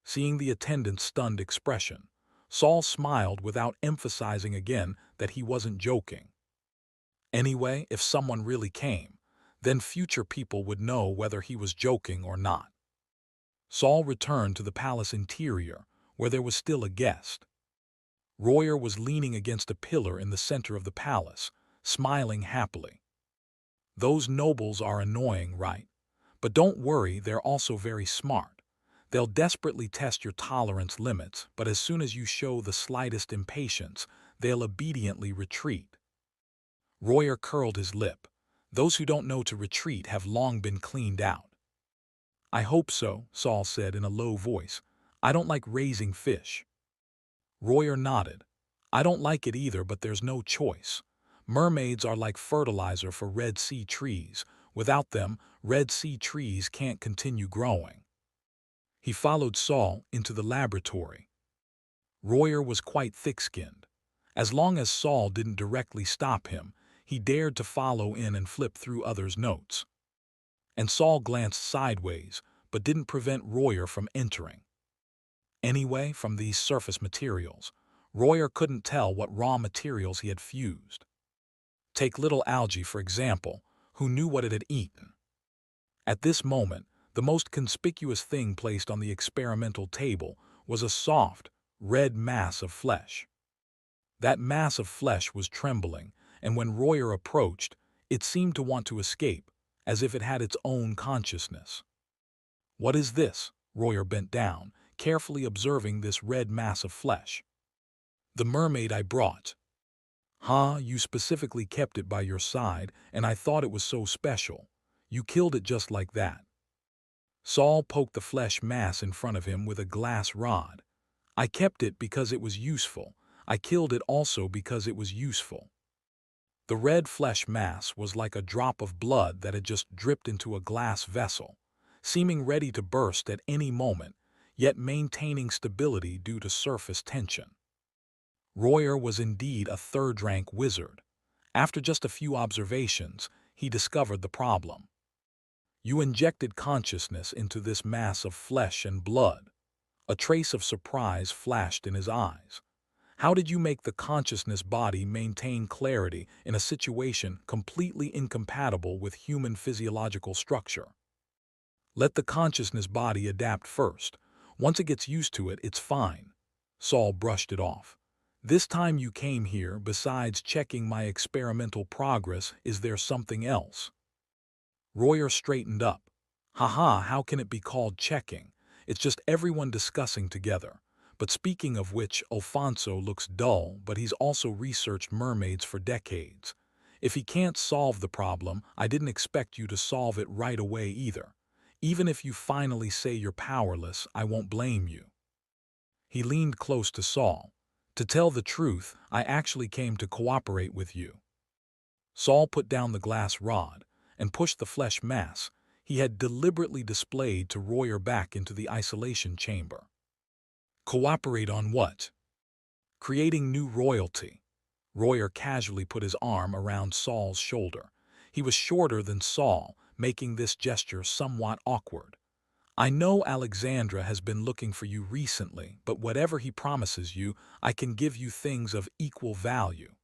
Seeing the attendant's stunned expression, Saul smiled without emphasizing again that he wasn't joking. Anyway, if someone really came, then future people would know whether he was joking or not. Saul returned to the palace interior, where there was still a guest. Royer was leaning against a pillar in the center of the palace, smiling happily. "Those nobles are annoying, right? But don't worry, they're also very smart. They'll desperately test your tolerance limits, but as soon as you show the slightest impatience, they'll obediently retreat." Royer curled his lip. "Those who don't know to retreat have long been cleaned out." "I hope so," Saul said in a low voice. "I don't like raising fish." Royer nodded. "I don't like it either, but there's no choice. Mermaids are like fertilizer for Red Sea trees. Without them, Red Sea trees can't continue growing." He followed Saul into the laboratory. Royer was quite thick-skinned. As long as Saul didn't directly stop him, he dared to follow in and flip through others' notes. And Saul glanced sideways, but didn't prevent Royer from entering. Anyway, from these surface materials, Royer couldn't tell what raw materials he had fused. Take little algae, for example, who knew what it had eaten. At this moment, the most conspicuous thing placed on the experimental table was a soft, red mass of flesh. That mass of flesh was trembling, and when Royer approached, it seemed to want to escape, as if it had its own consciousness. "What is this?" Royer bent down, carefully observing this red mass of flesh. "The mermaid I brought." "Huh, you specifically kept it by your side, and I thought it was so special. You killed it just like that." Saul poked the flesh mass in front of him with a glass rod. "I kept it because it was useful. I killed it also because it was useful." The red flesh mass was like a drop of blood that had just dripped into a glass vessel, seeming ready to burst at any moment, yet maintaining stability due to surface tension. Royer was indeed a third-rank wizard. After just a few observations, he discovered the problem. "You injected consciousness into this mass of flesh and blood." A trace of surprise flashed in his eyes. "How did you make the consciousness body maintain clarity in a situation completely incompatible with human physiological structure?" "Let the consciousness body adapt first. Once it gets used to it, it's fine." Saul brushed it off. "This time you came here, besides checking my experimental progress, is there something else?" Royer straightened up. "Haha, how can it be called checking? It's just everyone discussing together. But speaking of which, Alfonso looks dull, but he's also researched mermaids for decades. If he can't solve the problem, I didn't expect you to solve it right away either. Even if you finally say you're powerless, I won't blame you." He leaned close to Saul. "To tell the truth, I actually came to cooperate with you." Saul put down the glass rod and pushed the flesh mass he had deliberately displayed to Royer back into the isolation chamber. "Cooperate on what?" "Creating new royalty." Royer casually put his arm around Saul's shoulder. He was shorter than Saul, making this gesture somewhat awkward. "I know Alexandra has been looking for you recently, but whatever he promises you, I can give you things of equal value."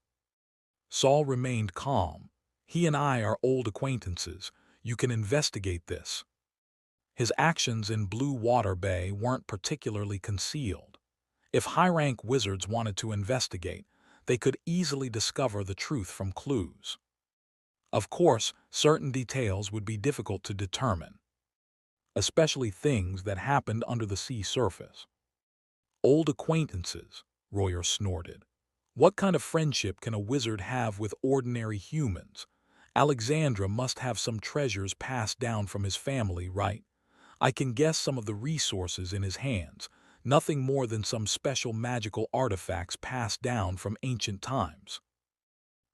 Saul remained calm. "He and I are old acquaintances. You can investigate this." His actions in Blue Water Bay weren't particularly concealed. If high-rank wizards wanted to investigate, they could easily discover the truth from clues. Of course, certain details would be difficult to determine, especially things that happened under the sea surface. Old acquaintances, Royer snorted. What kind of friendship can a wizard have with ordinary humans? Alexandra must have some treasures passed down from his family, right? I can guess some of the resources in his hands, nothing more than some special magical artifacts passed down from ancient times.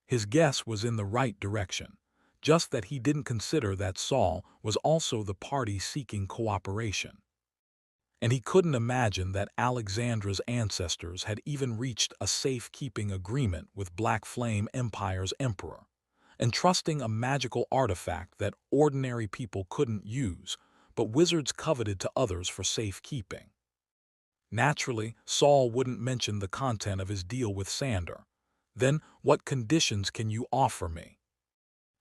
His guess was in the right direction, just that he didn't consider that Saul was also the party seeking cooperation. And he couldn't imagine that Alexandra's ancestors had even reached a safekeeping agreement with Black Flame Empire's emperor, entrusting a magical artifact that ordinary people couldn't use, but wizards coveted to others for safekeeping. Naturally, Saul wouldn't mention the content of his deal with Sander. Then, what conditions can you offer me?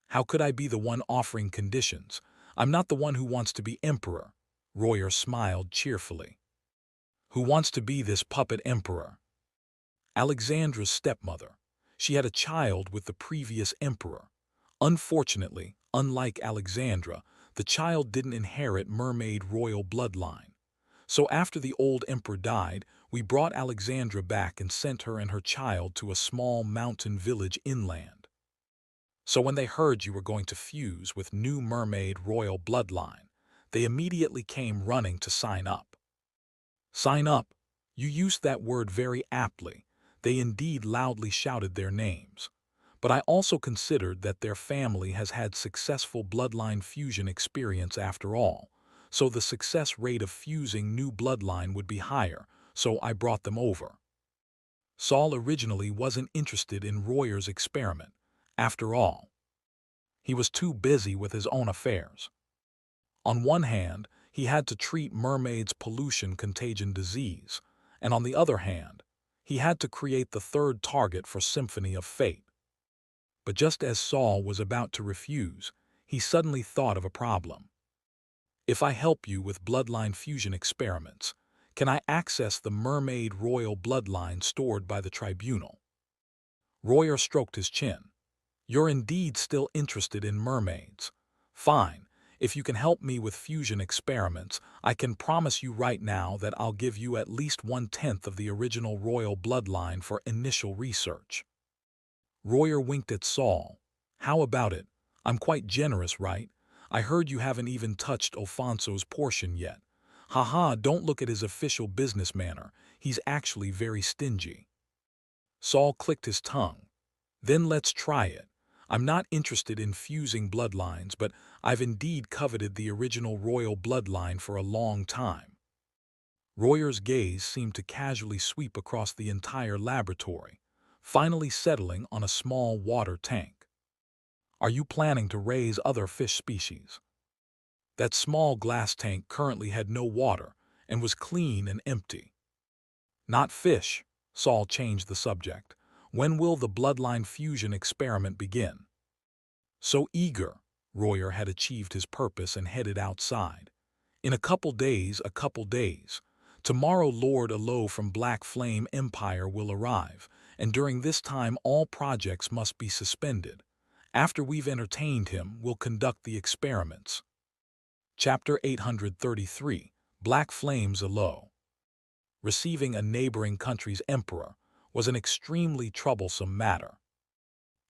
How could I be the one offering conditions? I'm not the one who wants to be emperor. Royer smiled cheerfully. Who wants to be this puppet emperor? Alexandra's stepmother. She had a child with the previous emperor. Unfortunately, unlike Alexandra, the child didn't inherit mermaid royal bloodline. So after the old emperor died, we brought Alexandra back and sent her and her child to a small mountain village inland. So when they heard you were going to fuse with new mermaid royal bloodline, they immediately came running to sign up. Sign up? You used that word very aptly. They indeed loudly shouted their names. But I also considered that their family has had successful bloodline fusion experience after all, so the success rate of fusing new bloodline would be higher, so I brought them over. Saul originally wasn't interested in Royer's experiment. After all, he was too busy with his own affairs. On one hand, he had to treat mermaids' pollution contagion disease, and on the other hand, he had to create the third target for Symphony of Fate. But just as Saul was about to refuse, he suddenly thought of a problem. If I help you with bloodline fusion experiments, can I access the mermaid royal bloodline stored by the tribunal? Royer stroked his chin. You're indeed still interested in mermaids. Fine. If you can help me with fusion experiments, I can promise you right now that I'll give you at least 1/10 of the original royal bloodline for initial research. Royer winked at Saul. How about it? I'm quite generous, right? I heard you haven't even touched Alfonso's portion yet. Haha, don't look at his official business manner. He's actually very stingy. Saul clicked his tongue. Then let's try it. I'm not interested in fusing bloodlines, but I've indeed coveted the original royal bloodline for a long time. Royer's gaze seemed to casually sweep across the entire laboratory, finally settling on a small water tank. Are you planning to raise other fish species? That small glass tank currently had no water and was clean and empty. Not fish, Saul changed the subject. When will the bloodline fusion experiment begin? So eager, Royer had achieved his purpose and headed outside. In a couple days. Tomorrow Lord Alo from Black Flame Empire will arrive, and during this time all projects must be suspended. After we've entertained him, we'll conduct the experiments. Chapter 833, Black Flames Alo. Receiving a neighboring country's emperor was an extremely troublesome matter.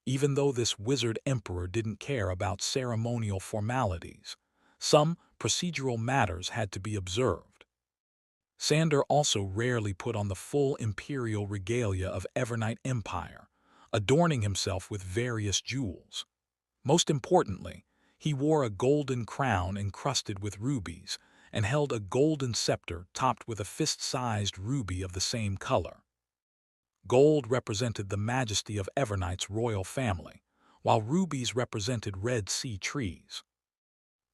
Even though this wizard emperor didn't care about ceremonial formalities, some procedural matters had to be observed. Sander also rarely put on the full imperial regalia of Evernight Empire, adorning himself with various jewels. Most importantly, he wore a golden crown encrusted with rubies and held a golden scepter topped with a fist-sized ruby of the same color. Gold represented the majesty of Evernight's royal family, while rubies represented Red Sea trees.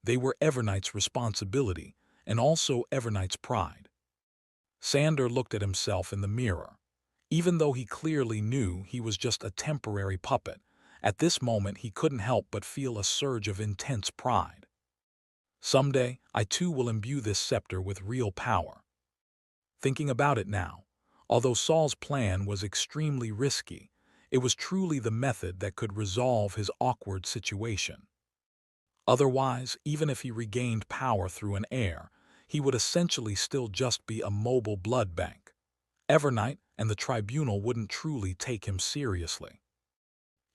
They were Evernight's responsibility and also Evernight's pride. Sander looked at himself in the mirror. Even though he clearly knew he was just a temporary puppet, at this moment he couldn't help but feel a surge of intense pride. Someday, I too will imbue this scepter with real power. Thinking about it now, although Saul's plan was extremely risky, it was truly the method that could resolve his awkward situation. Otherwise, even if he regained power through an heir, he would essentially still just be a mobile blood bank. Evernight and the tribunal wouldn't truly take him seriously.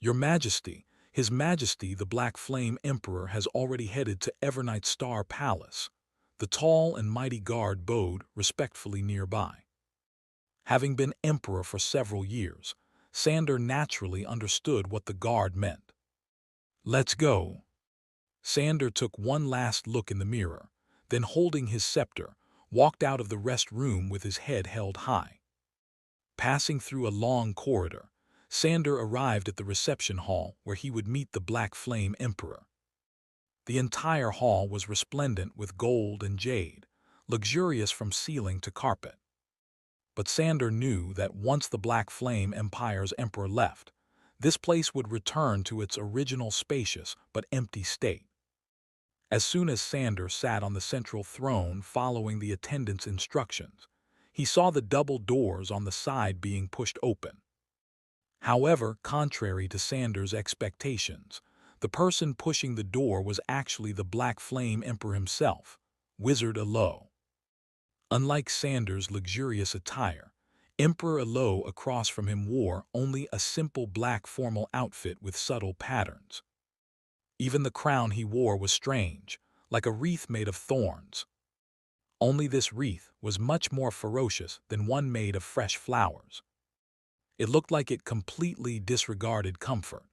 Your Majesty, His Majesty the Black Flame Emperor has already headed to Evernight's Star Palace. The tall and mighty guard bowed respectfully nearby. Having been emperor for several years, Sander naturally understood what the guard meant. Let's go. Sander took one last look in the mirror, then holding his scepter, walked out of the rest room with his head held high. Passing through a long corridor, Sander arrived at the reception hall where he would meet the Black Flame Emperor. The entire hall was resplendent with gold and jade, luxurious from ceiling to carpet. But Sander knew that once the Black Flame Empire's emperor left, this place would return to its original spacious but empty state. As soon as Sander sat on the central throne following the attendant's instructions, he saw the double doors on the side being pushed open. However, contrary to Sander's expectations, the person pushing the door was actually the Black Flame Emperor himself, Wizard Alo. Unlike Sander's luxurious attire, Emperor Alo across from him wore only a simple black formal outfit with subtle patterns. Even the crown he wore was strange, like a wreath made of thorns. Only this wreath was much more ferocious than one made of fresh flowers. It looked like it completely disregarded comfort.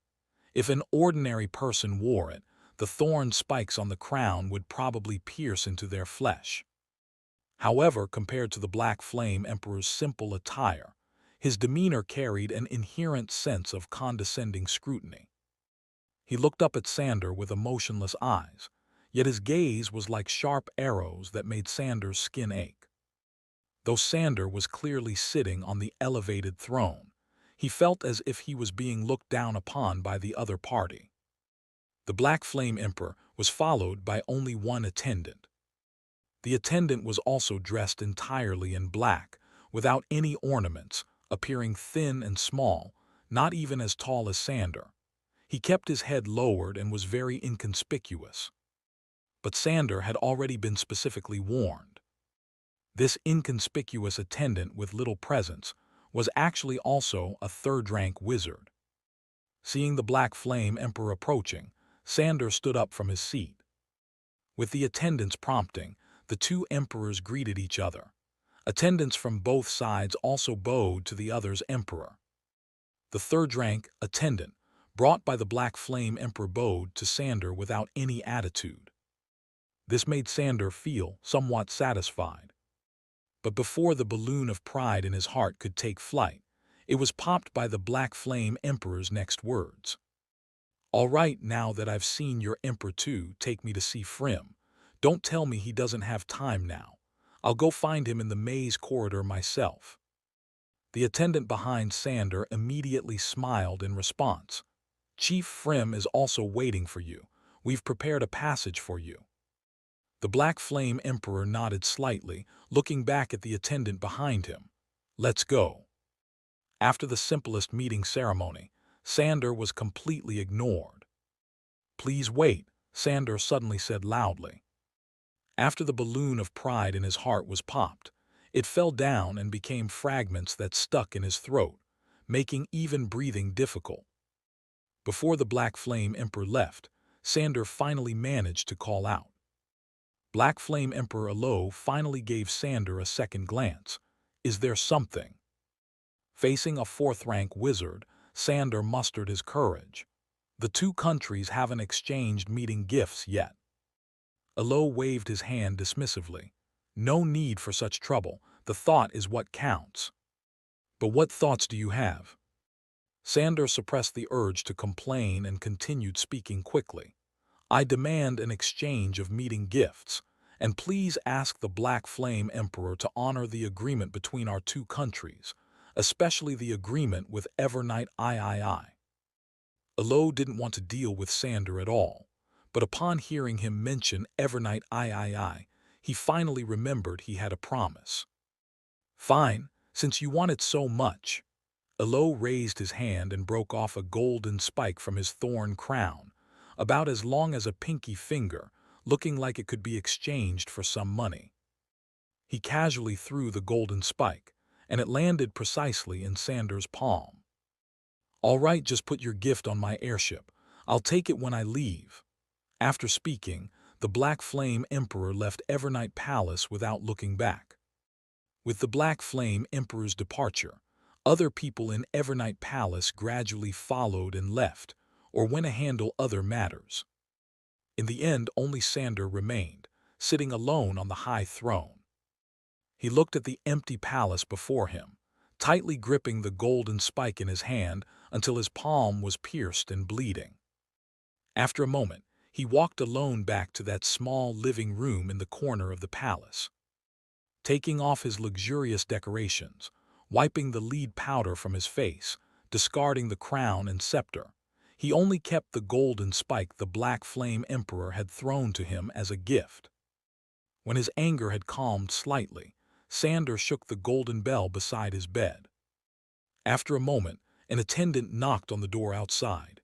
If an ordinary person wore it, the thorn spikes on the crown would probably pierce into their flesh. However, compared to the Black Flame Emperor's simple attire, his demeanor carried an inherent sense of condescending scrutiny. He looked up at Sander with emotionless eyes, yet his gaze was like sharp arrows that made Sander's skin ache. Though Sander was clearly sitting on the elevated throne, he felt as if he was being looked down upon by the other party. The Black Flame Emperor was followed by only one attendant. The attendant was also dressed entirely in black, without any ornaments, appearing thin and small, not even as tall as Sander. He kept his head lowered and was very inconspicuous. But Sander had already been specifically warned. This inconspicuous attendant with little presence was actually also a third-rank wizard. Seeing the Black Flame Emperor approaching, Sander stood up from his seat. With the attendant's prompting, the two emperors greeted each other. Attendants from both sides also bowed to the other's emperor. The third-rank attendant, brought by the Black Flame Emperor, bowed to Sander without any attitude. This made Sander feel somewhat satisfied. But before the balloon of pride in his heart could take flight, it was popped by the Black Flame Emperor's next words. "All right, now that I've seen your emperor too, take me to see Frim. Don't tell me he doesn't have time now. I'll go find him in the maze corridor myself." The attendant behind Sander immediately smiled in response. "Chief Frim is also waiting for you. We've prepared a passage for you." The Black Flame Emperor nodded slightly, looking back at the attendant behind him. "Let's go." After the simplest meeting ceremony, Sander was completely ignored. "Please wait," Sander suddenly said loudly. After the balloon of pride in his heart was popped, it fell down and became fragments that stuck in his throat, making even breathing difficult. Before the Black Flame Emperor left, Sander finally managed to call out. Black Flame Emperor Alo finally gave Sander a second glance. "Is there something?" Facing a fourth-rank wizard, Sander mustered his courage. The two countries haven't exchanged meeting gifts yet. Alo waved his hand dismissively. "No need for such trouble. The thought is what counts." "But what thoughts do you have?" Sander suppressed the urge to complain and continued speaking quickly. "I demand an exchange of meeting gifts, and please ask the Black Flame Emperor to honor the agreement between our two countries, especially the agreement with Evernight III." Alo didn't want to deal with Sander at all, but upon hearing him mention Evernight III, he finally remembered he had a promise. "Fine, since you want it so much." Elo raised his hand and broke off a golden spike from his thorn crown, about as long as a pinky finger, looking like it could be exchanged for some money. He casually threw the golden spike, and it landed precisely in Sandor's palm. "All right, just put your gift on my airship. I'll take it when I leave." After speaking, the Black Flame Emperor left Evernight Palace without looking back. With the Black Flame Emperor's departure, other people in Evernight Palace gradually followed and left, or went to handle other matters. In the end, only Sandor remained, sitting alone on the high throne. He looked at the empty palace before him, tightly gripping the golden spike in his hand until his palm was pierced and bleeding. After a moment, he walked alone back to that small living room in the corner of the palace. Taking off his luxurious decorations, wiping the lead powder from his face, discarding the crown and scepter, he only kept the golden spike the Black Flame Emperor had thrown to him as a gift. When his anger had calmed slightly, Sandor shook the golden bell beside his bed. After a moment, an attendant knocked on the door outside.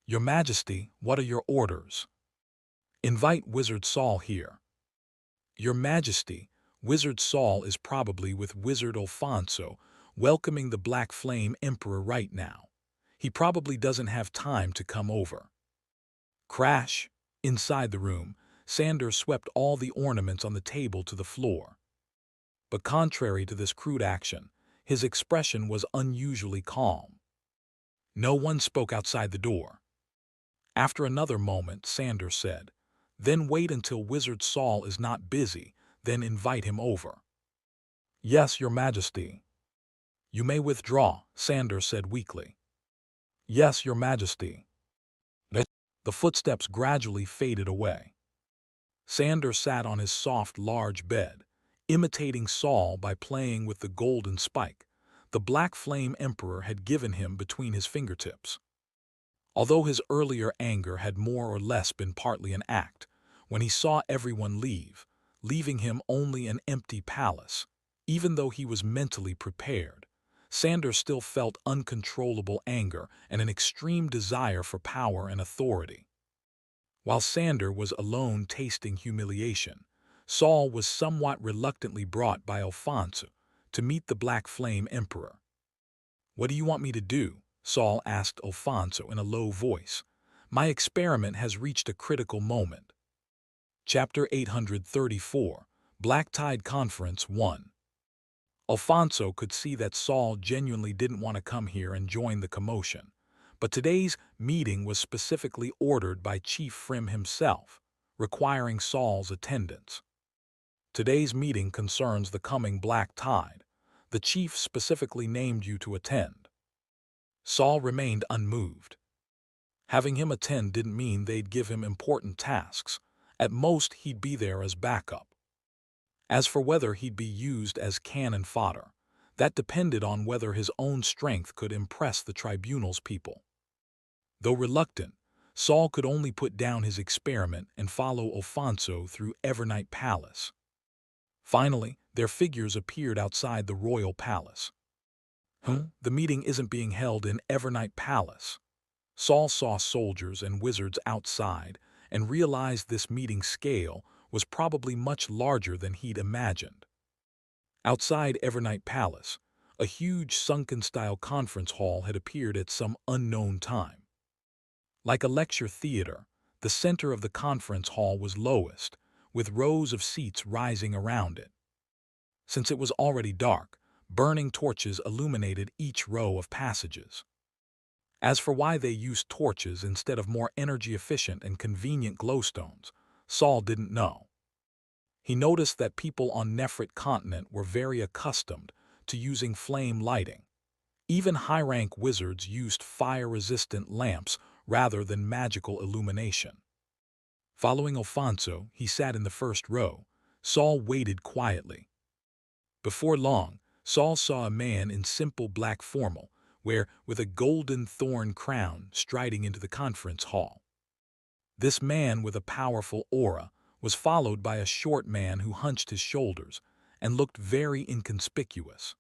"Your Majesty, what are your orders?" "Invite Wizard Saul here." "Your Majesty, Wizard Saul is probably with Wizard Alfonso, welcoming the Black Flame Emperor right now. He probably doesn't have time to come over." Crash! Inside the room, Sandor swept all the ornaments on the table to the floor. But contrary to this crude action, his expression was unusually calm. No one spoke outside the door. After another moment, Sandor said, "Then wait until Wizard Saul is not busy, then invite him over." "Yes, Your Majesty." "You may withdraw," Sandor said weakly. "Yes, Your Majesty." The footsteps gradually faded away. Sandor sat on his soft, large bed, imitating Saul by playing with the golden spike the Black Flame Emperor had given him between his fingertips. Although his earlier anger had more or less been partly an act, when he saw everyone leave, leaving him only an empty palace, even though he was mentally prepared, Sandor still felt uncontrollable anger and an extreme desire for power and authority. While Sandor was alone tasting humiliation, Saul was somewhat reluctantly brought by Alfonso to meet the Black Flame Emperor. "What do you want me to do?" Saul asked Alfonso in a low voice. "My experiment has reached a critical moment." Chapter 834, Black Tide Conference 1. Alfonso could see that Saul genuinely didn't want to come here and join the commotion, but today's meeting was specifically ordered by Chief Frim himself, requiring Saul's attendance. Today's meeting concerns the coming Black Tide. The chief specifically named you to attend. Saul remained unmoved. Having him attend didn't mean they'd give him important tasks. At most, he'd be there as backup. As for whether he'd be used as cannon fodder, that depended on whether his own strength could impress the tribunal's people. Though reluctant, Saul could only put down his experiment and follow Alfonso through Evernight Palace. Finally, their figures appeared outside the royal palace. The meeting isn't being held in Evernight Palace." Saul saw soldiers and wizards outside and realized this meeting's scale was probably much larger than he'd imagined. Outside Evernight Palace, a huge sunken-style conference hall had appeared at some unknown time. Like a lecture theater, the center of the conference hall was lowest, with rows of seats rising around it. Since it was already dark, burning torches illuminated each row of passages. As for why they used torches instead of more energy-efficient and convenient glowstones, Saul didn't know. He noticed that people on Nefrit continent were very accustomed to using flame lighting. Even high-rank wizards used fire-resistant lamps rather than magical illumination. Following Alfonso, he sat in the first row. Saul waited quietly. Before long, Saul saw a man in simple black formal, with a golden thorn crown striding into the conference hall. This man with a powerful aura was followed by a short man who hunched his shoulders and looked very inconspicuous.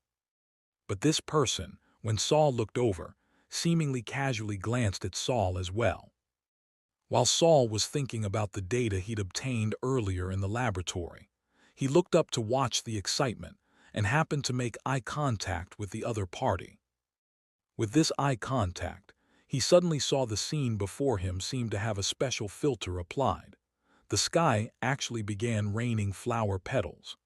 But this person, when Saul looked over, seemingly casually glanced at Saul as well. While Saul was thinking about the data he'd obtained earlier in the laboratory, he looked up to watch the excitement and happened to make eye contact with the other party. With this eye contact, he suddenly saw the scene before him seemed to have a special filter applied. The sky actually began raining flower petals.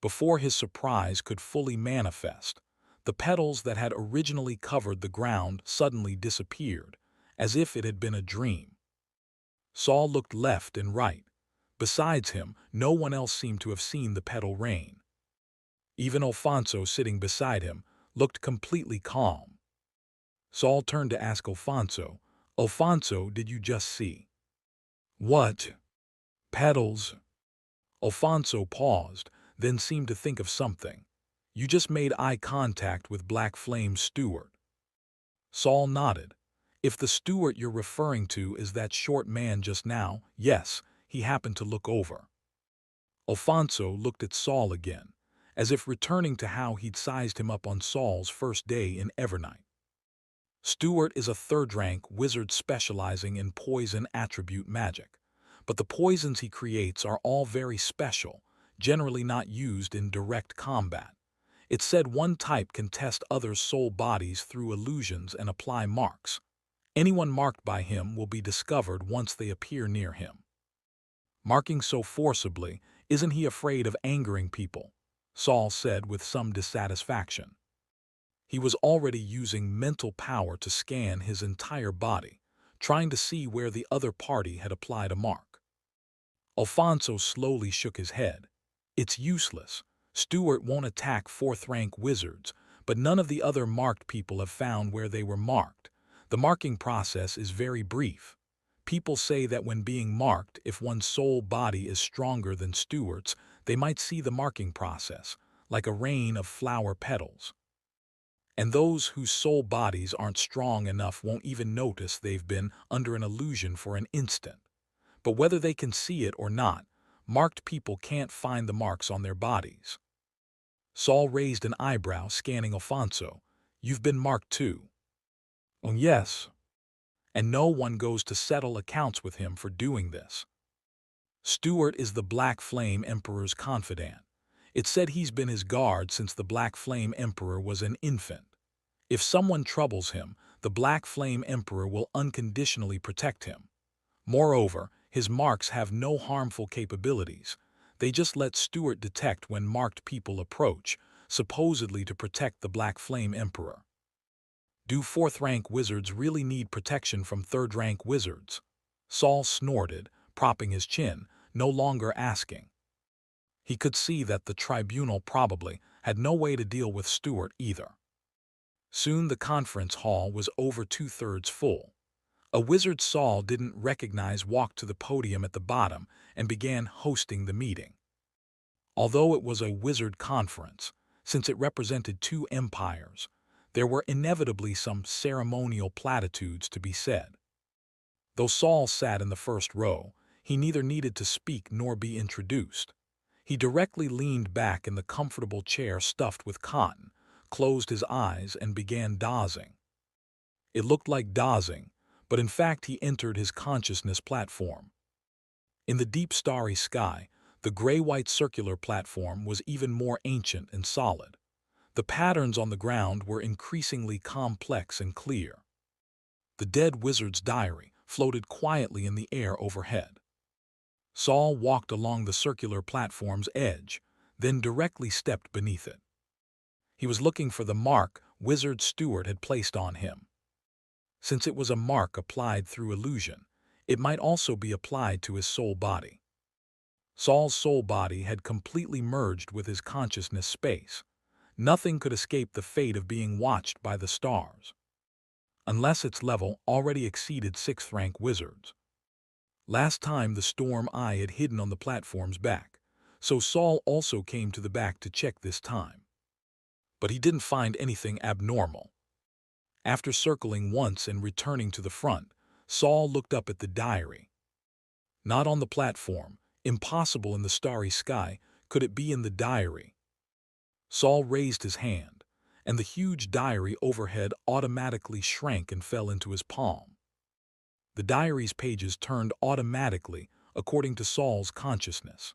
Before his surprise could fully manifest, the petals that had originally covered the ground suddenly disappeared, as if it had been a dream. Saul looked left and right. Besides him, no one else seemed to have seen the petal rain. Even Alfonso, sitting beside him, looked completely calm. Saul turned to ask Alfonso, "Alfonso, did you just see?" "What? Petals?" Alfonso paused, then seemed to think of something. "You just made eye contact with Black Flame's steward." Saul nodded. "If the steward you're referring to is that short man just now, yes," he happened to look over. Alfonso looked at Saul again, as if returning to how he'd sized him up on Saul's first day in Evernight. Steward is a third-rank wizard specializing in poison attribute magic, but the poisons he creates are all very special, generally not used in direct combat. It's said one type can test others' soul bodies through illusions and apply marks. Anyone marked by him will be discovered once they appear near him. Marking so forcibly, isn't he afraid of angering people? Saul said with some dissatisfaction. He was already using mental power to scan his entire body, trying to see where the other party had applied a mark. Alfonso slowly shook his head. "It's useless. Stewart won't attack fourth-rank wizards, but none of the other marked people have found where they were marked. The marking process is very brief. People say that when being marked, if one's soul body is stronger than Stewart's, they might see the marking process, like a rain of flower petals. And those whose soul bodies aren't strong enough won't even notice they've been under an illusion for an instant. But whether they can see it or not, marked people can't find the marks on their bodies." Saul raised an eyebrow, scanning Alfonso. "You've been marked too?" "Oh, yes. And no one goes to settle accounts with him for doing this. Stewart is the Black Flame Emperor's confidant. It's said he's been his guard since the Black Flame Emperor was an infant. If someone troubles him, the Black Flame Emperor will unconditionally protect him. Moreover, his marks have no harmful capabilities. They just let Stewart detect when marked people approach, supposedly to protect the Black Flame Emperor." "Do fourth-rank wizards really need protection from third-rank wizards?" Saul snorted, propping his chin, no longer asking. He could see that the tribunal probably had no way to deal with Stewart either. Soon the conference hall was over two-thirds full. A wizard Saul didn't recognize walked to the podium at the bottom and began hosting the meeting. Although it was a wizard conference, since it represented two empires, there were inevitably some ceremonial platitudes to be said. Though Saul sat in the first row, he neither needed to speak nor be introduced. He directly leaned back in the comfortable chair stuffed with cotton, closed his eyes, and began dozing. It looked like dozing, but in fact he entered his consciousness platform. In the deep starry sky, the gray-white circular platform was even more ancient and solid. The patterns on the ground were increasingly complex and clear. The dead wizard's diary floated quietly in the air overhead. Saul walked along the circular platform's edge, then directly stepped beneath it. He was looking for the mark Wizard Stewart had placed on him. Since it was a mark applied through illusion, it might also be applied to his soul body. Saul's soul body had completely merged with his consciousness space. Nothing could escape the fate of being watched by the stars, unless its level already exceeded sixth-rank wizards. Last time the storm eye had hidden on the platform's back, so Saul also came to the back to check this time. But he didn't find anything abnormal. After circling once and returning to the front, Saul looked up at the diary. Not on the platform. Impossible in the starry sky. Could it be in the diary? Saul raised his hand, and the huge diary overhead automatically shrank and fell into his palm. The diary's pages turned automatically according to Saul's consciousness.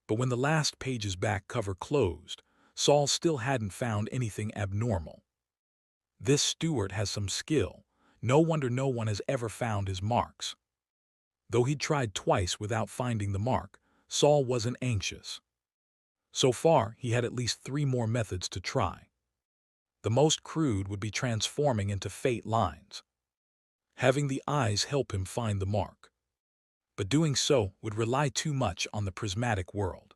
But when the last page's back cover closed, Saul still hadn't found anything abnormal. This steward has some skill. No wonder no one has ever found his marks. Though he'd tried twice without finding the mark, Saul wasn't anxious. So far, he had at least 3 more methods to try. The most crude would be transforming into fate lines, having the eyes help him find the mark. But doing so would rely too much on the prismatic world.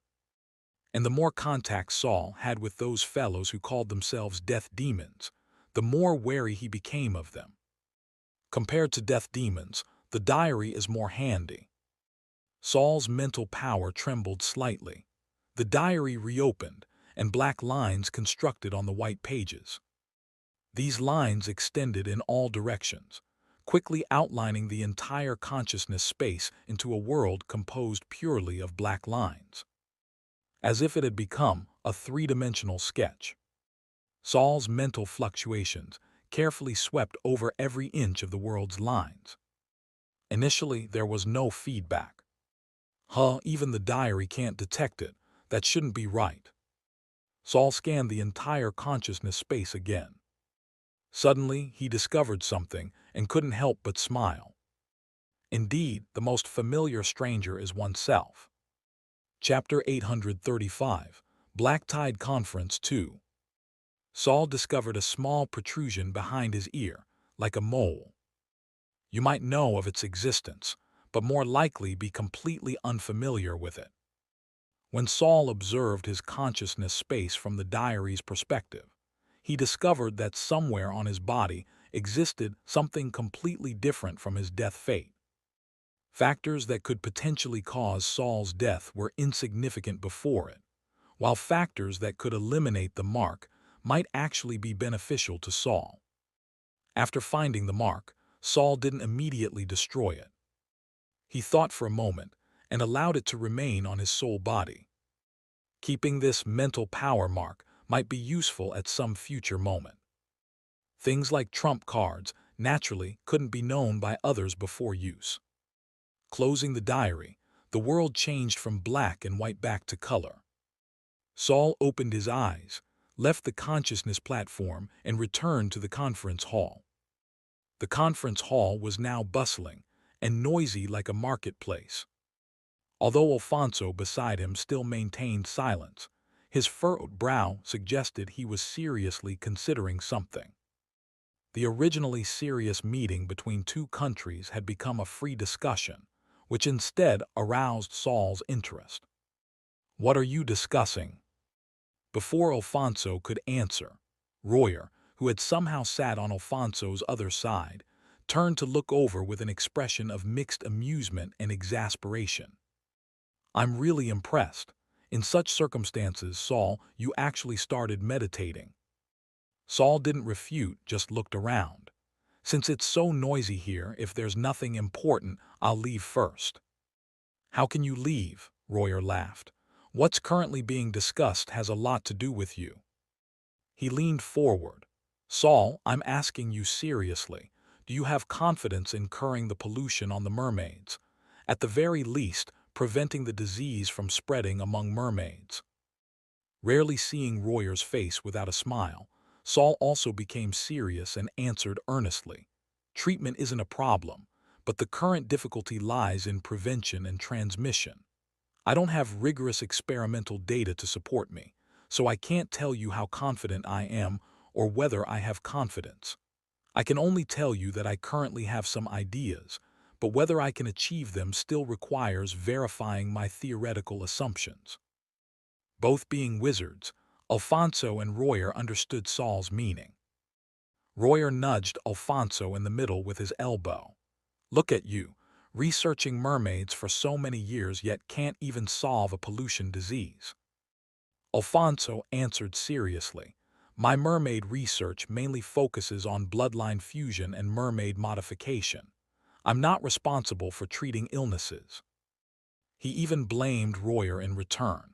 And the more contact Saul had with those fellows who called themselves death demons, the more wary he became of them. Compared to death demons, the diary is more handy. Saul's mental power trembled slightly. The diary reopened, and black lines constructed on the white pages. These lines extended in all directions, quickly outlining the entire consciousness space into a world composed purely of black lines, as if it had become a 3-dimensional sketch. Saul's mental fluctuations carefully swept over every inch of the world's lines. Initially, there was no feedback. Even the diary can't detect it. That shouldn't be right. Saul scanned the entire consciousness space again. Suddenly, he discovered something and couldn't help but smile. Indeed, the most familiar stranger is oneself. Chapter 835, Black Tide Conference 2. Saul discovered a small protrusion behind his ear, like a mole. You might know of its existence, but more likely be completely unfamiliar with it. When Saul observed his consciousness space from the diary's perspective, he discovered that somewhere on his body existed something completely different from his death fate. Factors that could potentially cause Saul's death were insignificant before it, while factors that could eliminate the mark might actually be beneficial to Saul. After finding the mark, Saul didn't immediately destroy it. He thought for a moment and allowed it to remain on his soul body. Keeping this mental power mark might be useful at some future moment. Things like trump cards naturally couldn't be known by others before use. Closing the diary, the world changed from black and white back to color. Saul opened his eyes, left the consciousness platform, and returned to the conference hall. The conference hall was now bustling and noisy like a marketplace. Although Alfonso beside him still maintained silence, his furrowed brow suggested he was seriously considering something. The originally serious meeting between 2 countries had become a free discussion, which instead aroused Saul's interest. "What are you discussing?" Before Alfonso could answer, Royer, who had somehow sat on Alfonso's other side, turned to look over with an expression of mixed amusement and exasperation. "I'm really impressed. In such circumstances, Saul, you actually started meditating." Saul didn't refute, just looked around. "Since it's so noisy here, if there's nothing important, I'll leave first." "How can you leave?" Royer laughed. "What's currently being discussed has a lot to do with you." He leaned forward. "Saul, I'm asking you seriously. Do you have confidence in curing the pollution on the mermaids? At the very least, preventing the disease from spreading among mermaids." Rarely seeing Royer's face without a smile, Saul also became serious and answered earnestly. "Treatment isn't a problem, but the current difficulty lies in prevention and transmission. I don't have rigorous experimental data to support me, so I can't tell you how confident I am or whether I have confidence. I can only tell you that I currently have some ideas, but whether I can achieve them still requires verifying my theoretical assumptions." Both being wizards, Alfonso and Royer understood Saul's meaning. Royer nudged Alfonso in the middle with his elbow. "Look at you, researching mermaids for so many years yet can't even solve a pollution disease." Alfonso answered seriously. "My mermaid research mainly focuses on bloodline fusion and mermaid modification. I'm not responsible for treating illnesses. He even blamed Royer in return.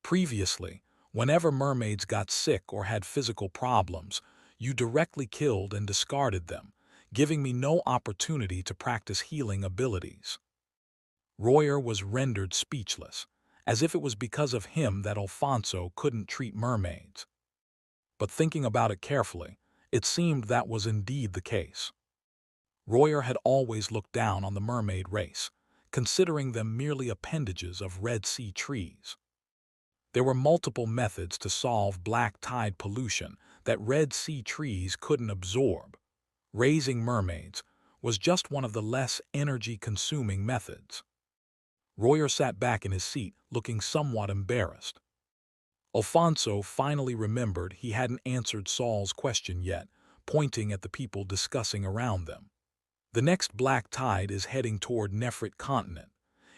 Previously, whenever mermaids got sick or had physical problems, you directly killed and discarded them, giving me no opportunity to practice healing abilities. Royer was rendered speechless, as if it was because of him that Alfonso couldn't treat mermaids. But thinking about it carefully, it seemed that was indeed the case. Royer had always looked down on the mermaid race, considering them merely appendages of Red Sea trees. There were multiple methods to solve black tide pollution that Red Sea trees couldn't absorb. Raising mermaids was just one of the less energy-consuming methods. Royer sat back in his seat, looking somewhat embarrassed. Alfonso finally remembered he hadn't answered Saul's question yet, pointing at the people discussing around them. The next black tide is heading toward Nefrit continent.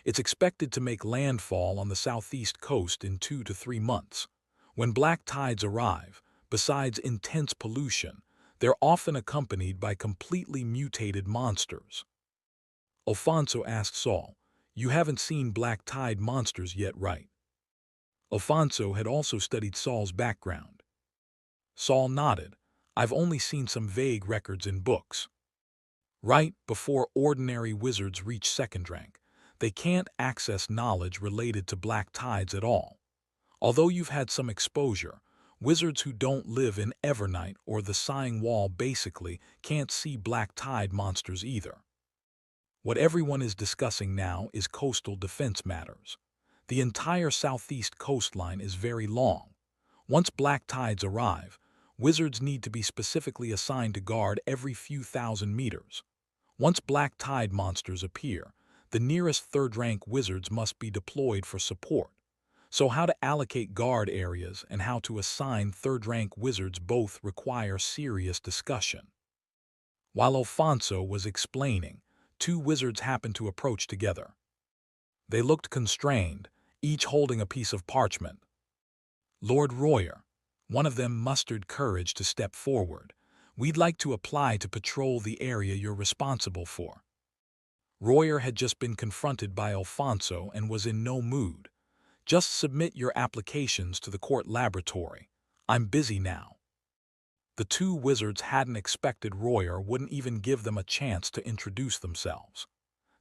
It's expected to make landfall on the southeast coast in 2 to 3 months. When black tides arrive, besides intense pollution, they're often accompanied by completely mutated monsters. Alfonso asked Saul, "You haven't seen black tide monsters yet, right?" Alfonso had also studied Saul's background. Saul nodded. "I've only seen some vague records in books." Right before ordinary wizards reach second rank, they can't access knowledge related to black tides at all. Although you've had some exposure, wizards who don't live in Evernight or the Sighing Wall basically can't see black tide monsters either. What everyone is discussing now is coastal defense matters. The entire southeast coastline is very long. Once black tides arrive, wizards need to be specifically assigned to guard every few thousand meters. Once black tide monsters appear, the nearest third-rank wizards must be deployed for support. So how to allocate guard areas and how to assign third-rank wizards both require serious discussion. While Alfonso was explaining, two wizards happened to approach together. They looked constrained, each holding a piece of parchment. "Lord Royer," one of them mustered courage to step forward, "we'd like to apply to patrol the area you're responsible for." Royer had just been confronted by Alfonso and was in no mood. "Just submit your applications to the court laboratory. I'm busy now." The two wizards hadn't expected Royer wouldn't even give them a chance to introduce themselves.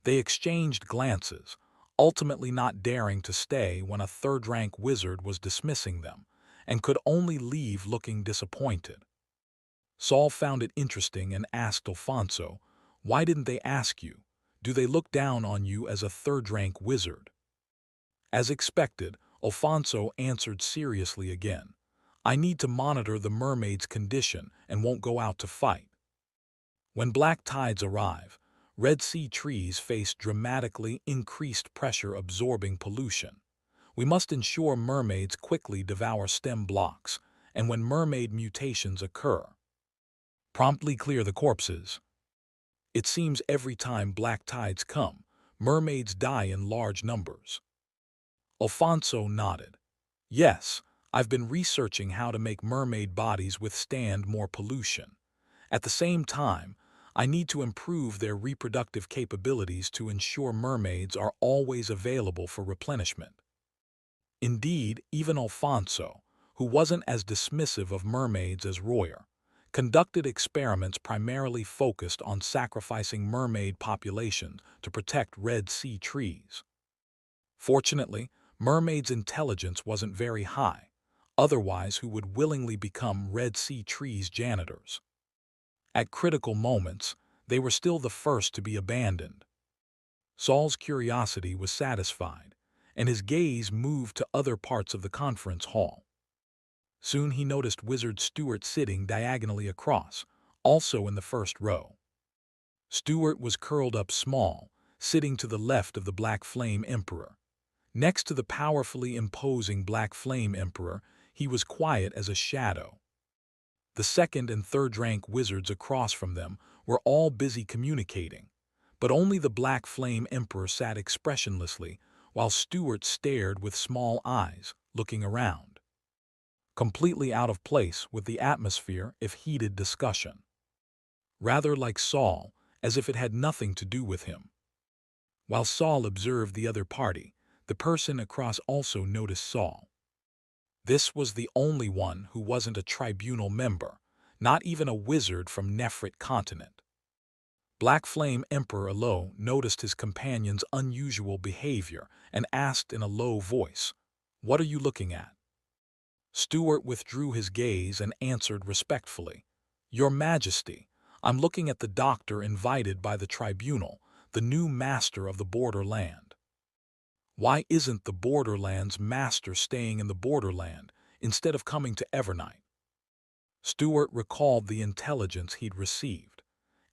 They exchanged glances, ultimately not daring to stay when a third-rank wizard was dismissing them, and could only leave looking disappointed. Saul found it interesting and asked Alfonso, "Why didn't they ask you? Do they look down on you as a third-rank wizard?" As expected, Alfonso answered seriously again, "I need to monitor the mermaid's condition and won't go out to fight." When black tides arrive, Red Sea trees face dramatically increased pressure absorbing pollution. We must ensure mermaids quickly devour stem blocks, and when mermaid mutations occur, promptly clear the corpses. It seems every time black tides come, mermaids die in large numbers. Alfonso nodded. "Yes, I've been researching how to make mermaid bodies withstand more pollution. At the same time, I need to improve their reproductive capabilities to ensure mermaids are always available for replenishment." Indeed, even Alfonso, who wasn't as dismissive of mermaids as Royer, conducted experiments primarily focused on sacrificing mermaid populations to protect Red Sea trees. Fortunately, mermaids' intelligence wasn't very high, otherwise who would willingly become Red Sea trees' janitors. At critical moments, they were still the first to be abandoned. Saul's curiosity was satisfied, and his gaze moved to other parts of the conference hall. Soon he noticed Wizard Stuart sitting diagonally across, also in the first row. Stuart was curled up small, sitting to the left of the Black Flame Emperor. Next to the powerfully imposing Black Flame Emperor, he was quiet as a shadow. The second and third rank wizards across from them were all busy communicating, but only the Black Flame Emperor sat expressionlessly while Stuart stared with small eyes, looking around. Completely out of place with the atmosphere of heated discussion. Rather like Saul, as if it had nothing to do with him. While Saul observed the other party, the person across also noticed Saul. This was the only one who wasn't a tribunal member, not even a wizard from Nefrit continent. Black Flame Emperor Alo noticed his companion's unusual behavior and asked in a low voice, "What are you looking at?" Stuart withdrew his gaze and answered respectfully, "Your Majesty, I'm looking at the doctor invited by the tribunal, the new master of the borderland." Why isn't the Borderland's master staying in the Borderland instead of coming to Evernight? Stuart recalled the intelligence he'd received.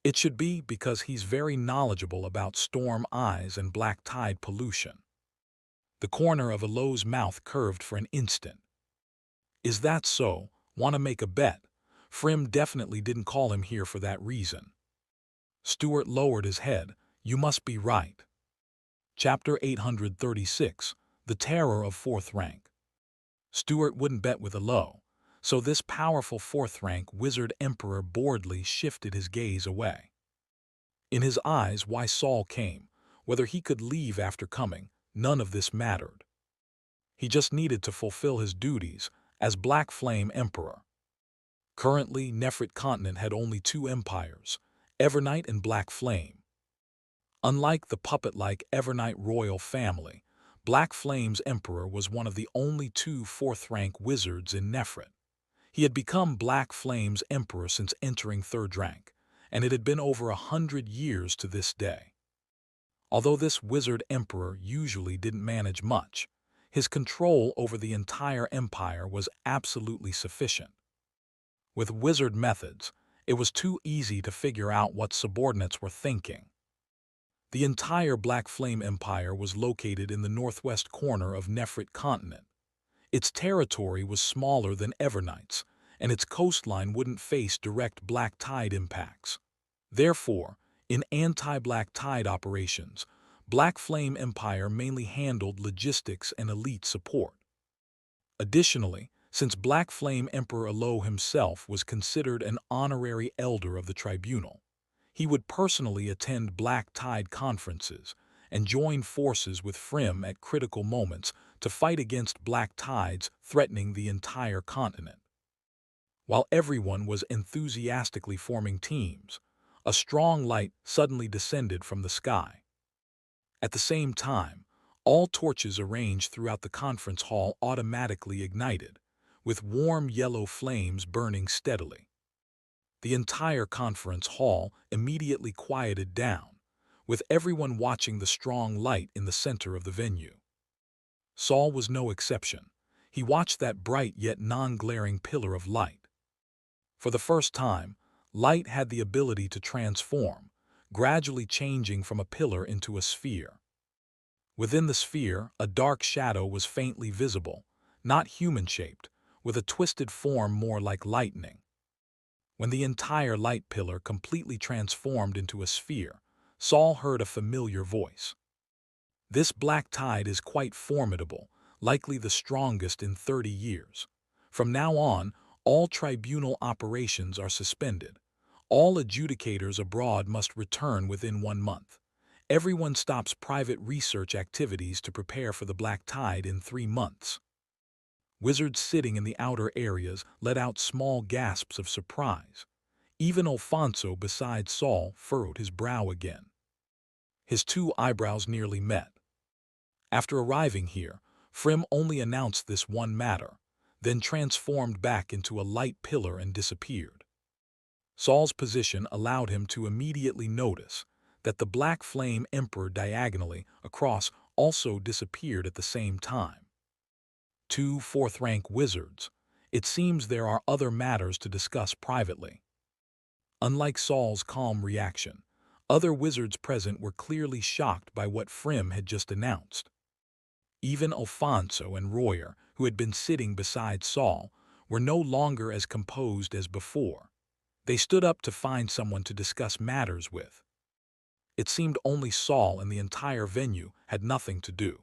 It should be because he's very knowledgeable about storm eyes and black tide pollution. The corner of Alo's mouth curved for an instant. Is that so? Want to make a bet? Frim definitely didn't call him here for that reason. Stuart lowered his head. You must be right. Chapter 836, The Terror of Fourth Rank. Stuart wouldn't bet with Alo, so this powerful fourth-rank wizard emperor boredly shifted his gaze away. In his eyes, why Saul came, whether he could leave after coming, none of this mattered. He just needed to fulfill his duties as Black Flame Emperor. Currently, Nefrit continent had only two empires, Evernight and Black Flame. Unlike the puppet-like Evernight royal family, Black Flame's emperor was one of the only two fourth-rank wizards in Nefrit. He had become Black Flame's emperor since entering third rank, and it had been over 100 years to this day. Although this wizard emperor usually didn't manage much, his control over the entire empire was absolutely sufficient. With wizard methods, it was too easy to figure out what subordinates were thinking. The entire Black Flame Empire was located in the northwest corner of Nefrit continent. Its territory was smaller than Evernight's, and its coastline wouldn't face direct black tide impacts. Therefore, in anti-black tide operations, Black Flame Empire mainly handled logistics and elite support. Additionally, since Black Flame Emperor Alo himself was considered an honorary elder of the tribunal, he would personally attend Black Tide conferences and join forces with Frim at critical moments to fight against black tides threatening the entire continent. While everyone was enthusiastically forming teams, a strong light suddenly descended from the sky. At the same time, all torches arranged throughout the conference hall automatically ignited, with warm yellow flames burning steadily. The entire conference hall immediately quieted down, with everyone watching the strong light in the center of the venue. Saul was no exception. He watched that bright yet non-glaring pillar of light. For the first time, light had the ability to transform, gradually changing from a pillar into a sphere. Within the sphere, a dark shadow was faintly visible, not human-shaped, with a twisted form more like lightning. When the entire light pillar completely transformed into a sphere, Saul heard a familiar voice. This black tide is quite formidable, likely the strongest in 30 years. From now on, all tribunal operations are suspended. All adjudicators abroad must return within 1 month. Everyone stops private research activities to prepare for the black tide in 3 months. Wizards sitting in the outer areas let out small gasps of surprise. Even Alfonso beside Saul furrowed his brow again. His two eyebrows nearly met. After arriving here, Frim only announced this one matter, then transformed back into a light pillar and disappeared. Saul's position allowed him to immediately notice that the Black Flame Emperor diagonally across also disappeared at the same time. Two fourth-rank wizards. It seems there are other matters to discuss privately. Unlike Saul's calm reaction, other wizards present were clearly shocked by what Frim had just announced. Even Alfonso and Royer, who had been sitting beside Saul, were no longer as composed as before. They stood up to find someone to discuss matters with. It seemed only Saul and the entire venue had nothing to do.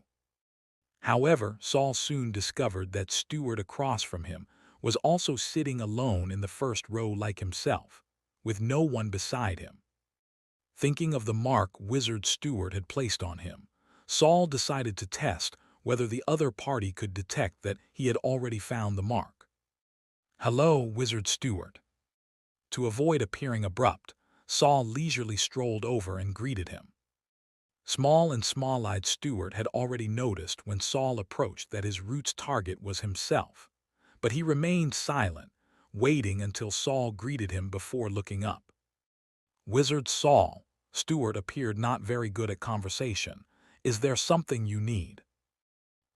However, Saul soon discovered that Stuart across from him was also sitting alone in the first row like himself, with no one beside him. Thinking of the mark Wizard Stewart had placed on him, Saul decided to test whether the other party could detect that he had already found the mark. "Hello, Wizard Stewart." To avoid appearing abrupt, Saul leisurely strolled over and greeted him. Small and small-eyed Stewart had already noticed when Saul approached that his route's target was himself, but he remained silent, waiting until Saul greeted him before looking up. "Wizard Saul," Stewart appeared not very good at conversation. "Is there something you need?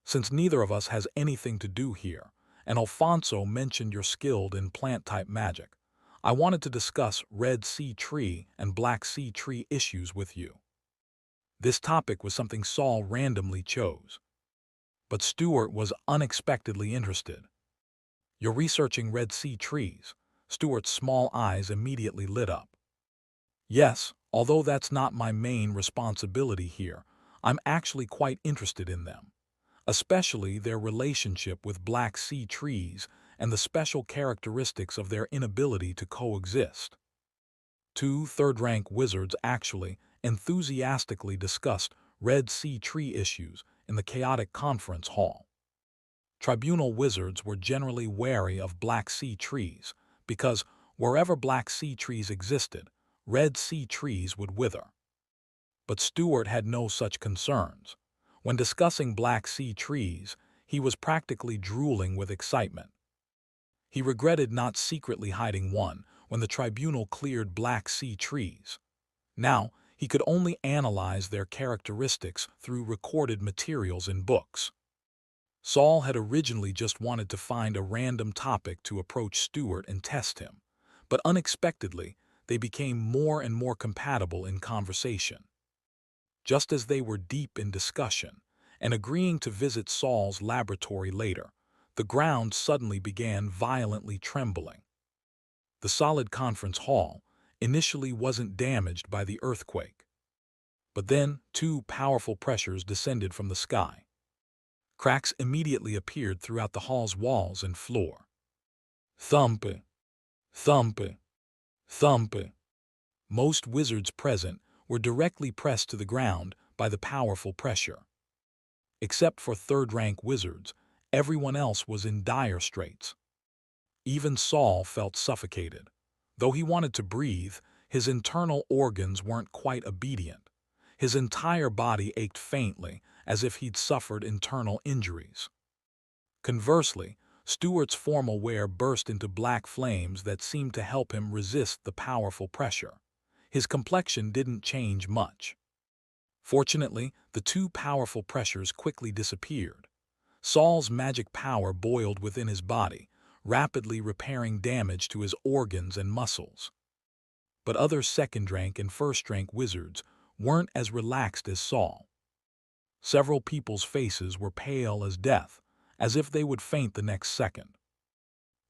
Since neither of us has anything to do here, and Alfonso mentioned you're skilled in plant-type magic, I wanted to discuss Red Sea Tree and Black Sea Tree issues with you." This topic was something Saul randomly chose. But Stewart was unexpectedly interested. "You're researching Red Sea trees." Stewart's small eyes immediately lit up. "Yes, although that's not my main responsibility here, I'm actually quite interested in them, especially their relationship with Black Sea trees and the special characteristics of their inability to coexist." Two third-rank wizards actually enthusiastically discussed Red Sea tree issues in the chaotic conference hall. Tribunal wizards were generally wary of Black Sea trees because wherever Black Sea trees existed, Red Sea trees would wither. But Stewart had no such concerns. When discussing Black Sea trees, he was practically drooling with excitement. He regretted not secretly hiding one when the tribunal cleared Black Sea trees. Now, he could only analyze their characteristics through recorded materials in books. Saul had originally just wanted to find a random topic to approach Stewart and test him, but unexpectedly, they became more and more compatible in conversation. Just as they were deep in discussion and agreeing to visit Saul's laboratory later, the ground suddenly began violently trembling. The solid conference hall initially wasn't damaged by the earthquake, but then two powerful pressures descended from the sky. Cracks immediately appeared throughout the hall's walls and floor. Thump, thump, thump. Most wizards present were directly pressed to the ground by the powerful pressure. Except for third-rank wizards, everyone else was in dire straits. Even Saul felt suffocated. Though he wanted to breathe, his internal organs weren't quite obedient. His entire body ached faintly, as if he'd suffered internal injuries. Conversely, Stewart's formal wear burst into black flames that seemed to help him resist the powerful pressure. His complexion didn't change much. Fortunately, the two powerful pressures quickly disappeared. Saul's magic power boiled within his body, rapidly repairing damage to his organs and muscles. But other second-rank and first-rank wizards weren't as relaxed as Saul. Several people's faces were pale as death, as if they would faint the next second.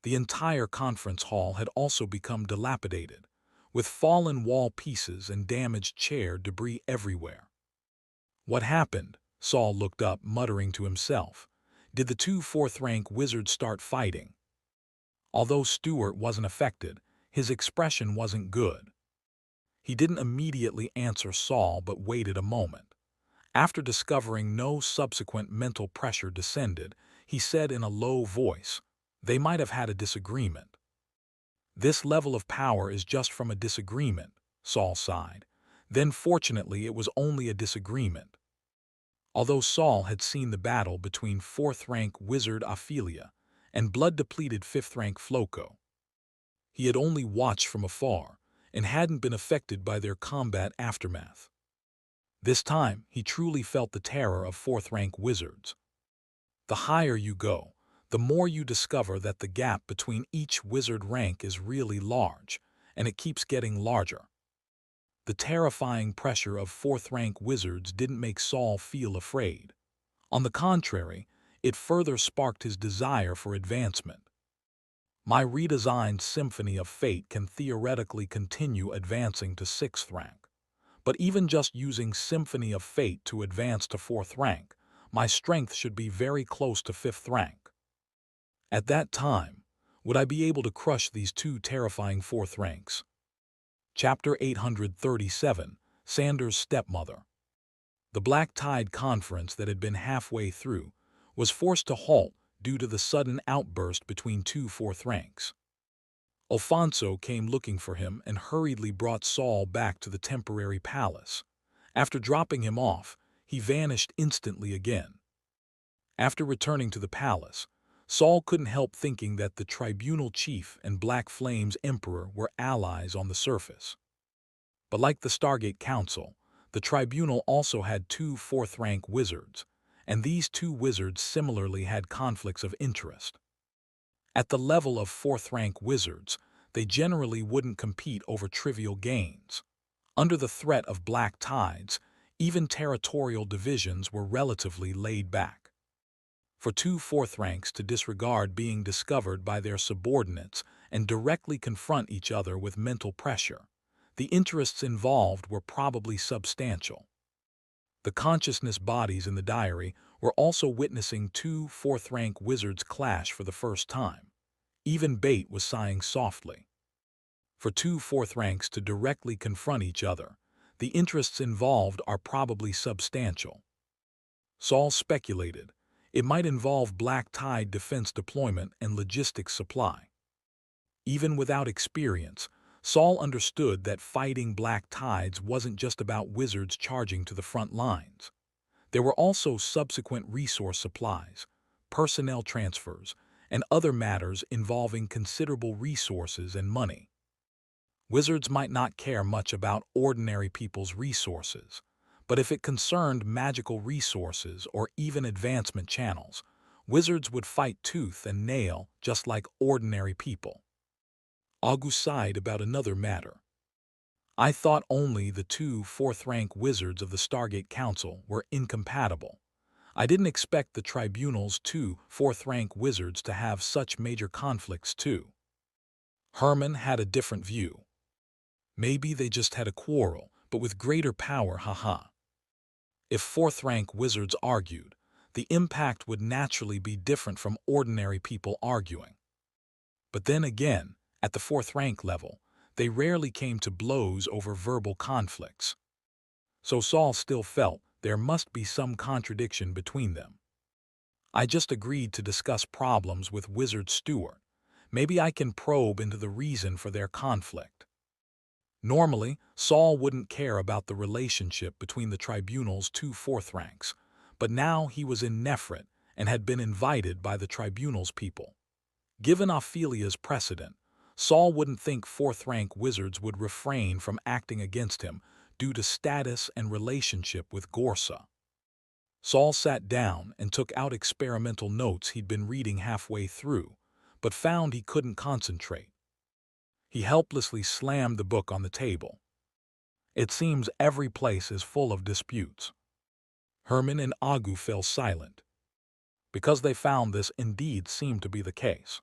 The entire conference hall had also become dilapidated, with fallen wall pieces and damaged chair debris everywhere. "What happened?" Saul looked up, muttering to himself. "Did the two fourth-rank wizards start fighting?" Although Stewart wasn't affected, his expression wasn't good. He didn't immediately answer Saul but waited a moment. After discovering no subsequent mental pressure descended, he said in a low voice, "They might have had a disagreement." "This level of power is just from a disagreement," Saul sighed. Then fortunately it was only a disagreement. Although Saul had seen the battle between fourth-rank wizard Ophelia and blood-depleted fifth-rank Floco, he had only watched from afar and hadn't been affected by their combat aftermath. This time, he truly felt the terror of fourth-rank wizards. The higher you go, the more you discover that the gap between each wizard rank is really large, and it keeps getting larger. The terrifying pressure of fourth-rank wizards didn't make Saul feel afraid. On the contrary, it further sparked his desire for advancement. "My redesigned Symphony of Fate can theoretically continue advancing to 6th rank. But even just using Symphony of Fate to advance to 4th rank, my strength should be very close to 5th rank. At that time, would I be able to crush these two terrifying 4th ranks?" Chapter 837, Sandor's Stepmother. The Black Tide Conference that had been halfway through was forced to halt due to the sudden outburst between two fourth ranks. Alfonso came looking for him and hurriedly brought Saul back to the temporary palace. After dropping him off, he vanished instantly again. After returning to the palace, Saul couldn't help thinking that the tribunal chief and Black Flame's emperor were allies on the surface. But like the Stargate Council, the tribunal also had two fourth-rank wizards, and these two wizards similarly had conflicts of interest. At the level of fourth-rank wizards, they generally wouldn't compete over trivial gains. Under the threat of black tides, even territorial divisions were relatively laid back. For two fourth ranks to disregard being discovered by their subordinates and directly confront each other with mental pressure, the interests involved were probably substantial. The consciousness bodies in the diary were also witnessing two fourth-rank wizards clash for the first time. Even Bait was sighing softly. For two fourth ranks to directly confront each other, the interests involved are probably substantial. Saul speculated it might involve Black Tide defense deployment and logistics supply. Even without experience, Saul understood that fighting Black Tides wasn't just about wizards charging to the front lines. There were also subsequent resource supplies, personnel transfers, and other matters involving considerable resources and money. Wizards might not care much about ordinary people's resources, but if it concerned magical resources or even advancement channels, wizards would fight tooth and nail just like ordinary people. August sighed about another matter. I thought only the two fourth-rank wizards of the Stargate Council were incompatible. I didn't expect the tribunal's two fourth-rank wizards to have such major conflicts too. Herman had a different view. Maybe they just had a quarrel, but with greater power, haha. If fourth-rank wizards argued, the impact would naturally be different from ordinary people arguing. But then again, at the fourth-rank level, they rarely came to blows over verbal conflicts. So Saul still felt there must be some contradiction between them. I just agreed to discuss problems with Wizard Stewart. Maybe I can probe into the reason for their conflict. Normally, Saul wouldn't care about the relationship between the tribunal's two fourth ranks, but now he was in Nefret and had been invited by the tribunal's people. Given Ophelia's precedent, Saul wouldn't think fourth-rank wizards would refrain from acting against him due to status and relationship with Gorsa. Saul sat down and took out experimental notes he'd been reading halfway through, but found he couldn't concentrate. He helplessly slammed the book on the table. It seems every place is full of disputes. Herman and Agu fell silent, because they found this indeed seemed to be the case.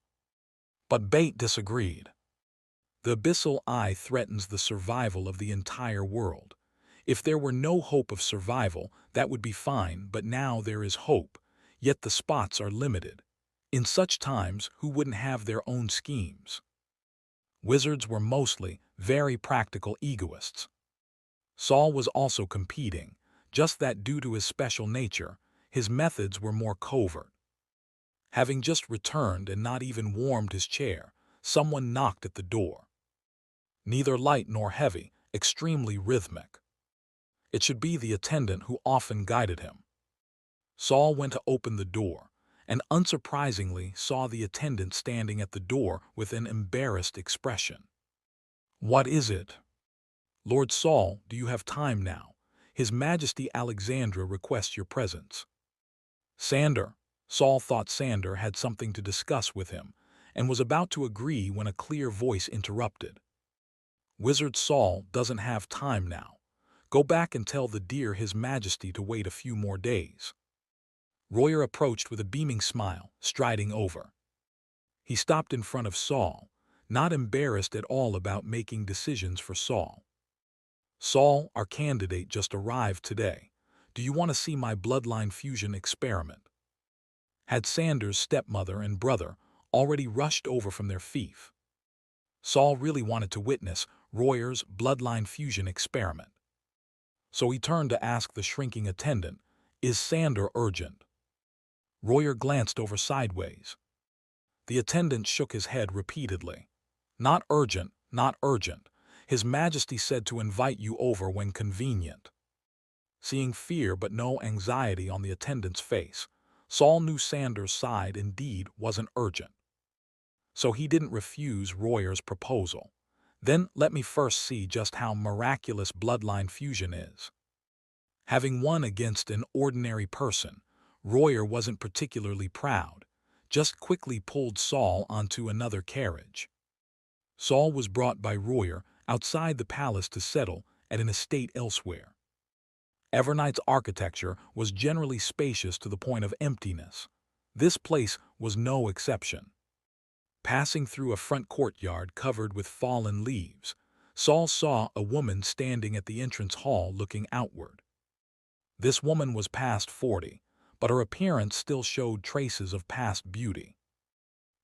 But Bait disagreed. The abyssal eye threatens the survival of the entire world. If there were no hope of survival, that would be fine, but now there is hope, yet the spots are limited. In such times, who wouldn't have their own schemes? Wizards were mostly very practical egoists. Saul was also competing, just that due to his special nature, his methods were more covert. Having just returned and not even warmed his chair, someone knocked at the door. Neither light nor heavy, extremely rhythmic. It should be the attendant who often guided him. Saul went to open the door, and unsurprisingly saw the attendant standing at the door with an embarrassed expression. "What is it?" "Lord Saul, do you have time now? His Majesty Alexandra requests your presence." "Sandor." Saul thought Sandor had something to discuss with him, and was about to agree when a clear voice interrupted. "Wizard Saul doesn't have time now. Go back and tell the dear His Majesty to wait a few more days." Royer approached with a beaming smile, striding over. He stopped in front of Saul, not embarrassed at all about making decisions for Saul. "Saul, our candidate just arrived today. Do you want to see my bloodline fusion experiment?" Had Sandor's stepmother and brother already rushed over from their fief? Saul really wanted to witness Royer's bloodline fusion experiment. So he turned to ask the shrinking attendant, "Is Sander urgent?" Royer glanced over sideways. The attendant shook his head repeatedly. "Not urgent, not urgent. His Majesty said to invite you over when convenient." Seeing fear but no anxiety on the attendant's face, Saul knew Sander's side indeed wasn't urgent. So he didn't refuse Royer's proposal. "Then let me first see just how miraculous bloodline fusion is." Having won against an ordinary person, Royer wasn't particularly proud, just quickly pulled Saul onto another carriage. Saul was brought by Royer outside the palace to settle at an estate elsewhere. Evernight's architecture was generally spacious to the point of emptiness. This place was no exception. Passing through a front courtyard covered with fallen leaves, Saul saw a woman standing at the entrance hall looking outward. This woman was past 40, but her appearance still showed traces of past beauty.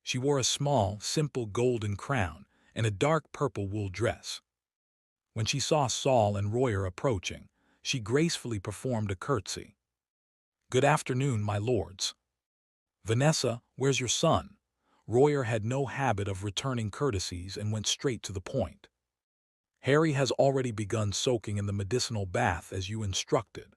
She wore a small, simple golden crown and a dark purple wool dress. When she saw Saul and Royer approaching, she gracefully performed a curtsy. "Good afternoon, my lords." "Vanessa, where's your son?" Royer had no habit of returning courtesies and went straight to the point. "Harry has already begun soaking in the medicinal bath as you instructed."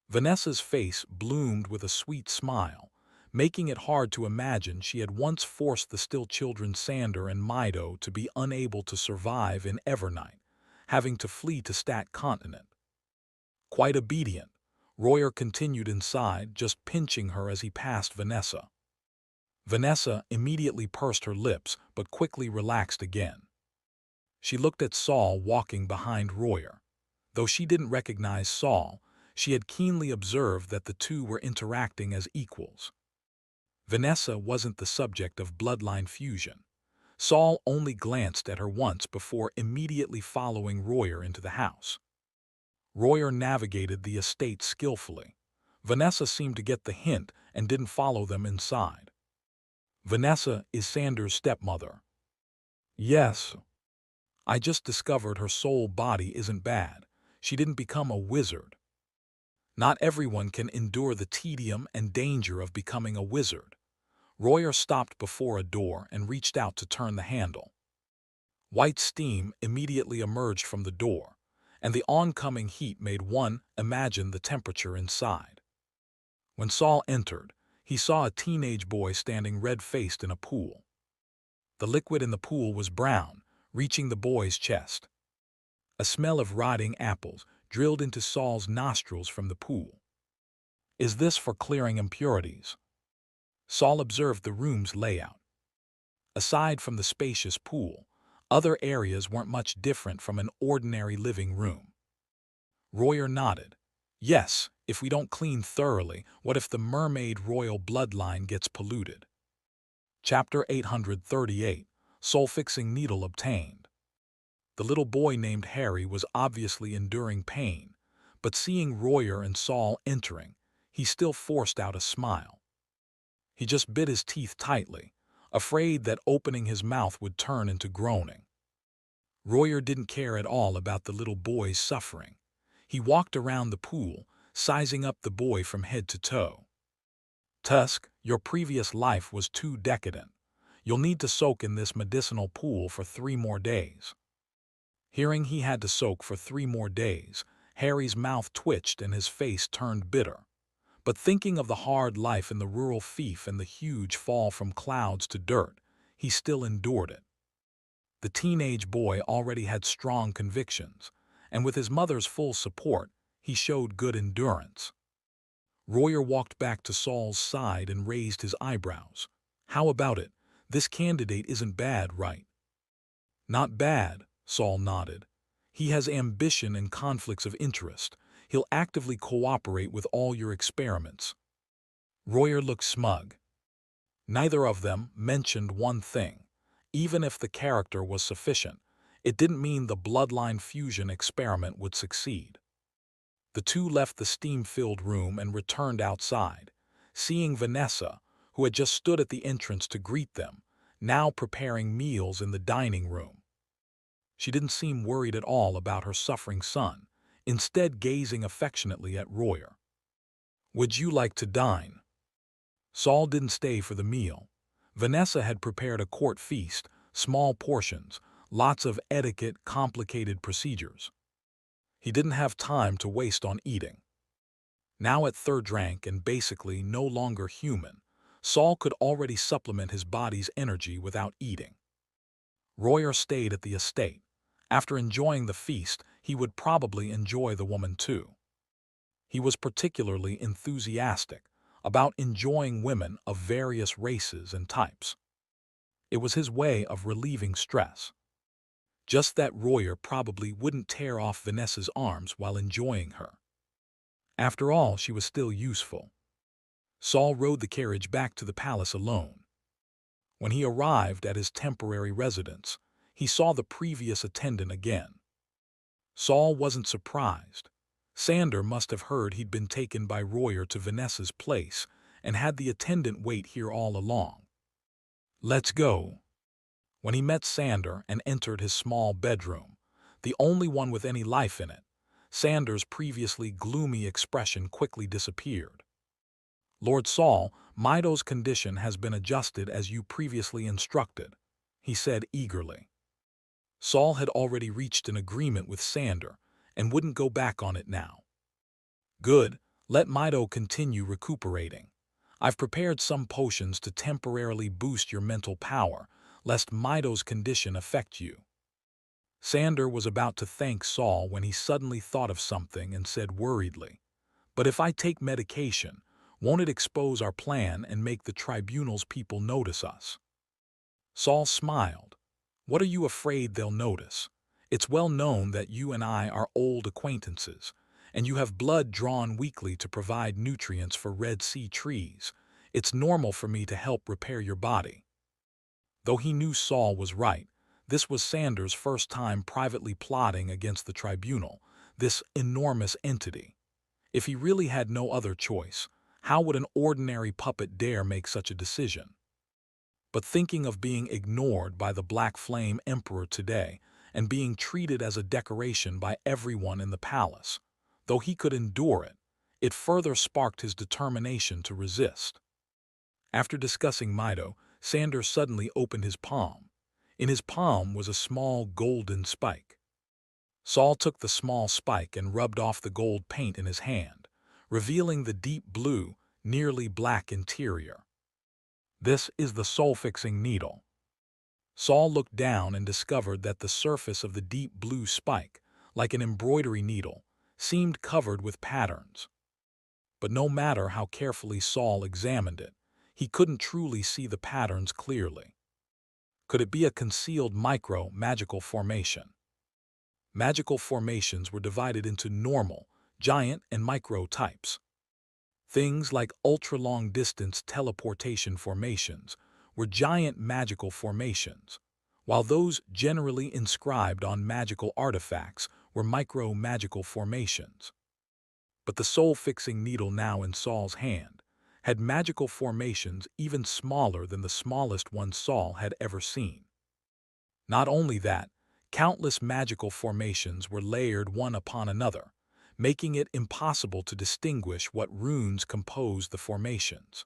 Vanessa's face bloomed with a sweet smile, making it hard to imagine she had once forced the still children Sander and Mido to be unable to survive in Evernight, having to flee to Stat Continent. Quite obedient, Royer continued inside, just pinching her as he passed Vanessa. Vanessa immediately pursed her lips but quickly relaxed again. She looked at Saul walking behind Royer. Though she didn't recognize Saul, she had keenly observed that the two were interacting as equals. Vanessa wasn't the subject of bloodline fusion. Saul only glanced at her once before immediately following Royer into the house. Royer navigated the estate skillfully. Vanessa seemed to get the hint and didn't follow them inside. "Vanessa is Sander's stepmother." "Yes. I just discovered her soul body isn't bad. She didn't become a wizard." Not everyone can endure the tedium and danger of becoming a wizard. Royer stopped before a door and reached out to turn the handle. White steam immediately emerged from the door, and the oncoming heat made one imagine the temperature inside. When Saul entered, he saw a teenage boy standing red-faced in a pool. The liquid in the pool was brown, reaching the boy's chest. A smell of rotting apples drilled into Saul's nostrils from the pool. "Is this for clearing impurities?" Saul observed the room's layout. Aside from the spacious pool, other areas weren't much different from an ordinary living room. Royer nodded. "Yes, if we don't clean thoroughly, what if the mermaid royal bloodline gets polluted?" Chapter 838, Soul-Fixing Needle Obtained. The little boy named Harry was obviously enduring pain, but seeing Royer and Saul entering, he still forced out a smile. He just bit his teeth tightly, afraid that opening his mouth would turn into groaning. Royer didn't care at all about the little boy's suffering. He walked around the pool, sizing up the boy from head to toe. "Tusk, your previous life was too decadent. You'll need to soak in this medicinal pool for 3 more days." Hearing he had to soak for 3 more days, Harry's mouth twitched and his face turned bitter. But thinking of the hard life in the rural fief and the huge fall from clouds to dirt, he still endured it. The teenage boy already had strong convictions, and with his mother's full support, he showed good endurance. Royer walked back to Saul's side and raised his eyebrows. "How about it? This candidate isn't bad, right?" "Not bad," Saul nodded. "He has ambition and conflicts of interest. He'll actively cooperate with all your experiments." Royer looked smug. Neither of them mentioned one thing. Even if the character was sufficient, it didn't mean the bloodline fusion experiment would succeed. The two left the steam-filled room and returned outside, seeing Vanessa, who had just stood at the entrance to greet them, now preparing meals in the dining room. She didn't seem worried at all about her suffering son, instead gazing affectionately at Royer. "Would you like to dine?" Saul didn't stay for the meal. Vanessa had prepared a court feast, small portions, lots of etiquette, complicated procedures. He didn't have time to waste on eating. Now at third rank and basically no longer human, Saul could already supplement his body's energy without eating. Royer stayed at the estate. After enjoying the feast, he would probably enjoy the woman too. He was particularly enthusiastic about enjoying women of various races and types. It was his way of relieving stress. Just that Royer probably wouldn't tear off Vanessa's arms while enjoying her. After all, she was still useful. Saul rode the carriage back to the palace alone. When he arrived at his temporary residence, he saw the previous attendant again. Saul wasn't surprised. Sander must have heard he'd been taken by Royer to Vanessa's place and had the attendant wait here all along. "Let's go." When he met Sander and entered his small bedroom, the only one with any life in it, Sander's previously gloomy expression quickly disappeared. "Lord Saul, Mido's condition has been adjusted as you previously instructed," he said eagerly. Saul had already reached an agreement with Sander and wouldn't go back on it now. "Good, let Mido continue recuperating. I've prepared some potions to temporarily boost your mental power, lest Mido's condition affect you." Sander was about to thank Saul when he suddenly thought of something and said worriedly, "But if I take medication, won't it expose our plan and make the tribunal's people notice us?" Saul smiled. "What are you afraid they'll notice? It's well known that you and I are old acquaintances, and you have blood drawn weekly to provide nutrients for Red Sea trees. It's normal for me to help repair your body." Though he knew Saul was right, this was Sander's first time privately plotting against the tribunal, this enormous entity. If he really had no other choice, how would an ordinary puppet dare make such a decision? But thinking of being ignored by the Black Flame Emperor today and being treated as a decoration by everyone in the palace, though he could endure it, it further sparked his determination to resist. After discussing Mido, Sander suddenly opened his palm. In his palm was a small golden spike. Saul took the small spike and rubbed off the gold paint in his hand, revealing the deep blue, nearly black interior. "This is the soul-fixing needle." Saul looked down and discovered that the surface of the deep blue spike, like an embroidery needle, seemed covered with patterns. But no matter how carefully Saul examined it, he couldn't truly see the patterns clearly. Could it be a concealed micro-magical formation? Magical formations were divided into normal, giant, and micro types. Things like ultra-long-distance teleportation formations were giant magical formations, while those generally inscribed on magical artifacts were micro-magical formations. But the soul-fixing needle now in Saul's hand had magical formations even smaller than the smallest one Saul had ever seen. Not only that, countless magical formations were layered one upon another, making it impossible to distinguish what runes composed the formations.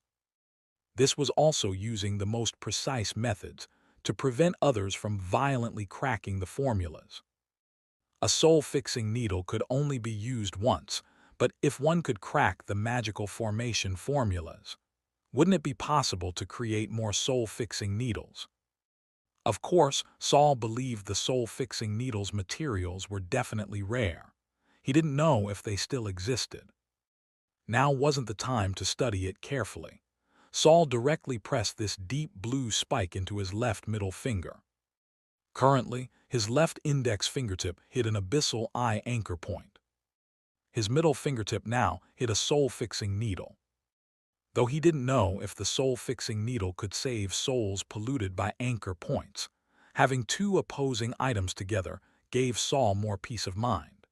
This was also using the most precise methods to prevent others from violently cracking the formulas. A soul-fixing needle could only be used once, but if one could crack the magical formation formulas, wouldn't it be possible to create more soul-fixing needles? Of course, Saul believed the soul-fixing needle's materials were definitely rare. He didn't know if they still existed. Now wasn't the time to study it carefully. Saul directly pressed this deep blue spike into his left middle finger. Currently, his left index fingertip hit an abyssal eye anchor point. His middle fingertip now hit a soul-fixing needle. Though he didn't know if the soul-fixing needle could save souls polluted by anchor points, having two opposing items together gave Saul more peace of mind.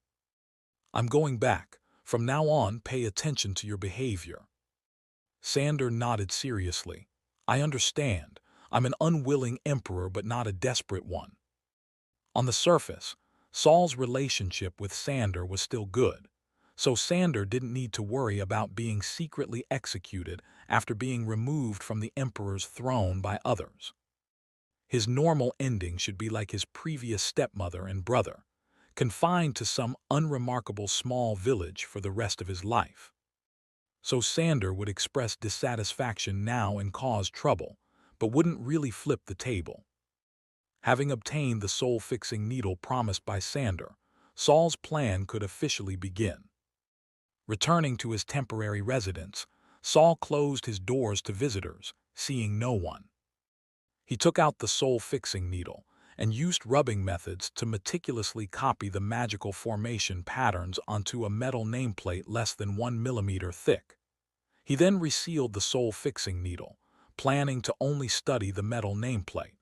"I'm going back. From now on, pay attention to your behavior." Sander nodded seriously. "I understand. I'm an unwilling emperor but not a desperate one." On the surface, Saul's relationship with Sander was still good, so Sander didn't need to worry about being secretly executed after being removed from the emperor's throne by others. His normal ending should be like his previous stepmother and brother, confined to some unremarkable small village for the rest of his life. So Sander would express dissatisfaction now and cause trouble, but wouldn't really flip the table. Having obtained the soul-fixing needle promised by Sander, Saul's plan could officially begin. Returning to his temporary residence, Saul closed his doors to visitors, seeing no one. He took out the soul-fixing needle and used rubbing methods to meticulously copy the magical formation patterns onto a metal nameplate less than 1 millimeter thick. He then resealed the soul-fixing needle, planning to only study the metal nameplate.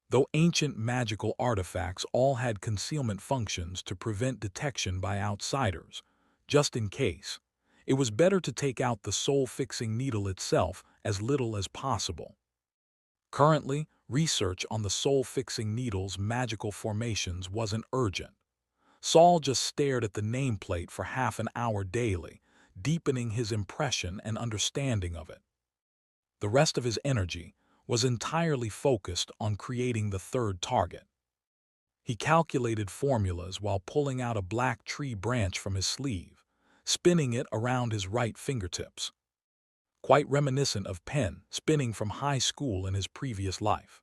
Though ancient magical artifacts all had concealment functions to prevent detection by outsiders, just in case, it was better to take out the soul-fixing needle itself as little as possible. Currently, research on the soul-fixing needle's magical formations wasn't urgent. Saul just stared at the nameplate for half an hour daily, deepening his impression and understanding of it. The rest of his energy was entirely focused on creating the third target. He calculated formulas while pulling out a black tree branch from his sleeve, spinning it around his right fingertips. Quite reminiscent of Penn spinning from high school in his previous life.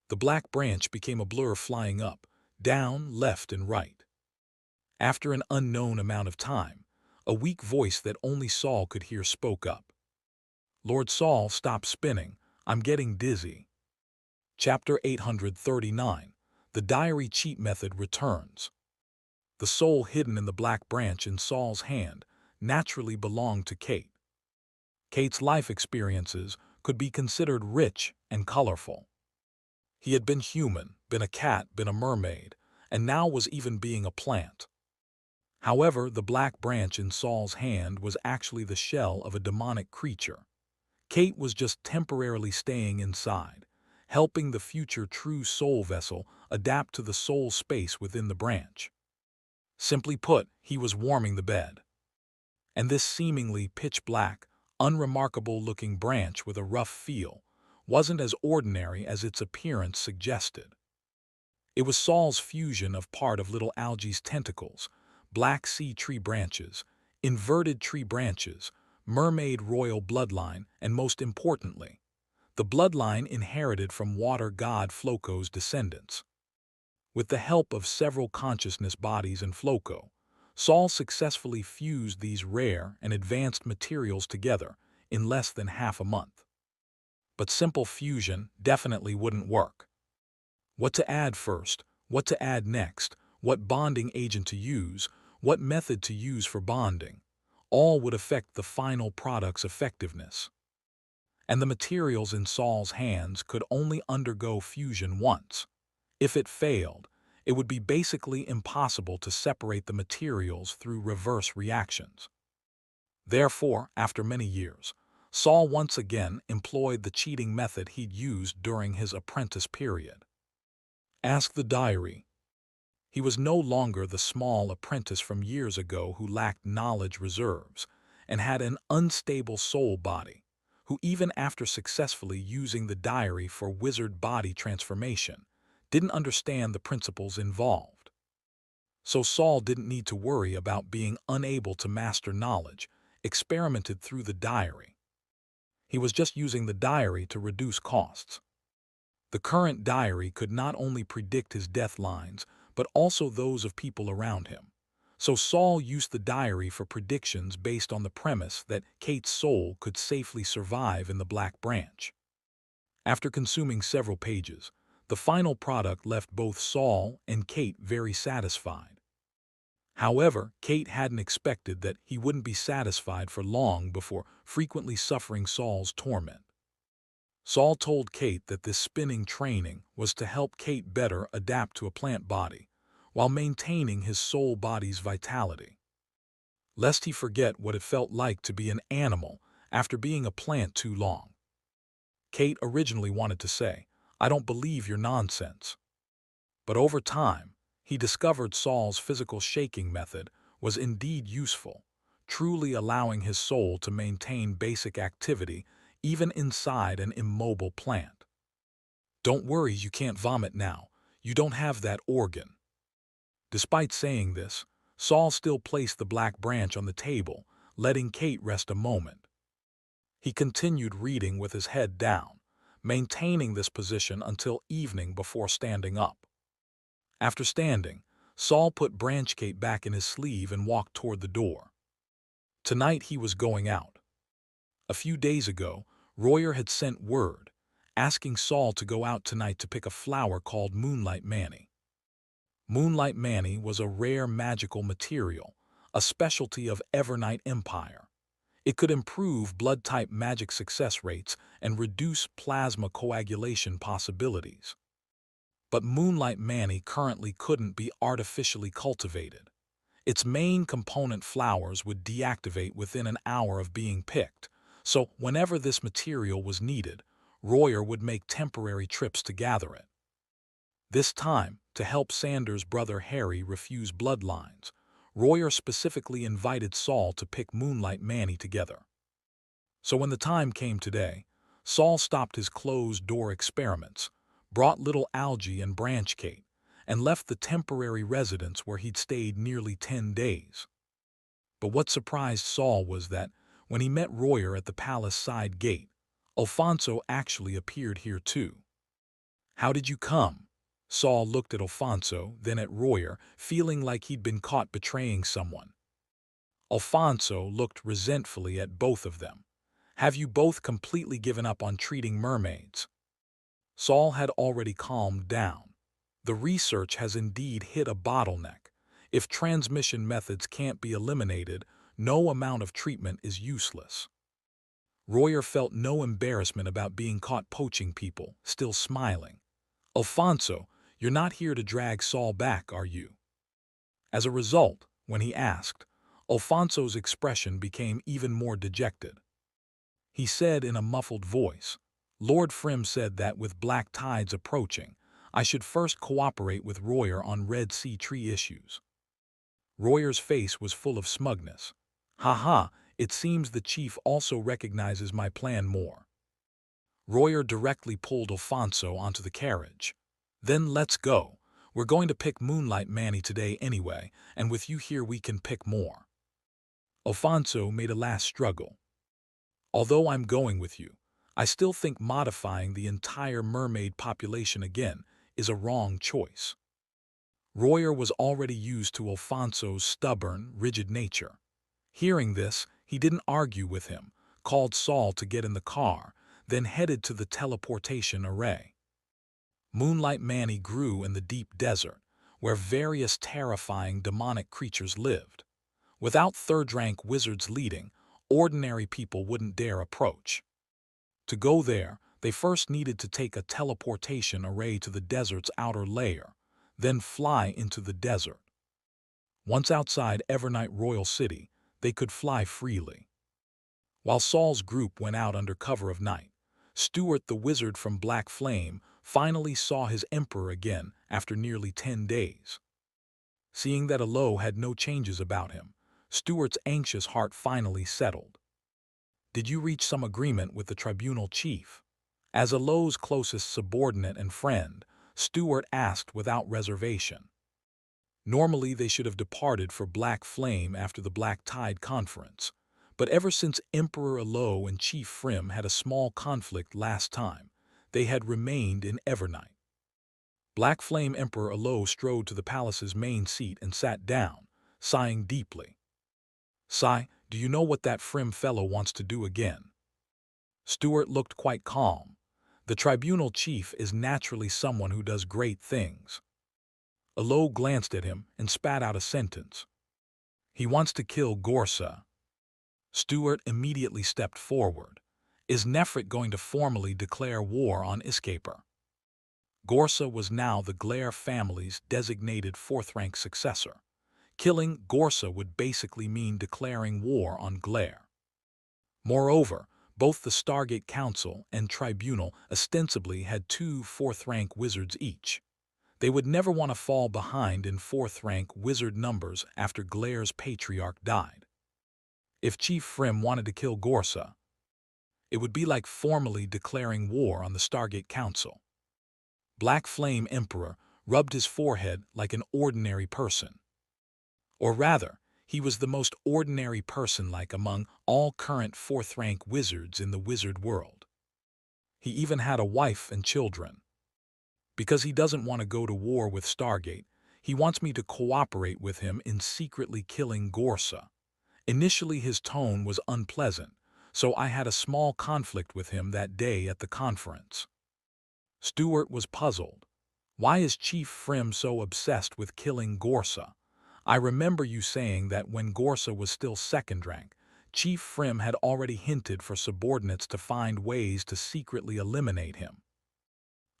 The black branch became a blur flying up, down, left, and right. After an unknown amount of time, a weak voice that only Saul could hear spoke up. "Lord Saul, stop spinning. I'm getting dizzy." Chapter 839. The Diary Cheat Method returns. The soul hidden in the black branch in Saul's hand naturally belonged to Kate. Kate's life experiences could be considered rich and colorful. He had been human, been a cat, been a mermaid, and now was even being a plant. However, the black branch in Saul's hand was actually the shell of a demonic creature. Kate was just temporarily staying inside, helping the future true soul vessel adapt to the soul space within the branch. Simply put, he was warming the bed. And this seemingly pitch-black, unremarkable-looking branch with a rough feel wasn't as ordinary as its appearance suggested. It was Saul's fusion of part of little algae's tentacles, black sea tree branches, inverted tree branches, mermaid royal bloodline, and most importantly, the bloodline inherited from water god Floco's descendants. With the help of several consciousness bodies and Floco, Saul successfully fused these rare and advanced materials together in less than half a month. But simple fusion definitely wouldn't work. What to add first, what to add next, what bonding agent to use, what method to use for bonding, all would affect the final product's effectiveness. And the materials in Saul's hands could only undergo fusion once. If it failed, it would be basically impossible to separate the materials through reverse reactions. Therefore, after many years, Saul once again employed the cheating method he'd used during his apprentice period. Ask the diary. He was no longer the small apprentice from years ago who lacked knowledge reserves and had an unstable soul body, who even after successfully using the diary for wizard body transformation, didn't understand the principles involved. So Saul didn't need to worry about being unable to master knowledge experimented through the diary. He was just using the diary to reduce costs. The current diary could not only predict his death lines, but also those of people around him. So Saul used the diary for predictions based on the premise that Kate's soul could safely survive in the Black Branch. After consuming several pages, the final product left both Saul and Kate very satisfied. However, Kate hadn't expected that he wouldn't be satisfied for long before frequently suffering Saul's torment. Saul told Kate that this spinning training was to help Kate better adapt to a plant body, while maintaining his soul body's vitality. Lest he forget what it felt like to be an animal after being a plant too long. Kate originally wanted to say, "I don't believe your nonsense." But over time, he discovered Saul's physical shaking method was indeed useful, truly allowing his soul to maintain basic activity even inside an immobile plant. Don't worry, you can't vomit now. You don't have that organ. Despite saying this, Saul still placed the black branch on the table, letting Kate rest a moment. He continued reading with his head down, maintaining this position until evening before standing up. After standing, Saul put Branch Kate back in his sleeve and walked toward the door. Tonight he was going out. A few days ago, Royer had sent word, asking Saul to go out tonight to pick a flower called Moonlight Manny. Moonlight Manny was a rare magical material, a specialty of Evernight Empire. It could improve blood-type magic success rates and reduce plasma coagulation possibilities. But Moonlight Manny currently couldn't be artificially cultivated. Its main component flowers would deactivate within an hour of being picked, so whenever this material was needed, Royer would make temporary trips to gather it. This time, to help Sanders' brother Harry refuse bloodlines, Royer specifically invited Saul to pick Moonlight Manny together. So when the time came today, Saul stopped his closed-door experiments, brought little Algie and Branch Kate, and left the temporary residence where he'd stayed nearly 10 days. But what surprised Saul was that, when he met Royer at the palace side gate, Alfonso actually appeared here too. "How did you come?" Saul looked at Alfonso, then at Royer, feeling like he'd been caught betraying someone. Alfonso looked resentfully at both of them. "Have you both completely given up on treating mermaids?" Saul had already calmed down. The research has indeed hit a bottleneck. If transmission methods can't be eliminated, no amount of treatment is useless. Royer felt no embarrassment about being caught poaching people, still smiling. "Alfonso, you're not here to drag Saul back, are you?" As a result, when he asked, Alfonso's expression became even more dejected. He said in a muffled voice, "Lord Frym said that with black tides approaching, I should first cooperate with Royer on Red Sea tree issues." Royer's face was full of smugness. "Ha ha, it seems the chief also recognizes my plan more." Royer directly pulled Alfonso onto the carriage. "Then let's go. We're going to pick Moonlight Manny today anyway, and with you here we can pick more." Alfonso made a last struggle. "Although I'm going with you, I still think modifying the entire mermaid population again is a wrong choice." Royer was already used to Alfonso's stubborn, rigid nature. Hearing this, he didn't argue with him, called Saul to get in the car, then headed to the teleportation array. Moonlight Manny grew in the deep desert, where various terrifying demonic creatures lived. Without third-rank wizards leading, ordinary people wouldn't dare approach. To go there, they first needed to take a teleportation array to the desert's outer layer, then fly into the desert. Once outside Evernight Royal City, they could fly freely. While Saul's group went out under cover of night, Stuart the wizard from Black Flame finally saw his emperor again after nearly 10 days. Seeing that Alo had no changes about him, Stuart's anxious heart finally settled. "Did you reach some agreement with the tribunal chief?" As Alo's closest subordinate and friend, Stuart asked without reservation. Normally they should have departed for Black Flame after the Black Tide Conference, but ever since Emperor Alo and Chief Frym had a small conflict last time, they had remained in Evernight. Black Flame Emperor Alo strode to the palace's main seat and sat down, sighing deeply. "Sigh, do you know what that Frym fellow wants to do again?" Stuart looked quite calm. The tribunal chief is naturally someone who does great things. Alo glanced at him and spat out a sentence. "He wants to kill Gorsa." Stuart immediately stepped forward. "Is Nefrit going to formally declare war on Iskaper?" Gorsa was now the Glare family's designated fourth-rank successor. Killing Gorsa would basically mean declaring war on Glare. Moreover, both the Stargate Council and Tribunal ostensibly had 2 fourth-rank wizards each. They would never want to fall behind in fourth-rank wizard numbers after Glaire's patriarch died. If Chief Frim wanted to kill Gorsa, it would be like formally declaring war on the Stargate Council. Black Flame Emperor rubbed his forehead like an ordinary person. Or rather, he was the most ordinary person-like among all current fourth-rank wizards in the wizard world. He even had a wife and children. Because he doesn't want to go to war with Stargate, he wants me to cooperate with him in secretly killing Gorsa. Initially his tone was unpleasant, so I had a small conflict with him that day at the conference. Stuart was puzzled. Why is Chief Frim so obsessed with killing Gorsa? I remember you saying that when Gorsa was still second rank, Chief Frim had already hinted for subordinates to find ways to secretly eliminate him.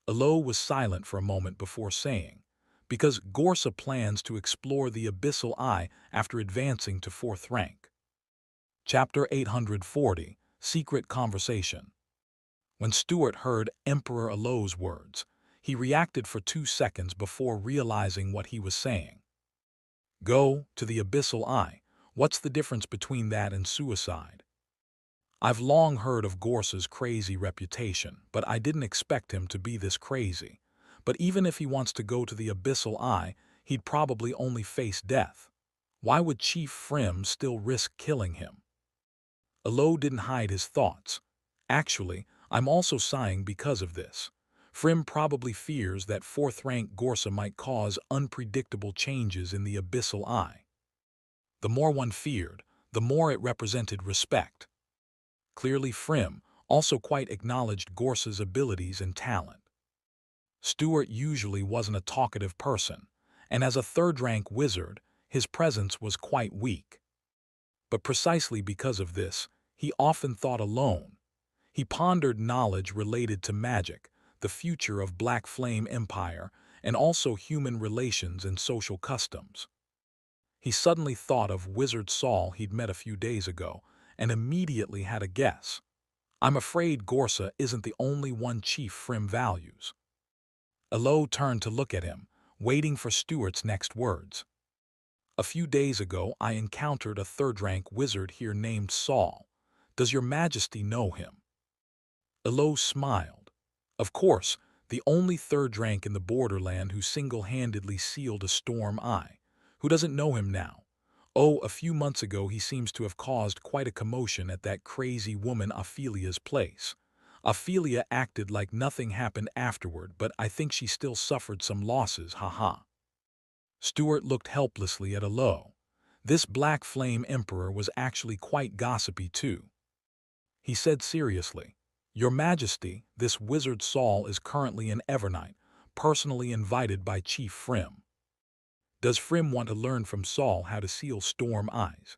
Alo was silent for a moment before saying, because Gorsa plans to explore the Abyssal Eye after advancing to fourth rank. Chapter 840, Secret Conversation. When Stuart heard Emperor Alo's words, he reacted for 2 seconds before realizing what he was saying. Go to the Abyssal Eye. What's the difference between that and suicide? I've long heard of Gorsa's crazy reputation, but I didn't expect him to be this crazy. But even if he wants to go to the Abyssal Eye, he'd probably only face death. Why would Chief Frim still risk killing him? Alo didn't hide his thoughts. Actually, I'm also sighing because of this. Frim probably fears that fourth-rank Gorsa might cause unpredictable changes in the Abyssal Eye. The more one feared, the more it represented respect. Clearly Frim also quite acknowledged Gorsa's abilities and talent. Stuart usually wasn't a talkative person, and as a third-rank wizard, his presence was quite weak. But precisely because of this, he often thought alone. He pondered knowledge related to magic, the future of Black Flame Empire, and also human relations and social customs. He suddenly thought of Wizard Saul he'd met a few days ago, and immediately had a guess. I'm afraid Gorsa isn't the only one Chief Frim values. Alo turned to look at him, waiting for Stuart's next words. A few days ago I encountered a third-rank wizard here named Saul. Does your majesty know him? Alo smiled. Of course, the only third rank in the borderland who single-handedly sealed a storm eye. Who doesn't know him now? Oh, a few months ago he seems to have caused quite a commotion at that crazy woman Ophelia's place. Ophelia acted like nothing happened afterward, but I think she still suffered some losses, haha. Stuart looked helplessly at Alo. This Black Flame Emperor was actually quite gossipy too. He said seriously, Your Majesty, this Wizard Saul is currently in Evernight, personally invited by Chief Frim. Does Frim want to learn from Saul how to seal storm eyes?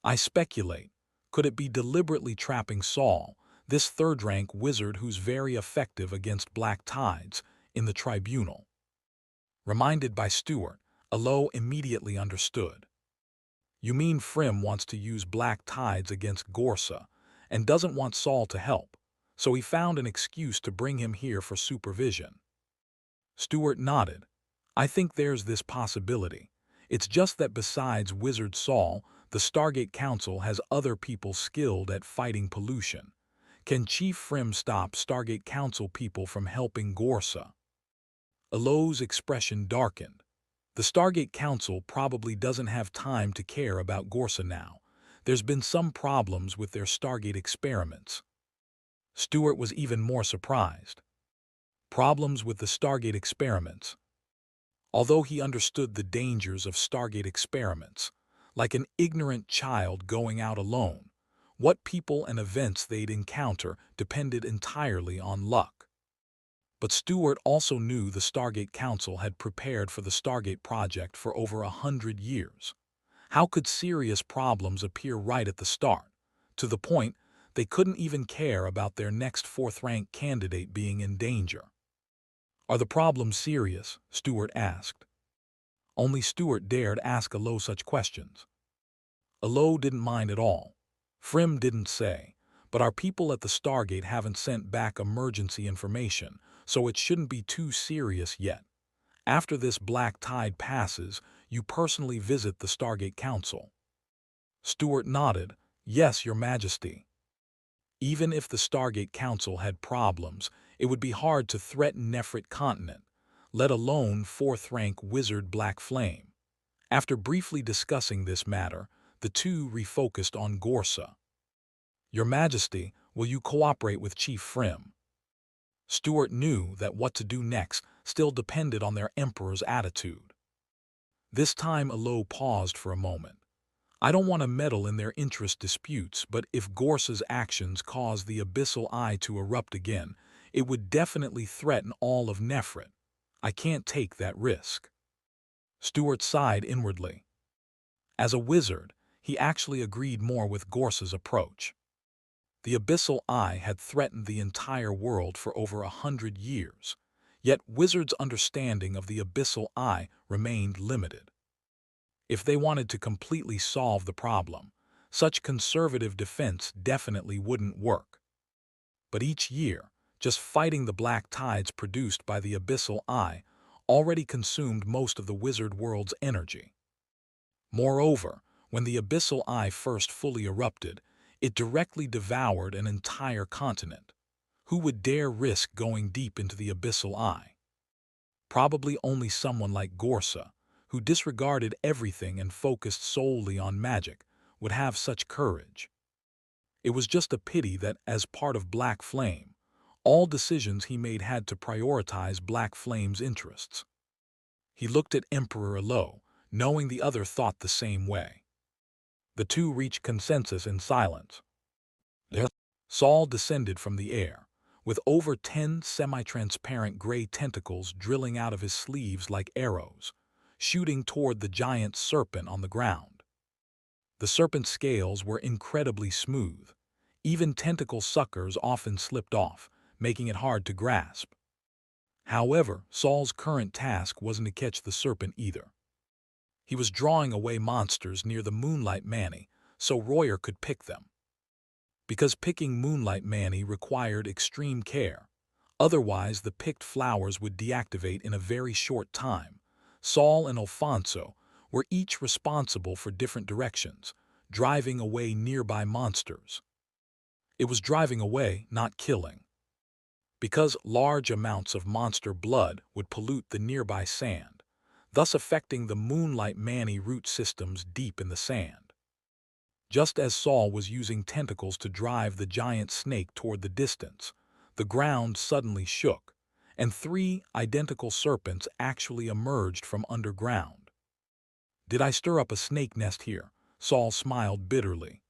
I speculate, could it be deliberately trapping Saul, this third-rank wizard who's very effective against black tides, in the tribunal? Reminded by Stuart, Alo immediately understood. You mean Frim wants to use black tides against Gorsa, and doesn't want Saul to help, so he found an excuse to bring him here for supervision. Stuart nodded. I think there's this possibility. It's just that besides Wizard Saul, the Stargate Council has other people skilled at fighting pollution. Can Chief Frim stop Stargate Council people from helping Gorsa? Alo's expression darkened. The Stargate Council probably doesn't have time to care about Gorsa now. There's been some problems with their Stargate experiments. Stuart was even more surprised. Problems with the Stargate experiments. Although he understood the dangers of Stargate experiments, like an ignorant child going out alone, what people and events they'd encounter depended entirely on luck. But Stuart also knew the Stargate Council had prepared for the Stargate project for over 100 years. How could serious problems appear right at the start, to the point they couldn't even care about their next fourth-rank candidate being in danger? Are the problems serious? Stuart asked. Only Stuart dared ask Alo such questions. Alo didn't mind at all. Frim didn't say, but our people at the Stargate haven't sent back emergency information, so it shouldn't be too serious yet. After this black tide passes, you personally visit the Stargate Council. Stewart nodded. Yes, Your Majesty. Even if the Stargate Council had problems, it would be hard to threaten Nefrit Continent, let alone fourth-rank wizard Black Flame. After briefly discussing this matter, the two refocused on Gorsa. Your Majesty, will you cooperate with Chief Frim? Stewart knew that what to do next still depended on their Emperor's attitude. This time Alo paused for a moment. I don't want to meddle in their interest disputes, but if Gorsa's actions cause the Abyssal Eye to erupt again, it would definitely threaten all of Nefrit. I can't take that risk. Stewart sighed inwardly. As a wizard, he actually agreed more with Gorsa's approach. The Abyssal Eye had threatened the entire world for over 100 years, yet wizards' understanding of the Abyssal Eye remained limited. If they wanted to completely solve the problem, such conservative defense definitely wouldn't work. But each year, just fighting the black tides produced by the Abyssal Eye already consumed most of the wizard world's energy. Moreover, when the Abyssal Eye first fully erupted, it directly devoured an entire continent. Who would dare risk going deep into the Abyssal Eye? Probably only someone like Gorsa, who disregarded everything and focused solely on magic, would have such courage. It was just a pity that, as part of Black Flame, all decisions he made had to prioritize Black Flame's interests. He looked at Emperor Alo, knowing the other thought the same way. The two reached consensus in silence. Saul descended from the air, with over 10 semi-transparent gray tentacles drilling out of his sleeves like arrows, shooting toward the giant serpent on the ground. The serpent's scales were incredibly smooth. Even tentacle suckers often slipped off, making it hard to grasp. However, Saul's current task wasn't to catch the serpent either. He was drawing away monsters near the Moonlight Manny so Royer could pick them. Because picking Moonlight Manny required extreme care, otherwise the picked flowers would deactivate in a very short time, Saul and Alfonso were each responsible for different directions, driving away nearby monsters. It was driving away, not killing. Because large amounts of monster blood would pollute the nearby sand, thus affecting the Moonlight Manny root systems deep in the sand. Just as Saul was using tentacles to drive the giant snake toward the distance, the ground suddenly shook, and 3 identical serpents actually emerged from underground. Did I stir up a snake nest here? Saul smiled bitterly.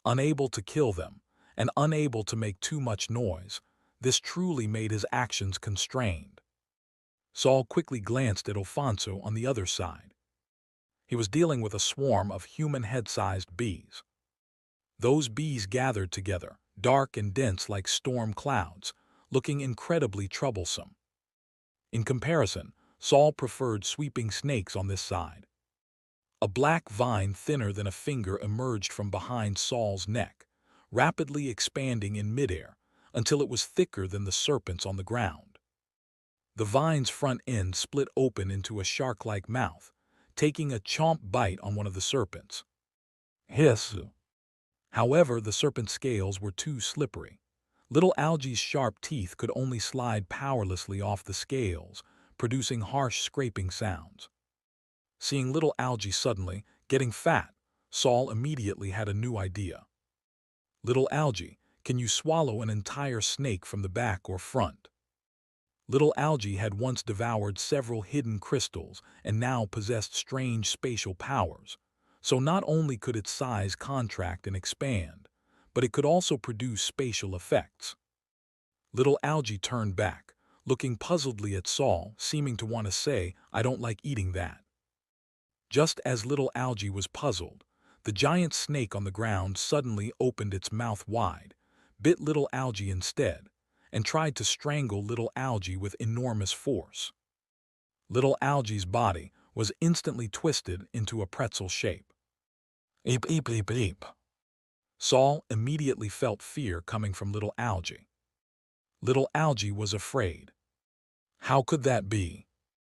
Unable to kill them, and unable to make too much noise, this truly made his actions constrained. Saul quickly glanced at Alfonso on the other side. He was dealing with a swarm of human head-sized bees. Those bees gathered together, dark and dense like storm clouds, looking incredibly troublesome. In comparison, Saul preferred sweeping snakes on this side. A black vine thinner than a finger emerged from behind Saul's neck, rapidly expanding in midair until it was thicker than the serpents on the ground. The vine's front end split open into a shark-like mouth, taking a chomp bite on one of the serpents. Hiss! However, the serpent's scales were too slippery. Little Algae's sharp teeth could only slide powerlessly off the scales, producing harsh scraping sounds. Seeing Little Algae suddenly getting fat, Saul immediately had a new idea. Little Algae, can you swallow an entire snake from the back or front? Little Algae had once devoured several hidden crystals and now possessed strange spatial powers, so not only could its size contract and expand, but it could also produce spatial effects. Little Algae turned back, looking puzzledly at Saul, seeming to want to say, I don't like eating that. Just as Little Algae was puzzled, the giant snake on the ground suddenly opened its mouth wide, bit Little Algae instead, and tried to strangle Little Algae with enormous force. Little Algae's body was instantly twisted into a pretzel shape. Eep, eep, eep, eep. Saul immediately felt fear coming from Little Algae. Little Algae was afraid. How could that be?